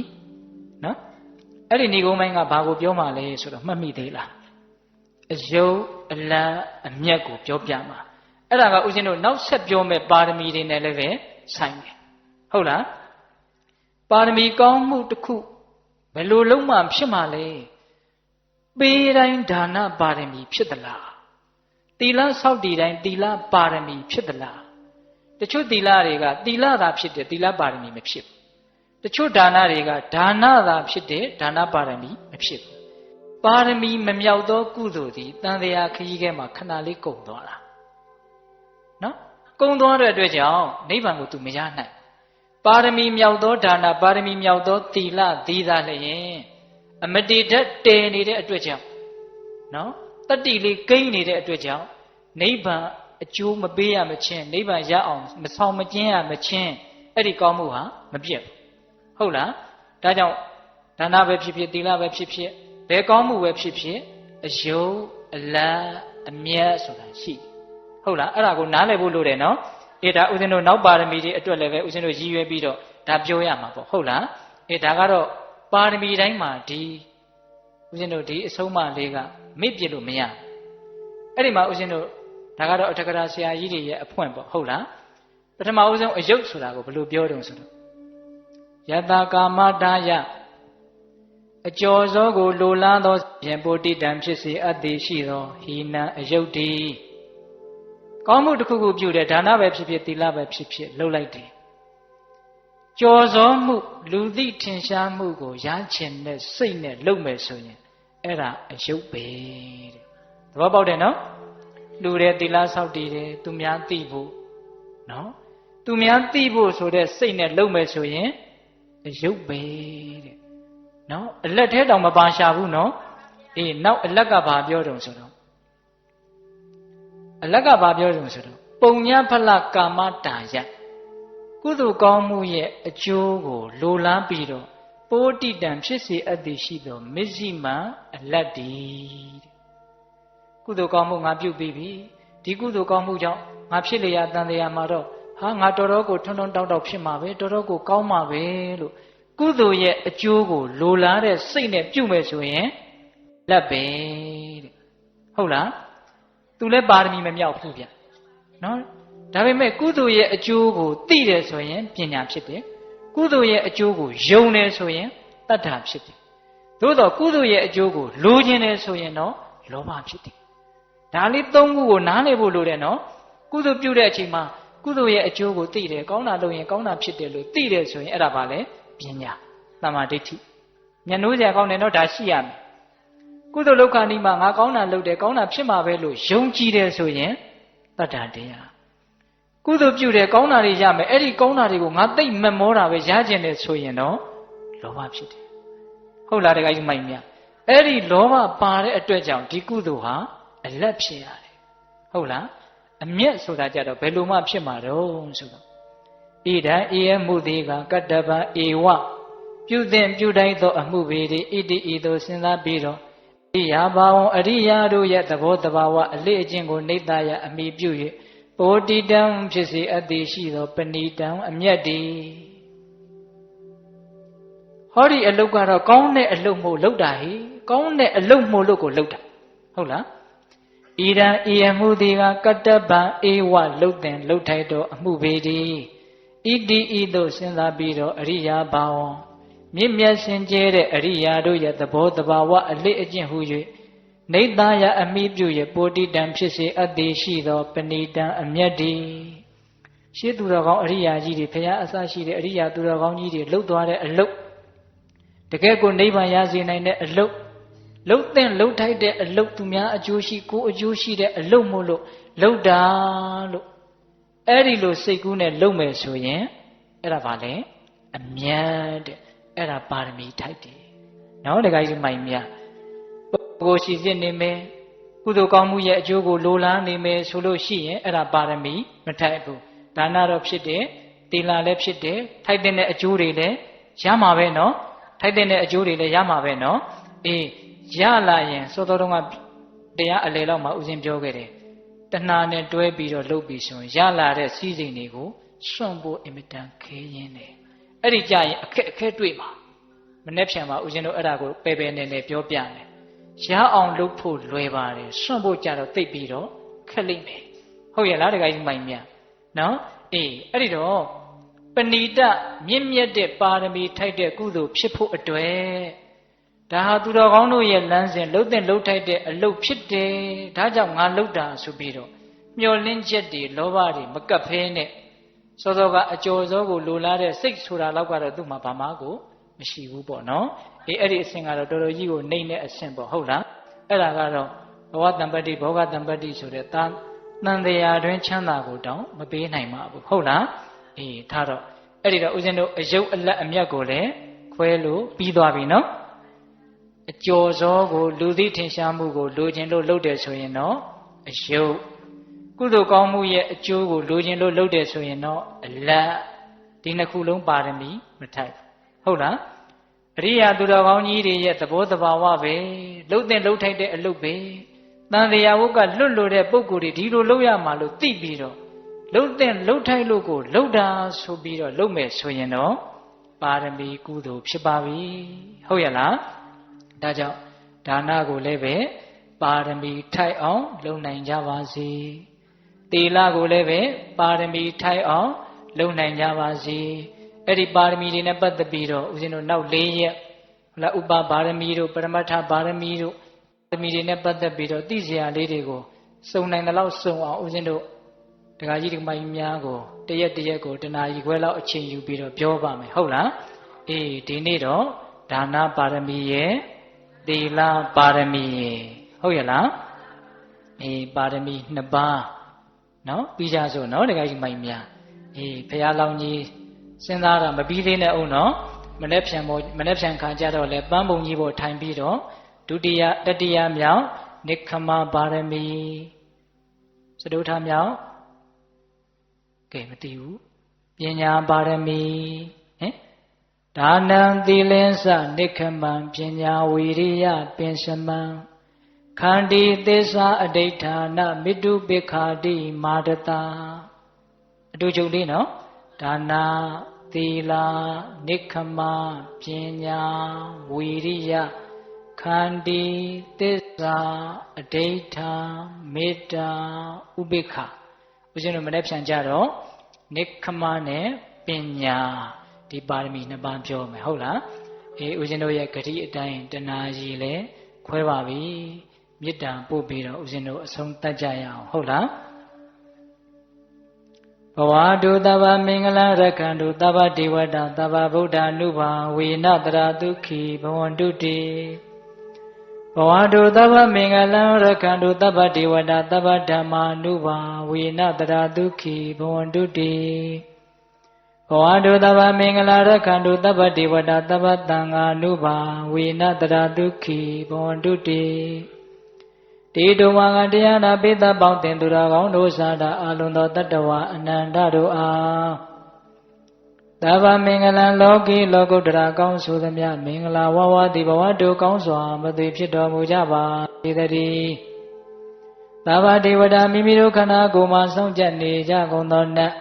နော်အဲ့ဒီဏိဂုံးပိုင်းကဘာကိုပြောမှလဲဆိုတော့မှတ်မိသေးလားအယုတ်အလံအမျက်ကိုပြောပြမှာအဲ့ဒါကဥရှင်တို့နောက်ဆက်ပြောမဲ့ပါရမီတွေနဲ့လည်းပဲဆိုင်တယ်ဟုတ်လားပါရမီကောင်းမှုတစ်ခုဘယ်လိုလုံးမှဖြစ်မှာလဲပေးတိုင်းဒါနပါရမီဖြစ်သလားသီလဆောက်တည်တိုင်းသီလပါရမီဖြစ်သလားတချို့သီလတွေကသီလသာဖြစ်တယ်သီလပါရမီမဖြစ်ဘူးတချို့ဒါနတွေကဒါနသာဖြစ်တယ်ဒါနပါရမီမဖြစ်ဘူးပါရမီမမြောက်သောကုသိုလ်သည်တန်တရားခရီးခဲမှာခဏလေးကုန်သွားတာနော်ကုန်သွားတဲ့အတွက်ကြောင့်နိဗ္ဗာန်ကို तू မရနိုင်ပါရမီမြောက်သောဒါနပါရမီမြောက်သောသီလသီးသားလျင်အမတိဓာတ်တည်နေတဲ့အတွက်ကြောင့်နော်တတိလေးကိန်းနေတဲ့အတွက်ကြောင့်နိဗ္ဗာန်အကျိုးမပေးရမချင်းနိဗ္ဗာန်ရအောင်မဆောင်မကျင်းရမချင်းအဲ့ဒီကောင်းမှုဟာမပြတ်ဘူးဟုတ်လားဒါကြောင့်ဒါနပဲဖြစ်ဖြစ်သီလပဲဖြစ်ဖြစ်ဘယ်ကောင်းမှုပဲဖြစ်ဖြစ်အယုတ်အလံအမျက်ဆိုတာရှိဟုတ်လားအဲ့ဒါကိုနားလည်ဖို့လိုတယ်နော်အေးဒါဥစဉ်တို့နောက်ပါရမီတွေအတွက်လည်းပဲဥစဉ်တို့ရည်ရွယ်ပြီးတော့ဒါပြောရမှာပေါ့ဟုတ်လားအေးဒါကတော့ပါရမီတိုင်းမှာဒီဥစဉ်တို့ဒီအဆုံးအမလေးကမေ့ပြလို့မရအဲ့ဒီမှာဥစဉ်တို့ဒါကတော့အထက်ကရာဆရာကြီးတွေရဲ့အဖွင့်ပေါ့ဟုတ်လားပထမဦးဆုံးအယုတ်ဆိုတာကိုဘယ်လိုပြောတုံးဆိုတော့ယတကာမတာယအကျော်စောကိုလိုလားသောယံပိုတိတံဖြစ်စေအပ်သည်ရှိသောဟိနံအယုတ်တိကောင်းမှုတစ်ခုခုပြုတယ်ဒါနပဲဖြစ်ဖြစ်သီလပဲဖြစ်ဖြစ်လုပ်လိုက်တယ်ကျော်စောမှုလူသိထင်ရှားမှုကိုရချင်တဲ့စိတ်နဲ့လုပ်မယ်ဆိုရင်အဲ့ဒါအယုတ်ပဲတဲ့သဘောပေါက်တယ်နော်လူတဲ့သီလဆောက်တည်တယ်သူများသိဖို့နော်သူများသိဖို့ဆိုတဲ့စိတ်နဲ့လုပ်မယ်ဆိုရင်အယုတ်ပဲတဲ့နော်အလက်ထဲတောင်မပါရှာဘူးနော်အေးနောက်အလက်ကဘာပြောတုံဆိုတော့အလက်ကဘာပြောတုံဆိုတော့ပုံညာဖလကာမတာယကုသိုလ်ကောင်းမှုရဲ့အကျိုးကိုလိုလားပြီးတော့ပိုးတိတံဖြစ်စေအပ်သည်ရှိသောမစ္စည်းမအလတ်တည်ကုသိုလ်ကောင်းမှုငါပြုပြီးပြီဒီကုသိုလ်ကောင်းမှုကြောင့်ငါဖြစ်လျာတန်တရားမှာတော့ဟာငါတော်တော်ကိုထွန်းထွန်းတောက်တောက်ဖြစ်မှာပဲတော်တော်ကိုကောင်းမှာပဲလို့ကုသိုလ်ရဲ့အကျိုးကိုလိုလားတဲ့စိတ်နဲ့ပြုမယ်ဆိုရင်လက်ပဲတဲ့ဟုတ်လားသူလည်းပါရမီမမြောက်ဘူးဗျနော်ဒါပေမဲ့ကုသိုလ်ရဲ့အကျိုးကိုသိတယ်ဆိုရင်ပညာဖြစ်တယ်ကုသိုလ်ရဲ့အကျိုးကိုယုံတယ်ဆိုရင်တတ္ထာဖြစ်တယ်သို့တော့ကုသိုလ်ရဲ့အကျိုးကိုလိုချင်တယ်ဆိုရင်တော့လောဘဖြစ်တယ်ဒါလေးသုံးခုကိုနားလည်ဖို့လိုတယ်နော်ကုသိုလ်ပြုတဲ့အချိန်မှာကုသိုလ်ရဲ့အကျိုးကိုသိတယ်ကောင်းတာလုပ်ရင်ကောင်းတာဖြစ်တယ်လို့သိတယ်ဆိုရင်အဲ့ဒါပါလေပညာသမာဓိဋ္ဌိဉာဏ်နိုးစရာကောင်းတယ်နော်ဒါရှိရမယ်ကုသိုလ်လောကနီးမှာငါကောင်းတာလုပ်တယ်ကောင်းတာဖြစ်မှာပဲလို့ယုံကြည်တယ်ဆိုရင်တတ္တတရားကုသိုလ်ပြုတယ်ကောင်းတာတွေရမယ်အဲ့ဒီကောင်းတာတွေကိုငါသိမမောတာပဲရကျင်တယ်ဆိုရင်တော့လောဘဖြစ်တယ်ဟုတ်လားတခါကြီးမိုက်မြအဲ့ဒီလောဘပါတဲ့အတွက်ကြောင့်ဒီကုသိုလ်ဟာအလက်ဖြစ်ရတယ်ဟုတ်လားအမျက်ဆိုတာကြတော့ဘယ်လိုမှဖြစ်မှာတော့ဆိုတော့ဣဒံဧယမှုသေးကကတ္တဗံဧဝပြုသင်ပြုတိုင်းသောအမှုပေသည်ဣတိဤသို့စဉ်းစားပြီးတော့ ရိယာဘာဝံအရိယာတို့ရဲ့သဘောတဘာဝအလေးအကျင့်ကိုနှိမ့်သားရအမိပြု၍ပိုတိတံဖြစ်စေအပ်သည်ရှိသောပဏိတံအမျက်တည်းဟောဒီအလုတ်ကတော့ကောင်းတဲ့အလုတ်မို့လုပ်တာဟိကောင်းတဲ့အလုတ်မို့လို့ကိုလုပ်တာဟုတ်လားဣဒံဤအမှုသည်ကကတ္တပံဧဝလုတ်တင်လုတ်ထိုက်သောအမှုပေတည်းဣတိဤသို့စဉ်းစားပြီးတော့အရိယာဘာဝံမြင့်မြတ်စင်ကြဲတဲ့အရိယာတို့ရဲ့သဘောတဘာဝအလေးအကျင့်ဟု၍နေသားရအမိပြု၍ပိုတိတံဖြစ်စေအပ်သည်ရှိသောပဏိတံအမျက်တည်းရှေးသူတော်ကောင်းအရိယာကြီးတွေဖရာအစရှိတဲ့အရိယာသူတော်ကောင်းကြီးတွေလှုပ်သွားတဲ့အလုတ်တကယ်ကိုနိဗ္ဗာန်ရစေနိုင်တဲ့အလုတ်လှုပ်တဲ့လှုပ်ထိုက်တဲ့အလုတ်သူများအကျိုးရှိကိုအကျိုးရှိတဲ့အလုတ်မို့လို့လှုပ်တာလို့အဲ့ဒီလိုစိတ်ကူးနဲ့လှုပ်မယ်ဆိုရင်အဲ့ဒါဘာလဲအမြတ်တဲ့အဲ့ဒါပါရမီထိုက်တယ်နော်တခါကြီးမိုင်မြကိုရှိစစ်နေမယ်ကုသိုလ်ကောင်းမှုရဲ့အကျိုးကိုလိုလားနေမယ်ဆိုလို့ရှိရင်အဲ့ဒါပါရမီမထိုက်ဘူးဒါနတော့ဖြစ်တယ်သီလလည်းဖြစ်တယ်ထိုက်တဲ့အကျိုးတွေလည်းရမှာပဲနော်ထိုက်တဲ့အကျိုးတွေလည်းရမှာပဲနော်အေးရလာရင်စောစောတုန်းကတရားအလယ်လောက်မှာဥစဉ်ပြောခဲ့တယ်တဏှာနဲ့တွဲပြီးတော့လှုပ်ပြီးဆိုရင်ရလာတဲ့စည်းစိမ်တွေကိုစွန့်ဖို့အင်မတန်ခဲရင်းတယ်အဲ့ဒီကြရင်အခက်တွေ့မှာမနေ့ဖြန်မှာဥစဉ်တို့အဲ့ဒါကိုပယ်ပယ်နေနေပြောပြတယ်ရအောင်လုပ်ဖို့လွယ်ပါတယ်စွန့်ဖို့ကြတော့သိပ်ပြီးတော့ခက်လိမ့်မယ်ဟုတ်ရဲ့လားတခါကြီးမိုင်မြနော်အေးအဲ့ဒီတော့ပဏိတမြင့်မြတ်တဲ့ပါရမီထိုက်တဲ့ကုသိုလ်ဖြစ်ဖို့အတွက်ဒါဟာသူတော်ကောင်းတို့ရဲ့လမ်းစဉ်လှုပ်တဲ့လှုပ်ထိုက်တဲ့အလုပ်ဖြစ်တယ်ဒါကြောင့်ငါလှုပ်တာဆိုပြီးတော့မျောလင်းချက်တွေလောဘတွေမကပ်ဖဲနဲ့စောစောကအကျော်စောကိုလိုလားတဲ့စိတ်ဆိုတာလောက်ကတော့သူ့မှာဘာမှကိုမရှိဘူးပေါ့နော်အေးအဲ့ဒီအဆင့်ကတော့တော်တော်ကြီးကိုနှိမ့်တဲ့အဆင့်ပေါ့ဟုတ်လားအဲ့ဒါကတော့ဘဝတံပတ္တိဘောဂတံပတ္တိဆိုတဲ့တန်တရားတွင်ချမ်းသာကိုတောင်မပေးနိုင်ပါဘူးဟုတ်လားအေးထားတော့အဲ့ဒီတော့ဦးဇင်းတို့အယုတ်အလတ်အမြတ်ကိုလည်းခွဲလို့ပြီးသွားပြီနော်အကျော်စောကိုလူသိထင်ရှားမှုကိုလိုချင်လို့လုပ်တယ်ဆိုရင်တော့အယုတ်ကုသိုလ်ကောင်းမှုရဲ့အကျိုးကိုလိုချင်လို့လုပ်တယ်ဆိုရင်တော့အလတ်ဒီနှစ်ခုလုံးပါရမီမထိုက်ဟုတ်လားအရိယာသူတော်ကောင်းကြီးတွေရဲ့သဘောတဘာဝပဲလှုပ်တဲ့လှုပ်ထိုက်တဲ့အလုပ်ပဲတန်တရားဝုတ်ကလွတ်လို့တဲ့ပုံကိုယ်တွေဒီလိုလုပ်ရမှာလို့သိပြီးတော့လှုပ်တဲ့လှုပ်ထိုက်လို့ကိုလှုပ်တာဆိုပြီးတော့လုပ်မယ်ဆိုရင်တော့ပါရမီကုသိုလ်ဖြစ်ပါပြီဟုတ်ရဲ့လားဒါကြောင့်ဒါနကိုလည်းပဲပါရမီထိုက်အောင်လုပ်နိုင်ကြပါစေသီလကိုလည်းပဲပါရမီထိုက်အောင်လုပ်နိုင်ကြပါစေအဲ့ဒီပါရမီတွေနဲ့ပတ်သက်ပြီးတော့ဦးဇင်းတို့နောက်၄ရက်ဟုတ်လားဥပပါရမီတို့ပရမတ္ထပါရမီတို့ပါရမီတွေနဲ့ပတ်သက်ပြီးတော့သိစရာလေးတွေကိုစုံနိုင်တဲ့လောက်စုံအောင်ဦးဇင်းတို့ဒကာကြီးဒကာမကြီးများကိုတရက်ကိုတနာရီခွဲလောက်အချိန်ယူပြီးတော့ပြောပါမယ်ဟုတ်လားအေးဒီနေ့တော့ဒါနပါရမီရဲ့သီလပါရမီရဲ့ဟုတ်ရဲ့လားအေးပါရမီ2ပါးနော်ပြီးကြစို့နော်ဒကာကြီးမိုင်များအေးဘုရားလောင်းကြီးစဉ်းစားတာမပြီးသေးနဲ့ဦးနော်မနေ့ဖြန်ခါကြတော့လေပန်းပုံကြီးပေါ်ထိုင်ပြီးတော့ဒုတိယတတိယမြောက်နိက္ခမပါရမီစတုထမြောက်ကဲမသိဘူးပညာပါရမီဟင်ဒါနံသီလင်္စနိက္ခမံပညာဝီရိယပင်စမံခန္တီသစ္စာအဋိဋ္ဌာနမိတုပိခာတိမာတတာအတူချုပ်လေးနော်ဒါနာသီလနိက္ခမပညာဝီရိယခန္တီသစ္စာအဋိဋ္ဌာမေတ္တာဥပိ္ပခဦးဇင်းတို့မနေ့ဖြန်ကြတော့နိက္ခမနဲ့ပညာဒီပါရမီ2ပါးပြောမယ်ဟုတ်လားအေးဦးဇင်းတို့ရဲ့ဂတိအတိုင်းတဏှာကြီးလဲခွဲပါပြီမေတ္တာပို့ပြီးတော့ဦးဇင်းတို့အဆုံးသတ်ကြရအောင်ဟုတ်လားဘဝတုသဗ္ဗမင်္ဂလရက္ခန္တုသဗ္ဗဒေဝတာသဗ္ဗဗုဒ္ဓ ानु ဘာဝေနတရာဒုက္ခိဘဝန္တုတိဘဝတုသဗ္ဗမင်္ဂလရက္ခန္တုသဗ္ဗဒေဝတာသဗ္ဗဓမ္မာ ानु ဘာဝေနတရာဒုက္ခိဘဝန္တုတိဘဝတုသဗ္ဗမင်္ဂလရက္ခန္တုသဗ္ဗဒေဝတာသဗ္ဗသံဃာ ानु ဘာဝေနတရာဒုက္ခိဘဝန္တုတိတေတုဝါကတရားနာပိသပေါင်းတင်သူတော်ကောင်းတို့သာတာအလုံးသောတတ္တဝါအနန္တတို့အား သဗ္ဗမင်္ဂလံလောကီလောကုတ္တရာကောင်းဆိုသမျှမင်္ဂလာဝဝတိဘဝတုကောင်းစွာမသွေဖြစ်တော်မူကြပါစေတည်းသဗ္ဗဒေဝတာမိမိတို့ခန္ဓာကိုယ်မှာစောင့်ကြနေကြကုန်သောနတ်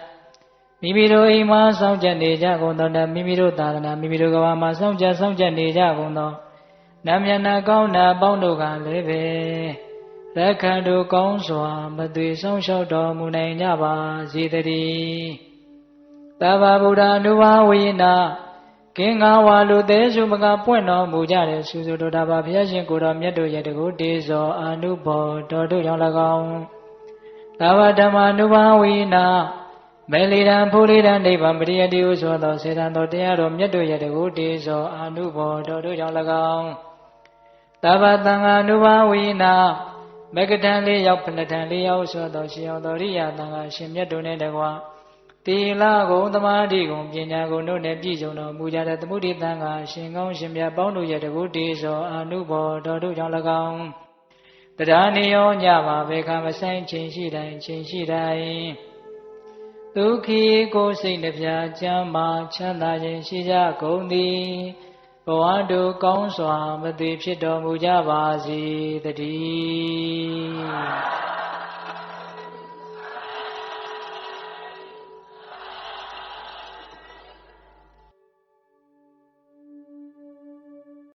မိမိတို့အိမ်မှာစောင့်ကြနေကြကုန်သောနတ်မိမိတို့သာသနာမိမိတို့ကဘာမှာစောင့်ကြနေကြကုန်သောနတ်မျက်နှာကောင်းနာပေါင်းတို့ကလည်းပဲရက္ခဏတို့ကောင်းစွာမသွေဆောင်ရှောက်တော်မူနိုင်ကြပါစေတည်းသဗ္ဗဗုဒ္ဓ ानु ဘာဝေနကင်္ဂဝါလူသေးစုမကပွင့်တော်မူကြတဲ့စုစုတို့တာပါဘုရားရှင်ကိုယ်တော်မြတ်တို့ရဲ့တကုတေဇောအာနုဘောတော်တို့ကြောင့်၎င်းသဗ္ဗဓမ္မ ानु ဘာဝေနမေလီရန်ဖူလီရန်နိဗ္ဗာန်ပရိယတိဟုဆိုသောစေတံတော်တရားတော်မြတ်တို့ရဲ့တကုတေဇောအာနုဘောတော်တို့ကြောင့်၎င်းသဗ္ဗသံဃာ ानु ဘာဝေနမဂ္ဂထံ၄ယောက်ဖဏထံ၄ယောက်ဆိုသောရှင်အောင်တော်ရိယာသံဃာရှင်မြတ်တို့နဲ့တကွာသီလဂုဏ်သမာဓိဂုဏ်ပညာဂုဏ်တို့နဲ့ပြည့်စုံတော်မူကြတဲ့သမုဒိသံဃာရှင်ကောင်းရှင်မြတ်ပေါင်းတို့ရဲ့တကုတေဇောအာနုဘောတော်တို့ကြောင့်၎င်းတရားနေရောညပါဘေခမဆိုင်ချိန်ရှိတိုင်းဒုက္ခိကိုယ်စိတ်နှပြချမ်းမာချမ်းသာခြင်းရှိကြကုန်သည်ဘဝတို့ကောင်းစွာမသွေဖြစ်တော်မူကြပါစေတည်း